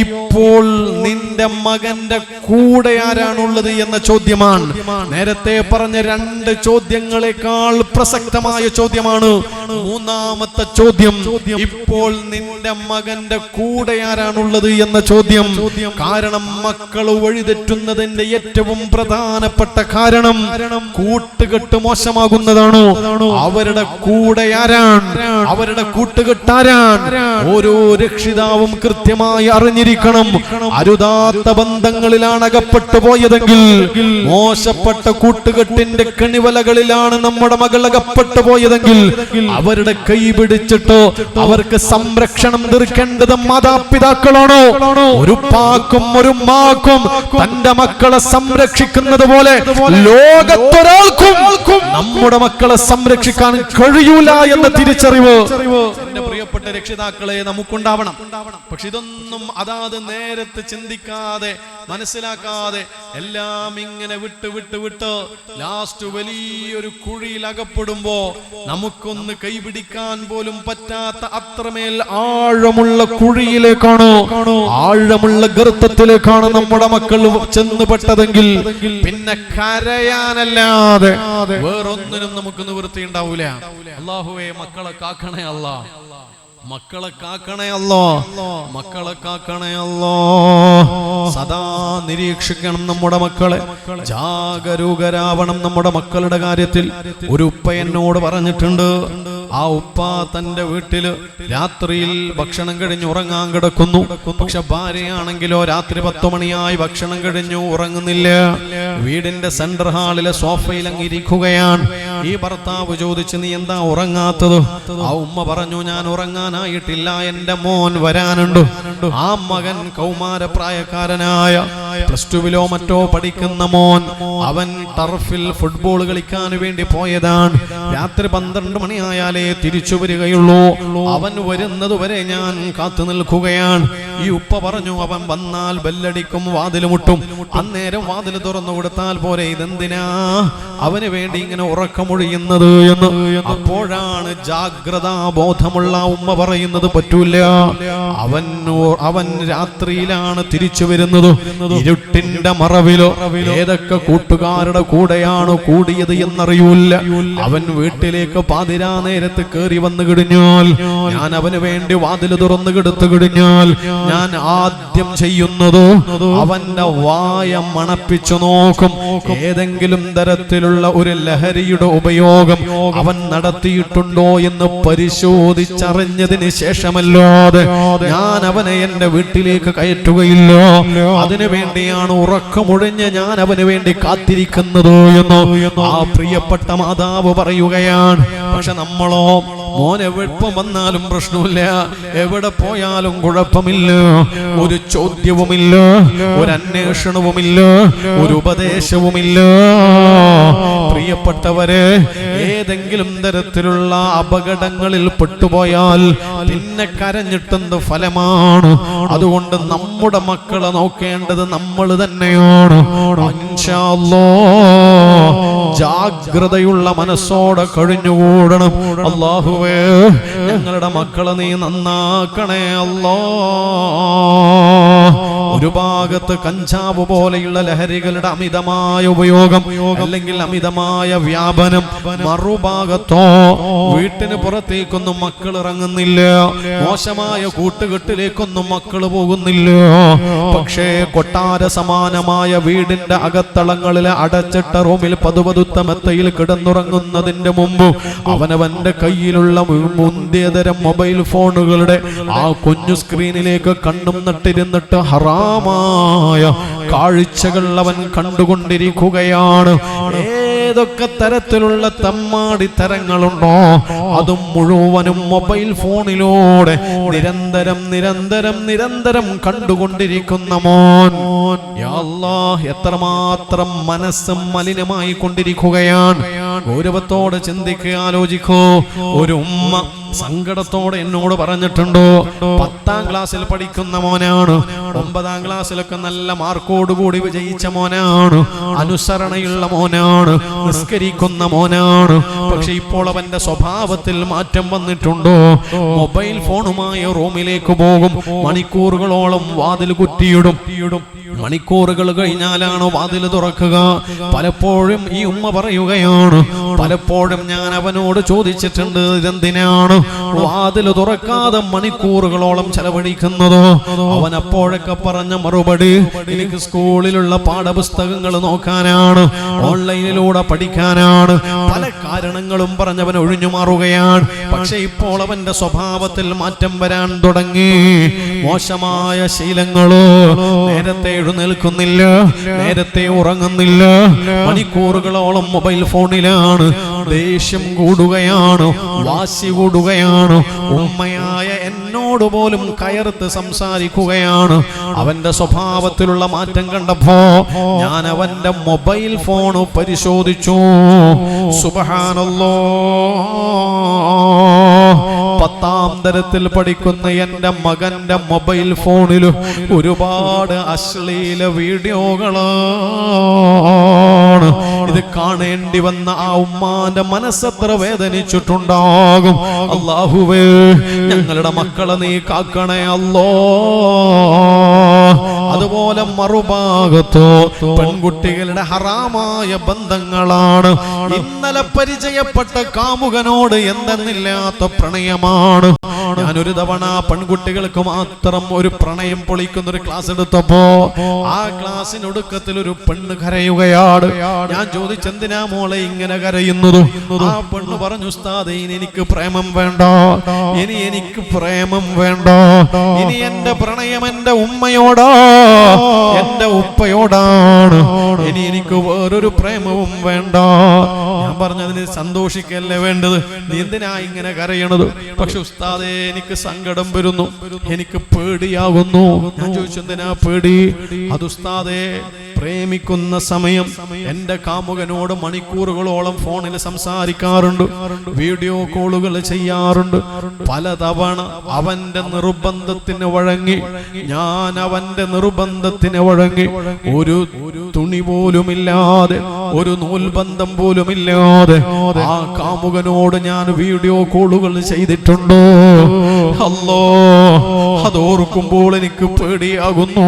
ഇപ്പോൾ നിന്റെ മകന്റെ കൂടെ ആരാണുള്ളത് എന്ന ചോദ്യമാണ്. നേരത്തെ പറഞ്ഞ 2 ചോദ്യങ്ങളെക്കാൾ പ്രസക്തമായ ചോദ്യമാണ് മൂന്നാമത്തെ ചോദ്യം, ഇപ്പോൾ നിന്റെ മകന്റെ കൂടെ ആരാണുള്ളത് എന്ന ചോദ്യം. കാരണം മക്കൾ വഴിതെറ്റുന്നതിന്റെ ഏറ്റവും പ്രധാനപ്പെട്ട കാരണം കൂട്ടുകെട്ട് മോശമാകുന്നതാണോ, അവരുടെ കൂടെ ആരാണ്, അവരുടെ കൂട്ടുകെട്ടാരാണ്. ഓരോ രക്ഷിതാവും കൃത്യമായി അറിഞ്ഞിരിക്കണം. അരുതാത്ത ബന്ധങ്ങളിലാണ് അകപ്പെട്ടു പോയതെങ്കിൽ, മോശപ്പെട്ട കൂട്ടുകെട്ടിന്റെ കണിവലകളിലാണ് നമ്മുടെ മകൾ അകപ്പെട്ടു പോയതെങ്കിൽ അവരുടെ കൈ പിടിച്ചിട്ടോ അവർക്ക് സംരക്ഷണം തീർക്കേണ്ടത് മാതാപിതാക്കളാണോ? ഒരു പാക്കും ഒരു മാക്കും തന്റെ മക്കളെ സംരക്ഷിക്കുന്നത് പോലെ ലോകത്തൊരാൾക്കും നമ്മുടെ മക്കളെ സംരക്ഷിക്കാൻ കഴിയൂല എന്ന തിരിച്ചറിവ് എന്റെ പ്രിയപ്പെട്ട രക്ഷിതാക്കളെ നമുക്കുണ്ടാവണം. പക്ഷെ ഇതൊന്നും അതാത് നേരത്തെ ചിന്തിക്കാതെ മനസ്സിലാക്കാതെ എല്ലാം ഇങ്ങനെ വിട്ട് വിട്ട് വിട്ട് ലാസ്റ്റ് വലിയൊരു കുഴിയിൽ അകപ്പെടുമ്പോ നമുക്കൊന്ന് കൈപിടിക്കാൻ പോലും പറ്റാത്ത അത്രമേൽ ആഴമുള്ള കുഴിയിലേക്കാണോ, ആഴമുള്ള ഗർത്തത്തിലേക്കാണ് നമ്മുടെ മക്കൾ ചെന്നുപെട്ടതെങ്കിൽ പിന്നെ കരയാനല്ലാതെ വേറൊന്നിനും നമുക്ക് നിവൃത്തി ഉണ്ടാവൂല. അല്ലാഹുവേ മക്കളെ കാക്കണേ അല്ലാ, മക്കളെ കാക്കണേ അല്ലോ, മക്കളെ കാക്കണേ അല്ലോ. സദാ നിരീക്ഷിക്കണം നമ്മുടെ മക്കളെ, ജാഗരൂകരാവണം നമ്മുടെ മക്കളുടെ കാര്യത്തിൽ. ഒരു ഉപ്പ എന്നോട് പറഞ്ഞിട്ടുണ്ട്, ആ ഉപ്പ തന്റെ വീട്ടില് രാത്രിയിൽ ഭക്ഷണം കഴിഞ്ഞ് ഉറങ്ങാൻ കിടക്കുന്നു. പക്ഷെ ഭാര്യയാണെങ്കിലോ രാത്രി 10 മണിയായി ഭക്ഷണം കഴിഞ്ഞു ഉറങ്ങുന്നില്ല. വീടിന്റെ സെന്റർ ഹാളിലെ സോഫയിൽ അങ്ങിരിക്കുകയാണ്. ഈ ഭർത്താവ് ചോദിച്ചു, നീ എന്താ ഉറങ്ങാത്തത്? ആ ഉമ്മ പറഞ്ഞു, ഞാൻ ഉറങ്ങാനായിട്ടില്ല, എന്റെ മോൻ വരാനുണ്ട്. ആ മകൻ കൗമാരപ്രായക്കാരനായ +2 മറ്റോ പഠിക്കുന്ന മോൻ, അവൻ ടർഫിൽ ഫുട്ബോൾ കളിക്കാൻ വേണ്ടി പോയതാണ്. രാത്രി 12 മണിയായാലേ തിരിച്ചു വരികയുള്ളൂ. അവൻ വരുന്നത് വരെ ഞാൻ കാത്തു നിൽക്കുകയാണ്. ഈ ഉപ്പ പറഞ്ഞു, അവൻ വന്നാൽ ബെല്ലടിക്കും, വാതിൽ മുട്ടും. അന്നേരം വാതിൽ തുറന്നു കൊടുത്താൽ പോരെ, ഇതെന്തിനാ അവന് വേണ്ടി ഇങ്ങനെ ഉറക്കം ഉറക്കമൊഴിയുന്നത് എന്ന്. അപ്പോഴാണ് ജാഗ്രതാ ബോധമുള്ള ഉമ്മ പറയുന്നത് പറ്റൂല, അവൻ രാത്രിയിലാണ് തിരിച്ചു വരുന്നത്, ഇരുട്ടിന്റെ മറവിലോ ഏതൊക്കെ കൂട്ടുകാരുടെ കൂടെയാണോ കൂടിയത് എന്നറിയൂല. അവൻ വീട്ടിലേക്ക് പാതിരാ നേരത്ത് കയറി വന്നു കഴിഞ്ഞാൽ, ഞാൻ അവന് വേണ്ടി വാതിൽ തുറന്നു കെടുത്തു കഴിഞ്ഞാൽ ഞാൻ ആദ്യം ചെയ്യുന്നത് അവന്റെ വായ മണപ്പിച്ചു നോക്കും. ഏതെങ്കിലും തരത്തിലുള്ള ഒരു ലഹരിയുടെ ഉപയോഗം അവൻ നടത്തിയിട്ടുണ്ടോ എന്ന് പരിശോധിച്ചറിഞ്ഞതിന് ശേഷമല്ലാതെ ഞാൻ അവനെ എന്റെ വീട്ടിലേക്ക് കയറ്റുകയില്ല. അതിനു വേണ്ടിയാണ് ഉറക്കമൊഴിഞ്ഞ് ഞാൻ അവന് വേണ്ടി കാത്തിരിക്കുന്നത് എന്ന് ആ പ്രിയപ്പെട്ട മാതാവ് പറയുകയാണ്. പക്ഷെ നമ്മളോ, മോനെ എപ്പം വന്നാലും പ്രശ്നമില്ല, എവിടെ പോയാലും കുഴപ്പമില്ല, ഒരു ചോദ്യവുമില്ല, ഒരു അന്വേഷണവുമില്ല, ഒരു ഉപദേശവുമില്ല. പ്രിയപ്പെട്ടവരെ, ഏതെങ്കിലും തരത്തിലുള്ള അപകടങ്ങളിൽ പെട്ടുപോയാൽ പിന്നെ കരഞ്ഞിട്ടെന്ത് ഫലമാണ്? അതുകൊണ്ട് നമ്മുടെ മക്കളെ നോക്കേണ്ടത് നമ്മൾ തന്നെയാണ്. ഇൻഷാ അല്ലാഹ് ജാഗ്രതയുള്ള മനസ്സോടെ കഴിഞ്ഞുകൂടണം. അല്ലാഹുവേ, ഞങ്ങളുടെ മക്കളെ നീ നന്നാക്കണേ അല്ലാ. ഒരു ഭാഗത്ത് കഞ്ചാവ് പോലെയുള്ള ലഹരികളുടെ അമിതമായ ഉപയോഗം അല്ലെങ്കിൽ അമിതമായ വ്യാപനം, മറുഭാഗത്തോ വീട്ടിന് പുറത്തേക്കൊന്നും മക്കൾ ഇറങ്ങുന്നില്ല, മോശമായ കൂട്ടുകെട്ടിലേക്കൊന്നും മക്കൾ പോകുന്നില്ല. പക്ഷേ കൊട്ടാര സമാനമായ വീടിന്റെ അകത്തളങ്ങളിലെ അടച്ചിട്ട റൂമിൽ പതുപതുത്ത മെത്തയിൽ കിടന്നുറങ്ങുന്നതിന്റെ മുമ്പ് അവനവന്റെ കയ്യിലുള്ള മുന്തിയതരം മൊബൈൽ ഫോണുകളുടെ ആ കുഞ്ഞു സ്ക്രീനിലേക്ക് കണ്ണും നട്ടിരുന്നിട്ട് ഹറാമായ കാഴ്ചകൾ അവൻ കണ്ടുകൊണ്ടിരിക്കുകയാണ്. ഏതൊക്കെ തരത്തിലുള്ള തമ്മാടി തരങ്ങളുണ്ടോ അതും മുഴുവനും മൊബൈൽ ഫോണിലൂടെ നിരന്തരം നിരന്തരം നിരന്തരം കണ്ടുകൊണ്ടിരിക്കുന്ന മോൻ, യാ അല്ലാഹ്, എത്രമാത്രം മനസ്സും മലിനമായി കൊണ്ടിരിക്കുകയാണ്. ഗൗരവത്തോടെ ചിന്തിക്കുക, ആലോചിക്കൂ. ഒരു ഉമ്മ സങ്കടത്തോടെ എന്നോട് പറഞ്ഞിട്ടുണ്ടോ, 10ാം ക്ലാസ്സിൽ പഠിക്കുന്ന മോനാണ്, 9ാം ക്ലാസ്സിലൊക്കെ നല്ല മാർക്കോടുകൂടി വിജയിച്ച മോനാണ്, അനുസരണയുള്ള മോനാണ്, നിസ്കരിക്കുന്ന മോനാണ്. പക്ഷെ ഇപ്പോൾ അവന്റെ സ്വഭാവത്തിൽ മാറ്റം വന്നിട്ടുണ്ടോ? മൊബൈൽ ഫോണുമായി റൂമിലേക്ക് പോകും, മണിക്കൂറുകളോളം വാതിൽ കുറ്റിയിടും. മണിക്കൂറുകൾ കഴിഞ്ഞാലാണ് വാതിൽ തുറക്കുക. പലപ്പോഴും ഈ ഉമ്മ പറയുകയാണ്, പലപ്പോഴും ഞാൻ അവനോട് ചോദിച്ചിട്ടുണ്ട്, ഇതെന്തിനാണ് വാതിൽ തുറക്കാതെ മണിക്കൂറുകളോളം ചെലവഴിക്കുന്നത്? അവൻ അപ്പോഴൊക്കെ പറഞ്ഞ മറുപടി, എനിക്ക് സ്കൂളിലുള്ള പാഠപുസ്തകങ്ങൾ നോക്കാനാണ്, ഓൺലൈനിലൂടെ പഠിക്കാനാണ്. പല കാരണങ്ങളും പറഞ്ഞവൻ ഒഴിഞ്ഞു മാറുകയാണ്. പക്ഷെ ഇപ്പോൾ അവന്റെ സ്വഭാവത്തിൽ മാറ്റം വരാൻ തുടങ്ങി. മോശമായ ശീലങ്ങളോ, നേരത്തെ എഴുന്നേൽക്കുന്നില്ല, നേരത്തെ ഉറങ്ങുന്നില്ല, മണിക്കൂറുകളോളം മൊബൈൽ ഫോണിലാണ്. ദേഷ്യം കൂടുകയാണ്, വാശി കൂടുകയാണ്. ഉമ്മയായ എന്നോട് പോലും കയർത്ത് സംസാരിക്കുകയാണ്. അവന്റെ സ്വഭാവത്തിലുള്ള മാറ്റം കണ്ടപ്പോ ഞാൻ അവന്റെ മൊബൈൽ ഫോൺ പരിശോധിച്ചു. സുബ്ഹാനല്ലാഹ്, 10ാം തരത്തിൽ പഠിക്കുന്ന എന്റെ മകന്റെ മൊബൈൽ ഫോണിൽ ഒരുപാട് അശ്ലീല വീഡിയോകളാണ്. ഇത് കാണേണ്ടി വന്ന ആ ഉമ്മാന്റെ മനസ്സെത്ര വേദനിച്ചിട്ടുണ്ടാകും. അല്ലാഹുവേ, ഞങ്ങളുടെ മക്കളെ നീ കാക്കണേ അല്ലാ. അതുപോലെ മറുഭാഗത്തോ പെൺകുട്ടികളുടെ ഹറാമായ ബന്ധങ്ങളാണ്. ഇന്നലെ പരിചയപ്പെട്ട കാമുകനോട് എന്തെന്നില്ലാത്ത പ്രണയമാണ്. ഞാനൊരു തവണ പെൺകുട്ടികൾക്ക് മാത്രം ഒരു പ്രണയം പൊളിക്കുന്ന ഒരു ക്ലാസ് എടുത്തപ്പോ ആ ക്ലാസ്സിനൊടുക്കത്തിൽ ഒരു പെണ്ണ് കരയുകയാണ്. ഞാൻ ചോദിച്ചെന്തിനാ മോളെ ഇങ്ങനെ കരയുന്നത്? ആ പെണ്ണ് പറഞ്ഞു, ഉസ്താദേ, ഇനി എനിക്ക് പ്രേമം വേണ്ട, ഇനി എനിക്ക് പ്രേമം വേണ്ട, ഇനി എന്റെ പ്രണയം എന്റെ ഉമ്മയോടാ, എന്റെ ഉപ്പയോടാണ്, ഇനി എനിക്ക് വേറൊരു പ്രേമവും വേണ്ട. ഞാൻ പറഞ്ഞതിന് സന്തോഷിക്കല്ലേ വേണ്ടത്, നീ എന്തിനാ ഇങ്ങനെ കരയണത്? പക്ഷെ ഉസ്താദേ, എനിക്ക് സങ്കടം വരുന്നു, എനിക്ക് പേടിയാകുന്നു. ഞാൻ ചോദിച്ചു, എന്തിനാ പേടി? അത് ഉസ്താദേ, പ്രേമിക്കുന്ന സമയം എന്റെ കാമുകനോട് മണിക്കൂറുകളോളം ഫോണിൽ സംസാരിക്കാറുണ്ട്, വീഡിയോ കോളുകൾ ചെയ്യാറുണ്ട്. പലതവണ അവന്റെ നിർബന്ധത്തിന് വഴങ്ങി, ഞാൻ അവന്റെ നിർബന്ധത്തിന് വഴങ്ങി, ഒരു തുണി പോലുമില്ലാതെ ഒരു നൂൽബന്ധം പോലും ഇല്ലാതെ ആ കാമുകനോട് ഞാൻ വീഡിയോ കോളുകൾ ചെയ്തിട്ടുണ്ടോ? അല്ലോ, അതോർക്കുമ്പോൾ എനിക്ക് പേടിയാകുന്നു,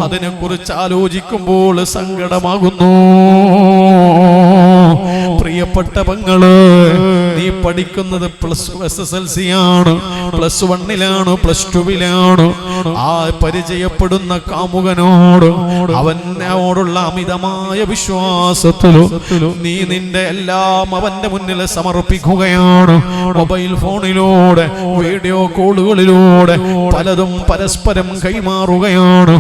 അതിനെക്കുറിച്ച് ആലോചിക്കുമ്പോൾ സങ്കടമാകുന്നു. പ്രിയപ്പെട്ട പെങ്ങള്, നീ പഠിക്കുന്നത് SSLC ആണ്, +1 +2 ആ പരിചയപ്പെടുന്ന കാമുകനോട് അവനോടുള്ള അമിതമായ വിശ്വാസത്തിലും നീ നിന്റെ എല്ലാം അവന്റെ മുന്നിൽ സമർപ്പിക്കുകയാണ്. മൊബൈൽ ഫോണിലൂടെ വീഡിയോ കോളുകളിലൂടെ പലതും പരസ്പരം കൈമാറുകയാണ്.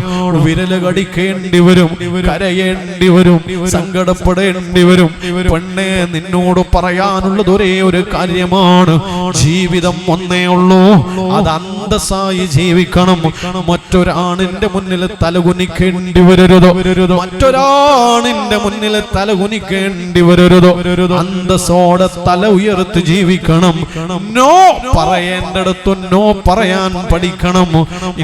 വിരല് കടിക്കേണ്ടി വരും, കരയേണ്ടി വരും, സങ്കടപ്പെടേണ്ടി വരും. പെണ്ണെ, നിന്നോട് പറയാനുള്ളത് ഒരേ ഒരു കാര്യമാണ്, ജീവിതം ഒന്നേ ഉള്ളൂ, അത് അന്തസ്സായി ജീവിക്കണം. മറ്റൊരാണിന്റെ മുന്നിൽ തലകുനിക്കേണ്ടി വരരുത്, മറ്റൊരാണിന്റെ മുന്നിൽ തലകുനിക്കേണ്ടി വരരുത്. അന്തസ്സോടെ തല ഉയർത്തി ജീവിക്കണം. നോ പറയേണ്ടടുത്ത് നോ പറയാൻ പഠിക്കണം.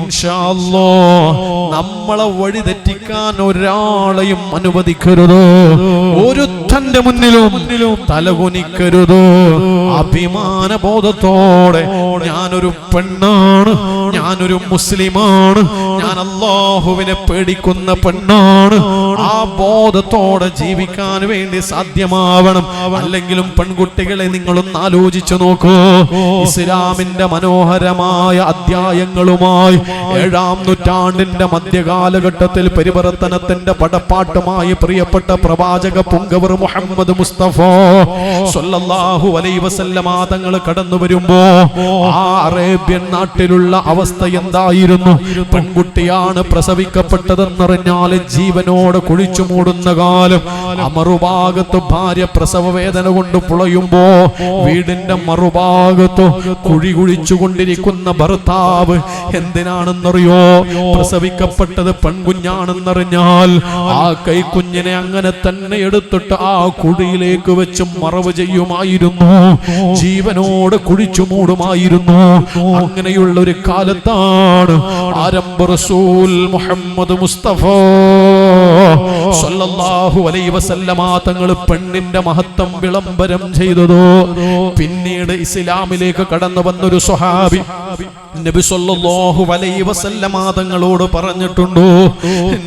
ഇൻഷാ അല്ലാഹ് നമ്മളെ വഴി തെറ്റിക്കാൻ ഒരാളെയും അനുവദിക്കരുത്, ഒരുത്തന്റെ മുന്നിലും തലകുനിക്കരുത്. അഭിമാന ബോധത്തോടെ ഞാനൊരു പെണ്ണാണ്, ഞാനൊരു മുസ്ലിമാണ്, ഞാൻ അല്ലാഹുവിനെ പേടിക്കുന്ന പെണ്ണാണ്, ആ ബോധത്തോടെ ജീവിക്കാൻ വേണ്ടി സാധ്യമാവണം. അല്ലെങ്കിലും പെൺകുട്ടികളെ നിങ്ങളൊന്ന് ആലോചിച്ചു നോക്കൂ. ഇസ്ലാമിന്റെ മനോഹരമായ അധ്യായങ്ങളുമായി 7-ാം നൂറ്റാണ്ടിന്റെ മധ്യകാലഘട്ടത്തിൽ പരിവർത്തനത്തിന്റെ പടപ്പാട്ടുമായി പ്രിയപ്പെട്ട പ്രവാചക പുങ്കവർ മുഹമ്മദ് മുസ്തഫ സ്വല്ലല്ലാഹു അലൈഹി വസല്ലമ തങ്ങൾ കടന്നു വരുമ്പോ ആ അറേബ്യൻ നാട്ടിലുള്ള അവസ്ഥ എന്തായിരുന്നു? പെൺകുട്ടിയാണ് പ്രസവിക്കപ്പെട്ടതെന്നറിഞ്ഞാൽ ജീവനോട് കുഴിച്ചു മൂടുന്ന കാലം. മറുഭാഗത്ത് ഭാര്യ പ്രസവ വേദന കൊണ്ട് പുളയുമ്പോ വീടിന്റെ മറുഭാഗത്ത് കുഴി കുഴിച്ചുകൊണ്ടിരിക്കുന്ന ഭർത്താവ് എന്തിനാണെന്നറിയോ? പ്രസവിക്കപ്പെട്ടത് പെൺകുഞ്ഞാണെന്നറിഞ്ഞാൽ ആ കൈക്കുഞ്ഞിനെ അങ്ങനെ തന്നെ എടുത്തിട്ട് ആ കുഴിയിലേക്ക് വെച്ച് മറവ് ചെയ്യുമായിരുന്നു, ജീവനോട് കുഴിച്ചു മൂടുമായിരുന്നു. അങ്ങനെയുള്ള ഒരു കാലത്താണ് ആരംഭ റസൂൽ മുഹമ്മദ് മുസ്തഫ സ്വല്ലല്ലാഹു അലൈഹി വസല്ലമ തങ്ങൾ പെണ്ണിന്റെ മഹത്വം വിളംബരം ചെയ്തത്. പിന്നീട് ഇസ്ലാമിലേക്ക് കടന്നു വന്നൊരു സ്വഹാബി നബി സല്ലല്ലാഹു അലൈഹി വസല്ലമ തങ്ങളോട് പറഞ്ഞിട്ടുണ്ടോ,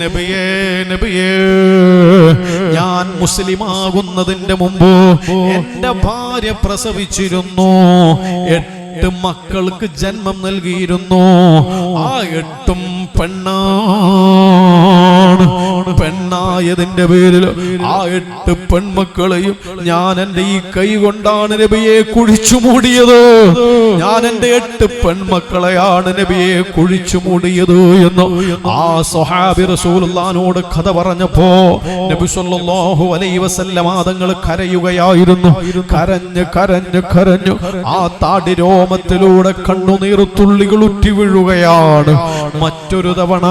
നബിയേ നബിയേ, ഞാൻ മുസ്ലിമാകുന്നതിന്റെ മുമ്പ് എന്റെ ഭാര്യ പ്രസവിച്ചിരുന്നു, 8 മക്കൾക്ക് ജന്മം നൽകിയിരുന്നു. ആ 8ഉം പെണ്ണാണ്. പെണ്ണായതിന്റെ പേരിൽ ആ 8 പെൺമക്കളെയും ഞാൻ എന്റെ ഈ കൈ കൊണ്ടാണ് നബിയെ കുഴിച്ചു മൂടിയത്. ഞാൻ എന്റെ 8 പെൺമക്കളെയാണ് നബിയെ കുഴിച്ചു മൂടിയത് എന്ന് ആ സ്വഹാബി റസൂലുള്ളാഹിനോട് കഥ പറഞ്ഞപ്പോ നബി സല്ലല്ലാഹു അലൈഹി വസല്ലമ തങ്ങൾ കരയുകയായിരുന്നു. കരഞ്ഞ് കരഞ്ഞ് കരഞ്ഞു ആ താടി രോമത്തിലൂടെ കണ്ണുനീർ തുള്ളികൾ ഉറ്റി വീഴുകയാണ്. മറ്റൊരു തവണ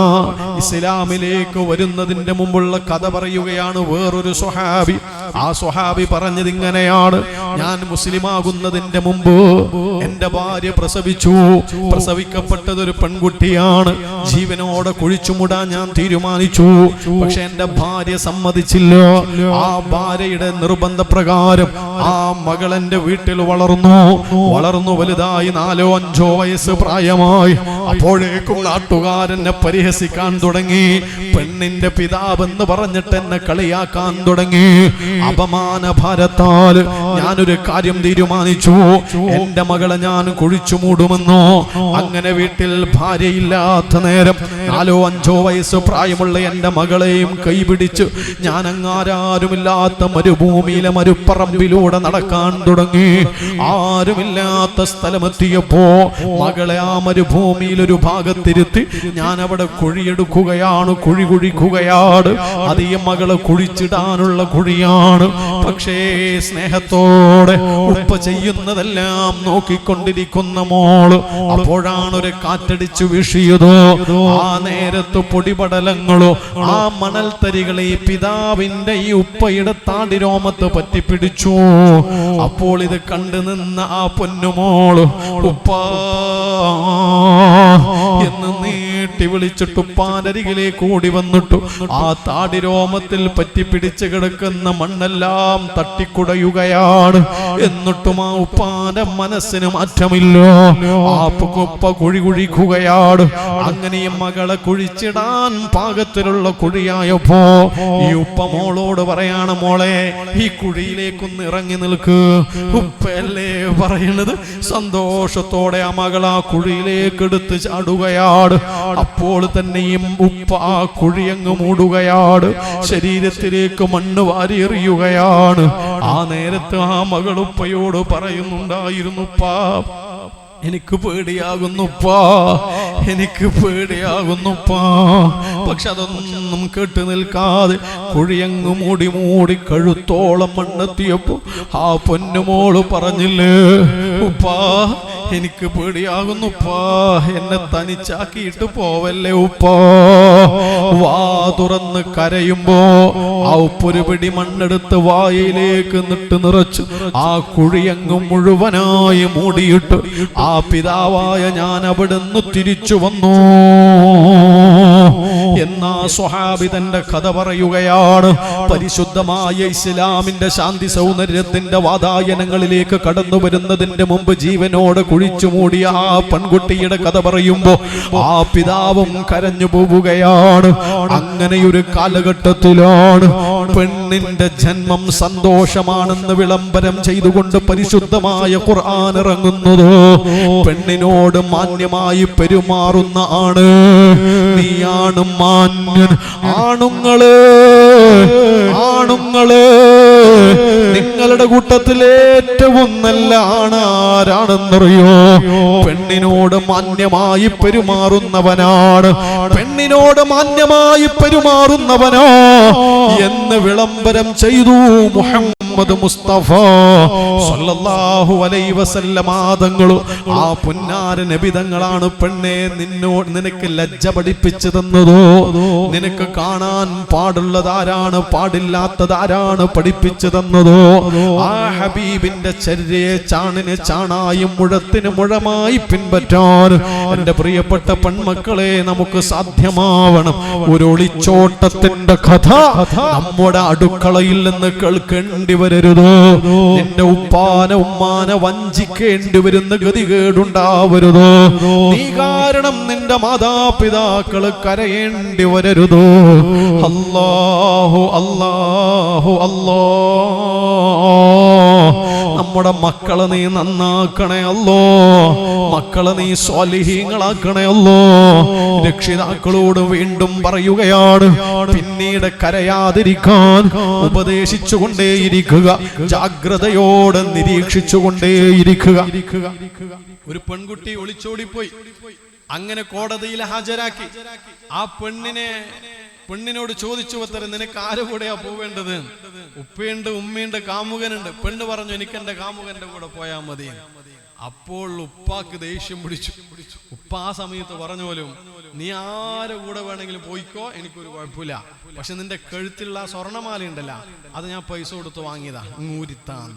ഇസ്ലാമിലേക്ക് വരുന്നതിന്റെ മുമ്പുള്ള കഥ പറയുകയാണ് വേറൊരു സ്വഹാബി. ആ സ്വഹാബി പറഞ്ഞത് ഇങ്ങനെയാണ്: ഞാൻ മുസ്ലിമാകുന്നതിന്റെ മുമ്പ് എന്റെ ഭാര്യ പ്രസവിച്ചു. പ്രസവിക്കപ്പെട്ടത് ഒരു പെൺകുട്ടിയാണ്. ജീവനോടെ കുഴിച്ചുമൂടാൻ ഞാൻ തീരുമാനിച്ചു. പക്ഷെ എന്റെ ഭാര്യ സമ്മതിച്ചില്ല. ആ ഭാര്യയുടെ നിർബന്ധപ്രകാരം ആ മകൾ എന്റെ വീട്ടിൽ വളർന്നു വലുതായി 4-5 വയസ്സ് പ്രായമായി. അപ്പോഴേക്കും നാട്ടുകാരെന്നെ പരിഹസിക്കാൻ തുടങ്ങി. പെണ്ണിന്റെ പിതാവെന്ന് പറഞ്ഞിട്ട് എന്നെ കളിയാക്കാൻ തുടങ്ങി. അപമാന ഭാരത്താൽ ഞാനൊരു കാര്യം തീരുമാനിച്ചു, എന്റെ മകളെ ഞാൻ കുഴിച്ചു മൂടുമെന്നോ. അങ്ങനെ വീട്ടിൽ ഭാര്യയില്ലാത്ത നേരം 4-5 വയസ്സ് പ്രായമുള്ള എന്റെ മകളെയും കൈപിടിച്ച് ഞാൻ അങ്ങാരാരുമില്ലാത്ത മരുഭൂമിയിലെ മരുപ്പറമ്പിലൂടെ നടക്കാൻ തുടങ്ങി. ആരുമില്ലാത്ത സ്ഥലമെത്തിയപ്പോ മകളെ ആ മരുഭൂമിയിൽ ഒരു ഭാഗത്തിരുത്തി ഞാൻ അവിടെ കുഴിയെടുക്കുകയാണ്, കുഴി കുഴിക്കുകയാണ്. അത് ഈ മകളെ കുഴിച്ചിടാനുള്ള കുഴിയാണ്. പക്ഷേ സ്നേഹത്തോടെ ഉപ്പ ചെയ്യുന്നതെല്ലാം നോക്കിക്കൊണ്ടിരിക്കുന്ന മോള് അപ്പോഴാണ് ഒരു കാറ്റടിച്ചു വീശിയതോ. ആ നേരത്ത് പൊടിപടലങ്ങളോ ആ മണൽത്തരികളെ ഈ പിതാവിന്റെ ഈ ഉപ്പയുടെ താടിരോമത്ത് പറ്റിപ്പിടിച്ചു. അപ്പോൾ ഇത് കണ്ടു നിന്ന ആ പൊന്നുമോള് ഉപ്പാ എന്ന് നീട്ടി വിളിച്ചിട്ട് ഉപ്പാനരികിലേക്ക് ഓടി വന്നിട്ടു ആ താടിരോമത്തിൽ പറ്റി പിടിച്ചു കിടക്കുന്ന മണ്ണെല്ലാം തട്ടിക്കുടയുകയാണ്. എന്നിട്ടും ആ ഉപ്പാന്റെ മനസ്സിന് മാറ്റമില്ല. ആ ഉപ്പ കുഴി കുഴിക്കുകയാണ്. അങ്ങനെ മകളെ കുഴിച്ചിടാൻ പാകത്തിലുള്ള കുഴിയായപ്പോ ഈ ഉപ്പ മോളോട് പറയാണ്, മോളെ ഈ കുഴിയിലേക്കൊന്ന് ഇറങ്ങി നിൽക്ക്. ഉപ്പയല്ലേ പറയണത്. സന്തോഷത്തോടെ ആ മകൾ ആ കുഴിയിലേക്ക് എടുത്ത് ചാടുകയാണ്. അപ്പോൾ തന്നെയും ഉപ്പ ആ കുഴിയങ്ങ് മൂടുകയാണ്. ശരീരത്തിലേക്ക് മണ്ണ് വാരി എറിയുകയാണ്. ആ നേരത്ത് ആ മകൾ ഉപ്പയോട് പറയുന്നുണ്ടായിരുന്നുപ്പാ, എനിക്ക് പേടിയാകുന്നുപ്പാ, എനിക്ക് പേടിയാകുന്നുപ്പാ. പക്ഷെ അതൊന്നും കേട്ട് നിൽക്കാതെ കുഴിയങ്ങ് മൂടി മൂടി കഴുത്തോളം മണ്ണെത്തിയപ്പോ ആ പൊന്നുമോള് പറഞ്ഞില്ലേ, ഉപ്പാ എനിക്ക് പേടിയാകുന്നുപ്പാ, എന്നെ തനിച്ചാക്കിയിട്ട് പോവല്ലേ ഉപ്പാ. വാ തുറന്ന് കരയുമ്പോ ആ ഉപ്പൊരു പിടി മണ്ണെടുത്ത് വായയിലേക്ക് നിറച്ചു ആ കുഴിയങ്ങ് മുഴുവനായി മൂടിയിട്ട് ആ പിതാവായ ഞാൻ അവിടുന്ന് തിരിച്ചു വന്നു. എന്നാ സ്വഹാബി തന്റെ കഥ പറയുകയാണ്. പരിശുദ്ധമായ ഇസ്ലാമിന്റെ ശാന്തി സൗന്ദര്യത്തിന്റെ വാതായനങ്ങളിലേക്ക് കടന്നു വരുന്നതിന്റെ മുമ്പ് ജീവനോട് കുഴിച്ചു മൂടിയ ആ പെൺകുട്ടിയുടെ കഥ പറയുമ്പോ ആ പിതാവും കരഞ്ഞു പോവുകയാണ്. അങ്ങനെയൊരു കാലഘട്ടത്തിലാണ് പെണ്ണിന്റെ ജന്മം സന്തോഷമാണെന്ന് വിളംബരം ചെയ്തുകൊണ്ട് പരിശുദ്ധമായ ഖുർആൻ ഇറങ്ങുന്നത്. പെണ്ണിനോട് മാന്യമായി പെരുമാറുന്ന ആണ്, നീയാണ് മാന്യൻ. ആണുങ്ങള് നിങ്ങളുടെ കൂട്ടത്തിൽ ഏറ്റവും നല്ല ആണാരാണെന്നറിയോ? പെണ്ണിനോട് മാന്യമായി പെരുമാറുന്നവനാണ്. പെണ്ണിനോട് മാന്യമായി പെരുമാറുന്നവനോ എന്ന് വിളംബരം ചെയ്തു മുഹമ്മദ് മുസ്തഫ സല്ലല്ലാഹു അലൈഹി വസല്ലം തങ്ങൾ. ആ പുന്നാര നബി തങ്ങളാണ് പെണ്ണെ നിനക്ക് ലജ്ജ പഠിപ്പിച്ചു തന്നതോ, നിനക്ക് കാണാൻ പാടുള്ളതാരാണ് പാടില്ലാത്തതാരാണ് പഠിപ്പിച്ചു തന്നതോ? ആ ഹബീബിന്റെ ചര്യയെ ചാണിന് ചാണായും മുഴത്തിന് മുഴമായി പിൻപറ്റാൻ എന്റെ പ്രിയപ്പെട്ട പെൺമക്കളെ നമുക്ക് സാധ്യമാവണം. ഒരു ഒളിച്ചോട്ടത്തിന്റെ കഥ നമ്മുടെ അടുക്കളയിൽ നിന്ന് കേൾക്കേണ്ടി വരരുത്. നിന്റെ ഉമ്മാനെ വഞ്ചിക്കേണ്ടി വരുന്ന ഗതികേടുണ്ടാവരുത്. നീ കാരണം നിന്റെ മാതാപിതാക്കൾ കരയേണ്ടി വരരുത്. അല്ലാഹു അല്ലാഹു അല്ലാ. നമ്മുടെ മക്കളെ നീ നന്നാക്കണേ അല്ലോ, മക്കളെ നീ സ്വാലിഹീങ്ങളാക്കണേ അല്ലോ. രക്ഷിതാക്കളോട് വീണ്ടും പറയുകയാണ്, പിന്നീട് കരയാതിരിക്കാൻ ഉപദേശിച്ചുകൊണ്ടേയിരിക്കുക, ജാഗ്രതയോടെ നിരീക്ഷിച്ചുകൊണ്ടേയിരിക്കുക. ഒരു പെൺകുട്ടി ഒളിച്ചോടിപ്പോയി, അങ്ങനെ കോടതിയിൽ ഹാജരാക്കി. ആ പെണ്ണിനോട് ചോദിച്ചു അത്തരം, നിനക്ക് ആരുടെ കൂടെയാ പോവേണ്ടത്? ഉപ്പയുണ്ട്, ഉമ്മയുണ്ട്, കാമുകനുണ്ട്. പെണ്ണ് പറഞ്ഞു, എനിക്ക് എന്റെ കാമുകന്റെ കൂടെ പോയാൽ മതി. അപ്പോൾ ഉപ്പാക്ക് ദേഷ്യം പിടിച്ചു. ഉപ്പ ആ സമയത്ത് പറഞ്ഞു പോലും, നീ ആരുടെ കൂടെ വേണമെങ്കിലും പോയിക്കോ, എനിക്കൊരു കുഴപ്പമില്ല. പക്ഷെ നിന്റെ കഴുത്തിലുള്ള ആ സ്വർണ്ണമാല ഉണ്ടല്ലോ, അത് ഞാൻ പൈസ കൊടുത്ത് വാങ്ങിയതാ, ഊരിത്താൻ.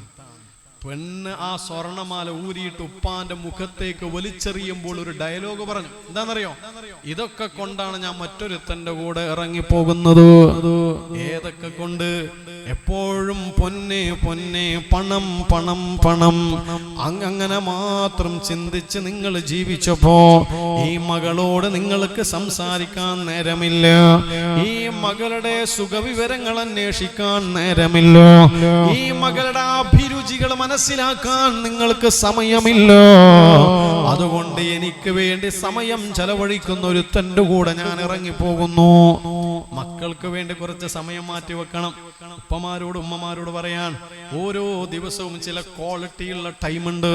പെണ്ണ് ആ സ്വർണ്ണമാല ഊരിയിട്ട് ഉപ്പാന്റെ മുഖത്തേക്ക് വലിച്ചെറിയുമ്പോൾ ഒരു ഡയലോഗ് പറഞ്ഞു. എന്താണെന്നറിയോ? ഇതൊക്കെ കൊണ്ടാണ് ഞാൻ മറ്റൊരുത്തന്റെ കൂടെ ഇറങ്ങിപ്പോകുന്നത്. ഏതൊക്കെ കൊണ്ട്? എപ്പോഴും പൊന്നെ പൊന്നെ, പണം പണം പണം, അങ്ങനെ മാത്രം ചിന്തിച്ച് നിങ്ങൾ ജീവിച്ചപ്പോ ഈ മകളോട് നിങ്ങൾക്ക് സംസാരിക്കാൻ നേരമില്ല, ഈ മകളുടെ സുഖവിവരങ്ങൾ അന്വേഷിക്കാൻ നേരമില്ല, ഈ മകളുടെ അഭിരുചികൾ മനസ്സിലാക്കാൻ നിങ്ങൾക്ക് സമയമില്ല. അതുകൊണ്ട് എനിക്ക് വേണ്ടി സമയം ചെലവഴിക്കുന്ന ഒരുത്തന്റെ കൂടെ ഞാൻ ഇറങ്ങിപ്പോകുന്നു. മക്കൾക്ക് വേണ്ടി കുറച്ച് സമയം മാറ്റി വെക്കണം. ഉപ്പമാരോട് ഉമ്മമാരോട് പറയാൻ, ഓരോ ദിവസവും ചില ക്വാളിറ്റിയുള്ള ടൈമുണ്ട്,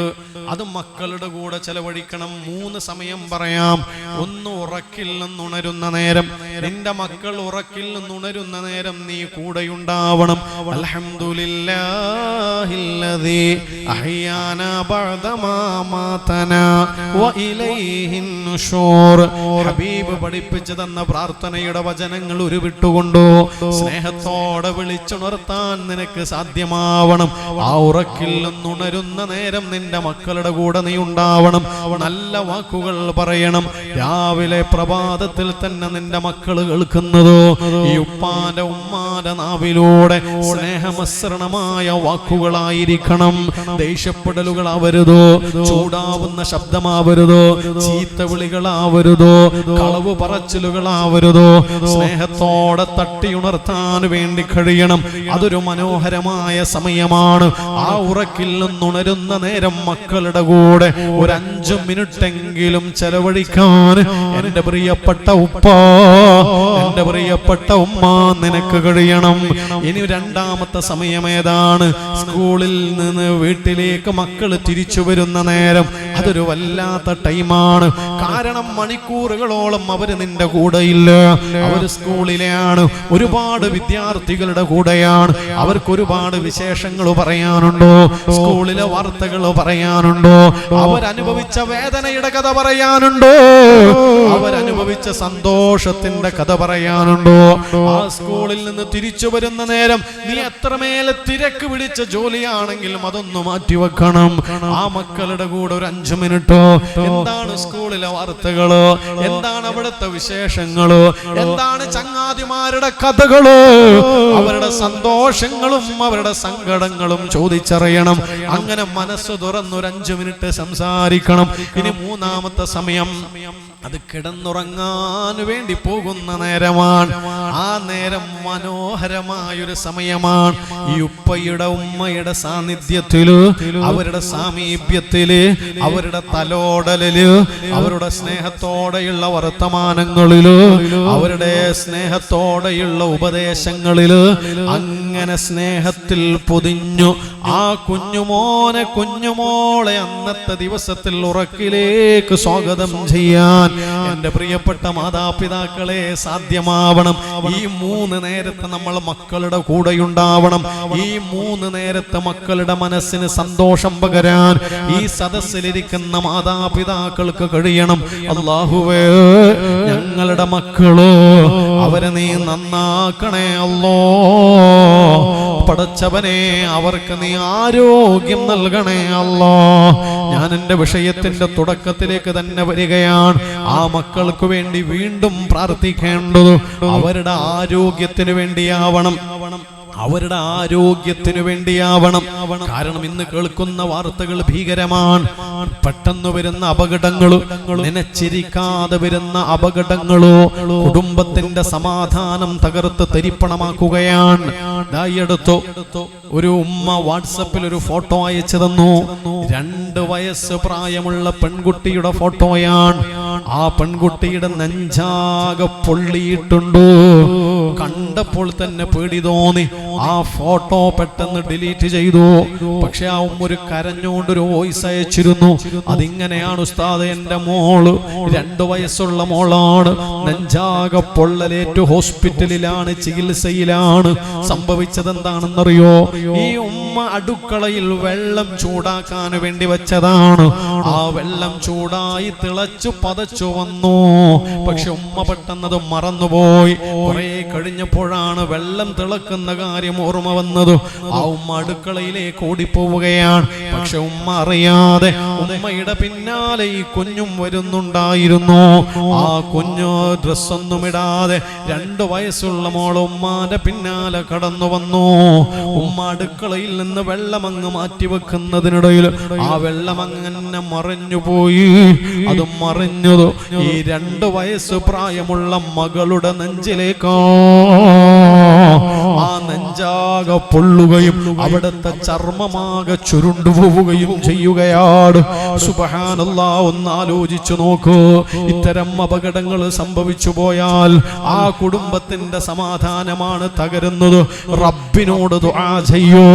അത് മക്കളുടെ കൂടെ ചെലവഴിക്കണം. 3 സമയം പറയാം. ഒന്ന് ഉറക്കിൽ നിന്നുണരുന്ന നേരം, നിന്റെ മക്കൾ ഉറക്കിൽ നിന്നുണരുന്ന നേരം നീ കൂടെയുണ്ടാവണം. അൽഹംദുലില്ലാഹില്ലദീ അഹ്യാനാ ബഅദമാ മാതനാ വഇലൈഹിൻ നുശൂർ. ഹബീബ് പഠിപ്പിച്ചു തന്ന പ്രാർത്ഥനയുടെ വചനങ്ങൾ വചനങ്ങൾ ഉരുവിട്ടുകൊണ്ടോ സ്നേഹത്തോടെ വിളിച്ചുണർത്താൻ നിനക്ക് സാധ്യമാവണം. ആ ഉറക്കിൽ നിന്നുണരുന്ന നേരം നിന്റെ മക്കളുടെ കൂടെ നീ ഉണ്ടാവണം. നല്ല വാക്കുകൾ പറയണം. രാവിലെ പ്രഭാതത്തിൽ തന്നെ നിന്റെ മക്കള് കേൾക്കുന്നതോ ഈ ഉപ്പാന്റെ ഉമ്മാന്റെ നാവിലൂടെ സ്നേഹമസൃണമായ വാക്കുകളായിരിക്കണം. ദേഷ്യപ്പെടലുകളാവരുതോ, ചൂടാവുന്ന ശബ്ദമാവരുതോ, ചീത്ത വിളികളാവരുതോ, കളവ് പറച്ചിലുകളാവരുതോ. സ്നേഹത്തോടെ തട്ടിയുണർത്താൻ വേണ്ടി കഴിയണം. അതൊരു മനോഹരമായ സമയമാണ്. ആ ഉറക്കിൽ നിന്നുണരുന്ന നേരം മക്കളുടെ കൂടെ ഒരു 5 മിനിറ്റെങ്കിലും ചെലവഴിക്കാൻ എന്റെ പ്രിയപ്പെട്ട ഉപ്പ, എന്റെ പ്രിയപ്പെട്ട ഉമ്മ നിനക്ക് കഴിയണം. ഇനി രണ്ടാമത്തെ സമയം ഏതാണ്? സ്കൂളിൽ നിന്ന് വീട്ടിലേക്ക് മക്കൾ തിരിച്ചു വരുന്ന നേരം. അതൊരു വല്ലാത്ത ടൈമാണ്. കാരണം മണിക്കൂറുകളോളം അവര് നിന്റെ കൂടെയില്ല. അവര് സ്കൂളിലെയാണ്, ഒരുപാട് വിദ്യാർത്ഥികളുടെ കൂടെയാണ്. അവർക്ക് ഒരുപാട് വിശേഷങ്ങൾ പറയാനുണ്ടോ, സ്കൂളിലെ വാർത്തകൾ പറയാനുണ്ടോ, അവരനുഭവിച്ച വേദനയുടെ കഥ പറയാനുണ്ടോ, അവരനുഭവിച്ച സന്തോഷത്തിന്റെ കഥ പറയാനുണ്ടോ? ആ സ്കൂളിൽ നിന്ന് തിരിച്ചു വരുന്ന നേരം നീ എത്രമേൽ തിരക്ക് പിടിച്ച ജോലിയാണെങ്കിലും അതൊന്ന് മാറ്റിവെക്കണം. ആ മക്കളുടെ കൂടെ ഒരു 5 മിനിറ്റോ, എന്താണ് സ്കൂളിലെ വാർത്തകളോ, എന്താണ് അവിടുത്തെ വിശേഷങ്ങളോ, എന്താണ് ചങ്ങാതിമാരുടെ കഥകളോ, അവരുടെ സന്തോഷങ്ങളും അവരുടെ സങ്കടങ്ങളും ചോദിച്ചറിയണം. അങ്ങനെ മനസ്സ് തുറന്നൊരു 5 മിനിറ്റ് സംസാരിക്കണം. ഇനി മൂന്നാമത്തെ സമയം അത് കിടന്നുറങ്ങാൻ വേണ്ടി പോകുന്ന നേരമാണ്. ആ നേരം മനോഹരമായൊരു സമയമാണ്. ഈ ഉപ്പയുടെ ഉമ്മയുടെ സാന്നിധ്യത്തില്, അവരുടെ സാമീപ്യത്തില്, അവരുടെ തലോടലില്, അവരുടെ സ്നേഹത്തോടെയുള്ള വർത്തമാനങ്ങളില്, അവരുടെ സ്നേഹത്തോടെയുള്ള ഉപദേശങ്ങളില്, അങ്ങനെ സ്നേഹത്തിൽ പൊതിഞ്ഞു ആ കുഞ്ഞുമോനെ കുഞ്ഞുമോളെ അന്നത്തെ ദിവസത്തിൽ ഉറക്കിലേക്ക് സ്വാഗതം ചെയ്യാൻ എന്റെ പ്രിയപ്പെട്ട മാതാപിതാക്കളെ സാധ്യമാവണം. ഈ 3 നേരത്തെ നമ്മൾ മക്കളുടെ കൂടെയുണ്ടാവണം. ഈ 3 നേരത്തെ മക്കളുടെ മനസ്സിന് സന്തോഷം പകരാൻ ഈ സദസ്സിലിരിക്കുന്ന മാതാപിതാക്കൾക്ക് കഴിയണം. അല്ലാഹുവേ, ഞങ്ങളുടെ മക്കള് അവരെ നീ നന്നാക്കണേ അല്ലോ. പടച്ചവനെ, അവർക്ക് നീ ആരോഗ്യം നൽകണേ അല്ലോ. ഞാൻ എന്റെ വിഷയത്തിന്റെ തുടക്കത്തിലേക്ക് തന്നെ വരികയാണ്. ആ മക്കൾക്ക് വേണ്ടി വീണ്ടും പ്രാർത്ഥിക്കേണ്ടത് അവരുടെ ആരോഗ്യത്തിന് വേണ്ടിയാവണം. അവരുടെ ആരോഗ്യത്തിന് വേണ്ടിയാവണം. കാരണം ഇന്ന് കേൾക്കുന്ന വാർത്തകൾ ഭീകരമാണ്. പെട്ടെന്ന് വരുന്ന അപകടങ്ങളോ, നനച്ചിരിക്കാതെ വരുന്ന അപകടങ്ങളോ കുടുംബത്തിന്റെ സമാധാനം തകർത്ത് തരിപ്പണമാക്കുകയാണ്. അടുത്തോ ഒരു ഉമ്മ വാട്സപ്പിൽ ഒരു ഫോട്ടോ അയച്ചു തന്നു. 2 വയസ്സ് പ്രായമുള്ള പെൺകുട്ടിയുടെ ഫോട്ടോയാണ്. ആ പെൺകുട്ടിയുടെ നെഞ്ചാകെ പൊള്ളിയിട്ടുണ്ടോ. കണ്ടപ്പോൾ തന്നെ പേടി തോന്നി. ആ ഫോട്ടോ പെട്ടെന്ന് ഡിലീറ്റ് ചെയ്തു. പക്ഷെ ആ ഒരു കരഞ്ഞോണ്ടൊരു വോയിസ് അയച്ചിരുന്നു. അതിങ്ങനെയാണ്: ഉസ്താദ്, എന്റെ മോള് 2 വയസ്സുള്ള മോളാണ്. നെഞ്ചാകെ പൊള്ളലേറ്റ് ഹോസ്പിറ്റലിലാണ്, ചികിത്സയിലാണ്. സംഭവിച്ചത് എന്താണെന്നറിയോ? ഈ ഉമ്മ അടുക്കളയിൽ വെള്ളം ചൂടാക്കാൻ വേണ്ടി വെച്ചതാണ്. ആ വെള്ളം ചൂടായി തിളച്ചു പതച്ചു വന്നു. പക്ഷെ ഉമ്മ പെട്ടെന്നത് മറന്നുപോയി. കുറെ കഴിഞ്ഞപ്പോഴാണ് വെള്ളം തിളക്കുന്ന കാര്യം ഓർമ്മ വന്നത്. ആ ഉമ്മ അടുക്കളയിലേക്ക് ഓടിപ്പോവുകയാണ്. പക്ഷെ ഉമ്മ അറിയാതെ ഉമ്മയുടെ പിന്നാലെ ഈ കുഞ്ഞും വരുന്നുണ്ടായിരുന്നു. ആ കുഞ്ഞു ഡ്രസ്സൊന്നും ഇടാതെ 2 വയസ്സുള്ള മോൾ ഉമ്മാന്റെ പിന്നാലെ കടന്നു വന്നു. ഉമ്മ അടുക്കളയിൽ നിന്ന് വെള്ളം അങ്ങ് മാറ്റിവെക്കുന്നതിനിടയിൽ ആ വെള്ളം അങ്ങനെ മറിഞ്ഞുപോയി. അത് മറിഞ്ഞത് ഈ 2 വയസ്സ് പ്രായമുള്ള മകളുടെ നെഞ്ചിലേക്കോ. ആ നെഞ്ചാകെ പൊള്ളുകയും അവിടുത്തെ ചർമ്മമാകെ ചുരുണ്ടുപോവുകയും ചെയ്യുകയാണ്. സുബ്ഹാനല്ലാഹ്, ഒന്ന് ആലോചിച്ചു നോക്കൂ. ഇത്തരം അപകടങ്ങൾ സംഭവിച്ചു പോയാൽ ആ കുടുംബത്തിന്റെ സമാധാനമാണ് തകരുന്നത്. റബ്ബിനോട് ദുആ ചെയ്യൂ,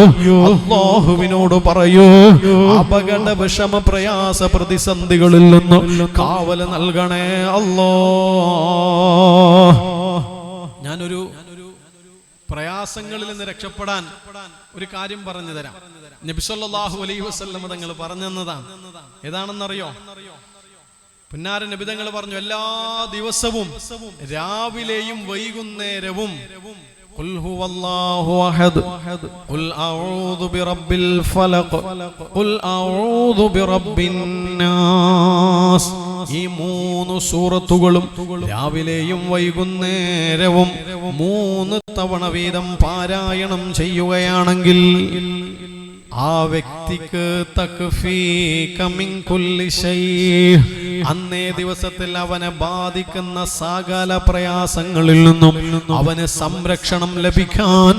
അല്ലാഹുവിനോട് പറയൂ. അപകട, വിഷമ, പ്രയാസ, പ്രതിസന്ധികളിൽ നിന്ന് കാവൽ നൽകണേ അല്ലാഹ്. ഞാനൊരു പ്രയാസങ്ങളിൽ നിന്ന് രക്ഷപ്പെടാൻ ഒരു കാര്യം പറഞ്ഞു തരാം. നബി സല്ലല്ലാഹു അലൈഹി വസല്ലം തങ്ങൾ പറഞ്ഞു തന്നതാണ്. ഏതാണെന്നറിയോ? പുന്നാര നബിതങ്ങൾ പറഞ്ഞു എല്ലാ ദിവസവും രാവിലെയും വൈകുന്നേരവും ഖുൽ ഹുവല്ലാഹു അഹദ് ഖുൽ അഊദു ബിറബ്ബിൽ ഫലഖ് ഖുൽ അഊദു ബിറബ്ബിൻ നാസ് ഈ 3 സൂറത്തുകളും രാവിലെയും വൈകുന്നേരവും 3 തവണ വീതം പാരായണം ചെയ്യുകയാണെങ്കിൽ ആ വ്യക്തിക്ക് തക്ഫീക മിൻ കുല്ലി ശൈ അന്നേ ദിവസത്തിൽ അവനെ ബാധിക്കുന്ന സകല പ്രയാസങ്ങളിൽ നിന്നും അവന് സംരക്ഷണം ലഭിക്കാൻ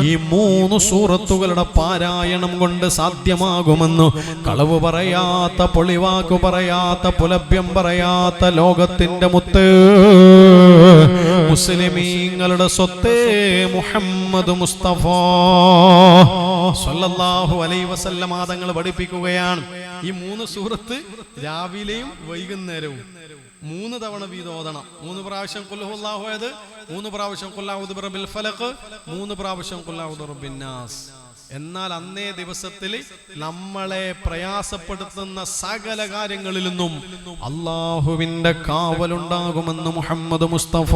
ഈ 3 സൂറത്തുകളുടെ പാരായണം കൊണ്ട് സാധ്യമാകുമെന്ന് കളവ് പറയാത്ത, പൊളിവാക്കു പറയാത്ത, പുലഭ്യം പറയാത്ത ലോകത്തിന്റെ മുത്ത് മുസ്ലിമീങ്ങളുടെ സ്വത്തേ മുഹമ്മദ് മുസ്തഫ സല്ലല്ലാഹു അലൈഹി വസല്ലം തങ്ങൾ പഠിപ്പിക്കുകയാണ്. ഈ 3 സൂറത്ത് രാവിലെയും വൈകുന്നേരവും 3 തവണ വീതം ഓതണം. 3 പ്രാവശ്യം ഖുൽ ഹുവല്ലാഹു അഹദ്, 3 പ്രാവശ്യം ഖുൽ അഊദു ബിറബ്ബിൽ ഫലഖ്, 3 പ്രാവശ്യം ഖുൽ അഊദു ബിറബ്ബിൻ നാസ്. എന്നാൽ അന്നേ ദിവസത്തിൽ നമ്മളെ പ്രയാസപ്പെടുത്തുന്ന സകല കാര്യങ്ങളിൽ നിന്നും അല്ലാഹുവിന്റെ കാവലുണ്ടാകുമെന്ന് മുഹമ്മദ് മുസ്തഫ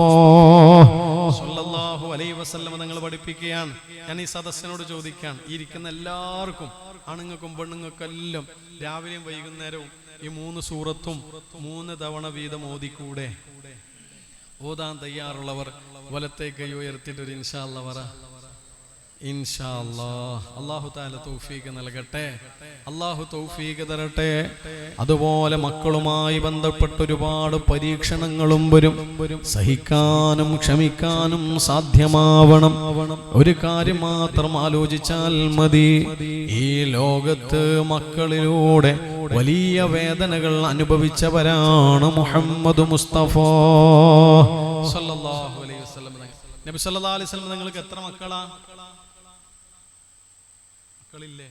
സല്ലല്ലാഹു അലൈഹി വസല്ലം തങ്ങൾ പഠിപ്പിക്കുകയാണ്. ഞാൻ ഈ സദസ്സിനോട് ചോദിക്കാൻ, ഇരിക്കുന്ന എല്ലാവർക്കും, ആണുങ്ങൾക്കും പെണ്ണുങ്ങൾക്കെല്ലാം രാവിലെയും വൈകുന്നേരവും ഈ 3 സൂറത്തും 3 തവണ വീതം ഓതിക്കൂടെ? ഓതാൻ തയ്യാറുള്ളവർ വലത്തെ കൈ ഉയർത്തിയിട്ട് ഒരു ഇൻഷാ അല്ലാഹ് പറ. ഇൻഷാ അല്ലാഹ്. അല്ലാഹു തആല തൗഫീഖ് നൽകട്ടെ, അല്ലാഹു തൗഫീഖ് തരട്ടെ. അതുപോലെ മക്കളുമായി ബന്ധപ്പെട്ട ഒരുപാട് പരീക്ഷണങ്ങളും വരും. സഹിക്കാനും ക്ഷമിക്കാനും സാധ്യമാവണം. ഒരു കാര്യം മാത്രം ആലോചിച്ചാൽ മതി, ഈ ലോകത്ത് മക്കളിലൂടെ വലിയ വേദനകൾ അനുഭവിച്ചവരാണ് മുഹമ്മദ് മുസ്തഫ സല്ലല്ലാഹു അലൈഹി വസല്ലം. നബി സല്ലല്ലാഹു അലൈഹി വസല്ലം നിങ്ങൾക്ക് എത്ര മക്കളാ? മക്കളില്ലേ?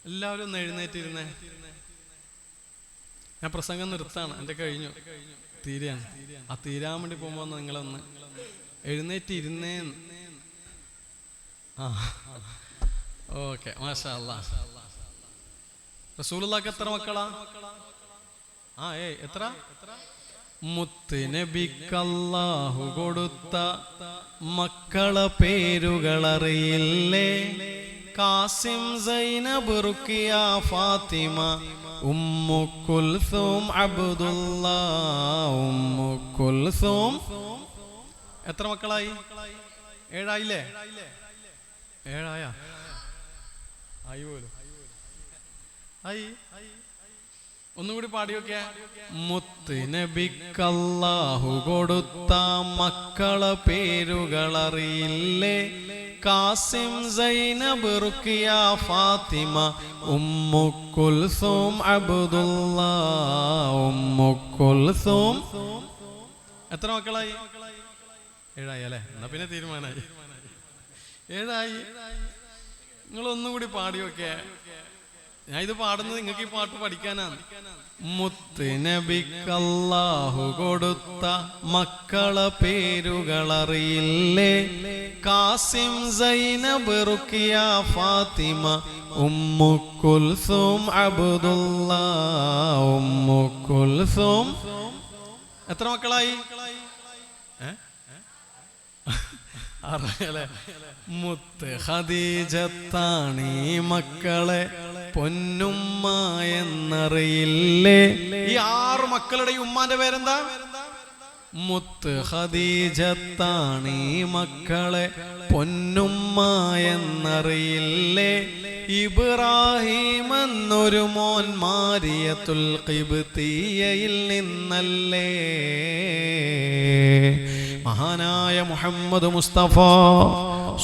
എല്ലാവരും ഒന്ന് എഴുന്നേറ്റിരുന്നേ. ഞാൻ പ്രസംഗം നിർത്താണ്, എൻ്റെ കഴിഞ്ഞു, തീരാണ്. ആ തീരാൻ വേണ്ടി പോകുമ്പോ നിങ്ങളൊന്ന് എഴുന്നേറ്റിരുന്നേ. ആ ഓക്കെ, മാഷാ അല്ലാഹ്. റസൂലുള്ളാഹിക്ക് എത്ര മക്കളാ? എത്ര? മുത്ത് നബിക്കല്ലാഹു കൊടുത്ത മക്കളെ പേരുകൾ അറിയില്ലേ? Qasim, Zainab, Ruqayya, Fatima, Umm Kulthum, Abdullah, Umm Kulthum. എത്ര മക്കളായി? 7 ആയില്ലേ? 7 ആയ? ആയി പോലും. ആയി. ഒന്നുകൂടി പാടി നോക്കിയ. മുത്ത് നബിക്കല്ലാഹു കൊടുത്ത മക്കളെ പേരുകൾ അറിയില്ലേ? Qasim, Zainab, Ruqayya, Fatima, Umm Kulthum, Abdullah, Umm Kulthum. എത്ര മക്കളായി? 7 ആയി അല്ലേ? എന്നാ പിന്നെ തീരുമാനമായി. 7 ആയി. നിങ്ങൾ ഒന്നുകൂടി പാടി നോക്കിയ. ഞാൻ ഇത് പാടുന്നത് നിങ്ങൾക്ക് ഈ പാട്ട് പഠിക്കാനാണ്. മുത്ത് നബിക്കല്ലാഹു കൊടുത്ത മക്കളെ പേരുകൾ അറിയില്ലേ? Qasim, Zainab, Ruqayya, Fatima, Umm Kulthum, Abdullah, Umm Kulthum. എത്ര മക്കളായി? അറിയാലേ? മുത്ത് ഖദീജത്താണീ മക്കളെ പൊന്നുമ്മ എന്നറിയില്ലേ? ഈ 6 മക്കളുടെ ഉമ്മാന്റെ പേരെന്താ? മുത്ത് ഖദീജത്താണീ മക്കളെ പൊന്നുമ്മ എന്നറിയില്ലേ? ഇബ്രാഹിം എന്നൊരു മോൻ മാരിയത്തുൽ ഖിബ്തിയയിൽ നിന്നല്ലേ? മഹാനായ മുഹമ്മദ് മുസ്തഫ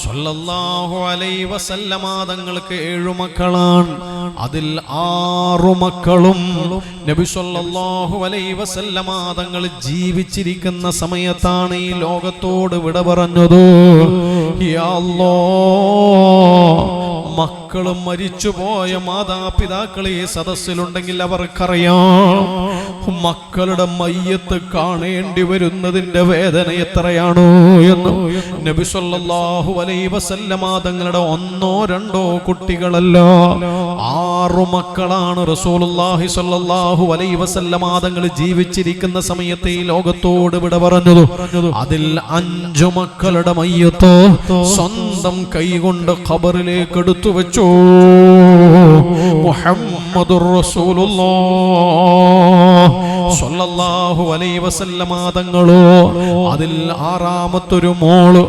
സല്ലല്ലാഹു അലൈഹി വസല്ലമ തങ്ങൾക്ക് 7 മക്കളാണ്. അതിൽ 6 മക്കളും നബി സല്ലല്ലാഹു അലൈഹി വസല്ലമ തങ്ങൾ ജീവിച്ചിരിക്കുന്ന സമയത്താണ് ഈ ലോകത്തോട് വിട പറഞ്ഞത്. യാ അല്ലാഹ്, മക്കളും മരിച്ചുപോയ മാതാപിതാക്കൾ ഈ സദസ്സിലുണ്ടെങ്കിൽ അവർക്കറിയാം മക്കളുടെ മയ്യത്ത് കാണേണ്ടി വരുന്നതിന്റെ വേദന എത്രയാണോ എന്ന് നബി സല്ലല്ലാഹു അലൈഹി വസല്ലമ തങ്ങളുടെ 1-2 കുട്ടികളല്ല 6 മക്കളാണ് റസൂലുള്ളാഹി സ്വല്ലല്ലാഹു അലൈഹി വസല്ലമ തങ്ങൾ ജീവിച്ചിരിക്കുന്ന സമയത്ത് ഈ ലോകത്തോട് വിട പറഞ്ഞത്. അതിൽ 5 മക്കളുടെ മയ്യത്ത് സ്വന്തം കൈകൊണ്ട് ഖബറിലേക്ക് എടുത്തു വെച്ചു. മുഹമ്മദുർ റസൂലുള്ളാഹ് സ്വല്ലല്ലാഹു അലൈഹി വസല്ലമ തങ്ങളോ അതിൽ 6ാമത്തൊരു മോള്,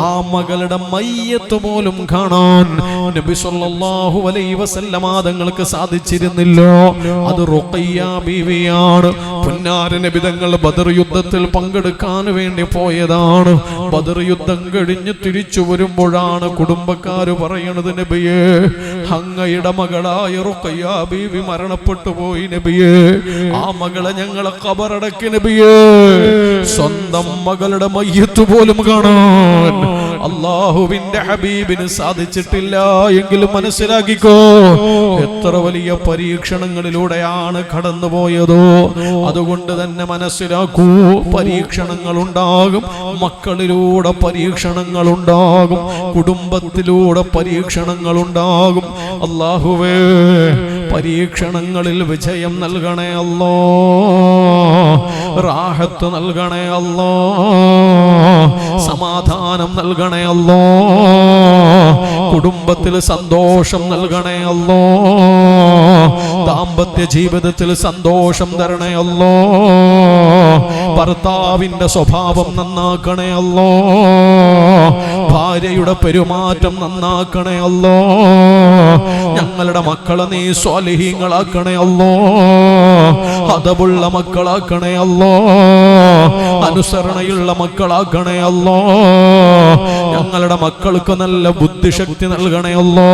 ആ മകളുടെ മയ്യത്ത് പോലും കാണാൻ നബി സല്ലല്ലാഹു അലൈഹി വസല്ലമ തങ്ങൾക്ക് സാധിച്ചിരുന്നില്ല. അത് റുഖയ്യ ബീവിയാണ്. പുന്നാര നബി തങ്ങൾ ബദർ യുദ്ധത്തിൽ പങ്കെടുക്കാൻ വേണ്ടി പോയതാണ്. ബദർ യുദ്ധം കഴിഞ്ഞ് തിരിച്ചു വരുമ്പോഴാണ് കുടുംബക്കാര് പറയണത്, നബിയേ, അങ്ങയുടെ മകളായ റുഖയ്യ ബീവി മരണപ്പെട്ടു പോയി നബിയേ, ആ മകളെ ഞങ്ങളെ ഖബറടക്കി നബിയേ. സ്വന്തം മകളുടെ മയ്യത്ത് പോലും കാണാൻ അല്ലാഹുവിന്റെ ഹബീബിന് സാധിച്ചിട്ടില്ല എങ്കിലും മനസ്സിലാക്കിക്കോ, എത്ര വലിയ പരീക്ഷണങ്ങളിലൂടെയാണ് കടന്നുപോയതോ. അതുകൊണ്ട് തന്നെ മനസ്സിലാക്കൂ, പരീക്ഷണങ്ങൾ ഉണ്ടാകും, മക്കളിലൂടെ പരീക്ഷണങ്ങൾ ഉണ്ടാകും, കുടുംബത്തിലൂടെ പരീക്ഷണങ്ങൾ ഉണ്ടാകും. അല്ലാഹുവേ, പരീക്ഷണങ്ങളിൽ വിജയം നൽകണേ അല്ലാ, റാഹത്ത് നൽകണേ അല്ലാ, സമാധാനം നൽകണേ അല്ലാ, കുടുംബത്തിൽ സന്തോഷം നൽകണേ അല്ലാ, ദാമ്പത്യ ജീവിതത്തിൽ സന്തോഷം തരണേ അല്ലാ, ഭർത്താവിന്റെ സ്വഭാവം നന്നാക്കണേ അല്ലാ, ഭാര്യയുടെ പെരുമാറ്റം നന്നാക്കണേ അല്ലാ, ഞങ്ങളുടെ മക്കളെ നീ സ്വാലിഹീങ്ങളാക്കണേ അല്ലാ, അദബുള്ള മക്കളാക്കണേ അല്ലാ, അനുസരണയുള്ള മക്കളാക്കണേ അല്ലാ, ഞങ്ങളുടെ മക്കൾക്ക് നല്ല ബുദ്ധിശക്തി നൽകണേ അല്ലാ,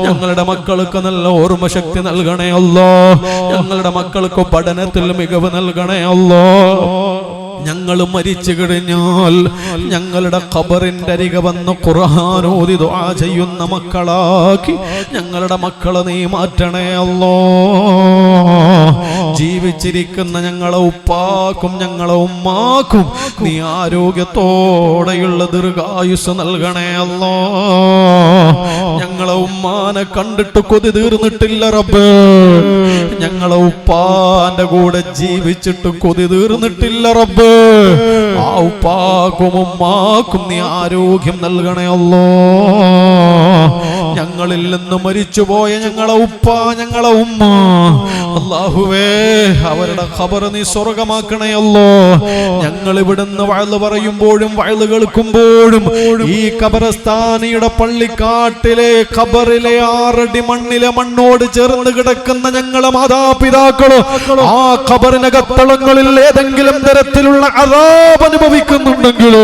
ഞങ്ങളുടെ മക്കൾക്ക് നല്ല ഓർമ്മശക്തി നൽകണേ അല്ലാ, ഞങ്ങളുടെ മക്കൾക്ക് പഠനത്തിൽ മികവ് നൽകണേ അല്ലാ. ഞങ്ങൾ മരിച്ചു കഴിഞ്ഞാൽ ഞങ്ങളുടെ ഖബറിന്റെ അരികെ വന്ന് ഖുർആൻ ഓതി ദുആ ചെയ്യുന്ന മക്കളാക്കി ഞങ്ങളുടെ മക്കളെ നീ മാറ്റണേ അല്ലാ. ജീവിച്ചിരിക്കുന്ന ഞങ്ങളെ ഉപ്പാക്കും ഞങ്ങളെ ഉമ്മാക്കും നീ ആരോഗ്യത്തോടെയുള്ള ദീർഘായുസ് നൽകണേ അല്ലാ. ഞങ്ങളെ ഉമ്മാനെ കണ്ടിട്ട് കൊതി തീർന്നിട്ടില്ല റബ്ബേ, ഞങ്ങളെ ഉപ്പാന്റെ കൂടെ ജീവിച്ചിട്ട് കൊതി തീർന്നിട്ടില്ല റബ്ബേ. ആ ഉപ്പാക്കും ഉമ്മാക്കും നീ ആരോഗ്യം നൽകണേ അല്ലാ. ഞങ്ങളിൽ നിന്ന് മരിച്ചുപോയ ഞങ്ങളെ ഉപ്പ ഞങ്ങളെ ഉമ്മ അല്ലാഹുവേ, അവരുടെ ഖബർ നീ സ്വർഗമാക്കണേ അല്ലാ. ഞങ്ങൾ ഇവിടുന്ന് വഅ്ള് പറയുമ്പോഴും വഅ്ള് കേൾക്കുമ്പോഴും ഈ ഖബർസ്ഥാനിയുടെ പള്ളിക്കാട്ടിലെ ഖബറിലെ 6 അടി മണ്ണിലെ മണ്ണോട് ചേർന്ന് കിടക്കുന്ന ഞങ്ങളെ മാതാപിതാക്കള് ആ ഖബറിനകത്തളങ്ങളിൽ ഏതെങ്കിലും തരത്തിലുള്ള അദാബ് അനുഭവിക്കുന്നുണ്ടെങ്കിൽ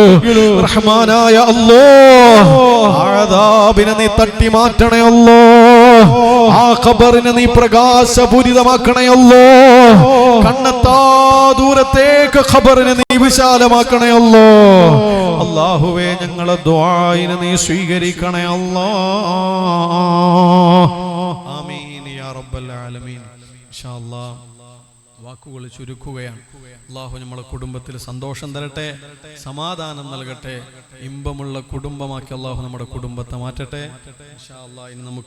റഹ്മാനായ അല്ലാഹ് ആ അദാബിനെ നീ തട്ടി മാറ്റണേ അല്ലാ. ആ ഖബറിനെ നീ പ്രകാശപൂരിതമാക്കണേ അല്ലാ. കണ്ണെത്താ ദൂരത്തേക്ക് ഖബറിനെ നീ വിശാലമാക്കണേ അല്ലാ. അല്ലാഹുവേ, ഞങ്ങളെ ദുആഇനെ നീ സ്വീകരിക്കണേ അല്ലാ. ആമീൻ യാ റബ്ബൽ ആലമീൻ. ഇൻഷാ അല്ലാഹ് വാക്കുകൾ ചുരുക്കുകയാണ്. അല്ലാഹു നമ്മളെ കുടുംബത്തിൽ സന്തോഷം തരട്ടെ, സമാധാനം നൽകട്ടെ, ഇമ്പമുള്ള കുടുംബമാക്കി അല്ലാഹു നമ്മുടെ കുടുംബത്തെ മാറ്റട്ടെ. ഇൻഷാ അല്ലാഹ് ഇനി നമുക്ക്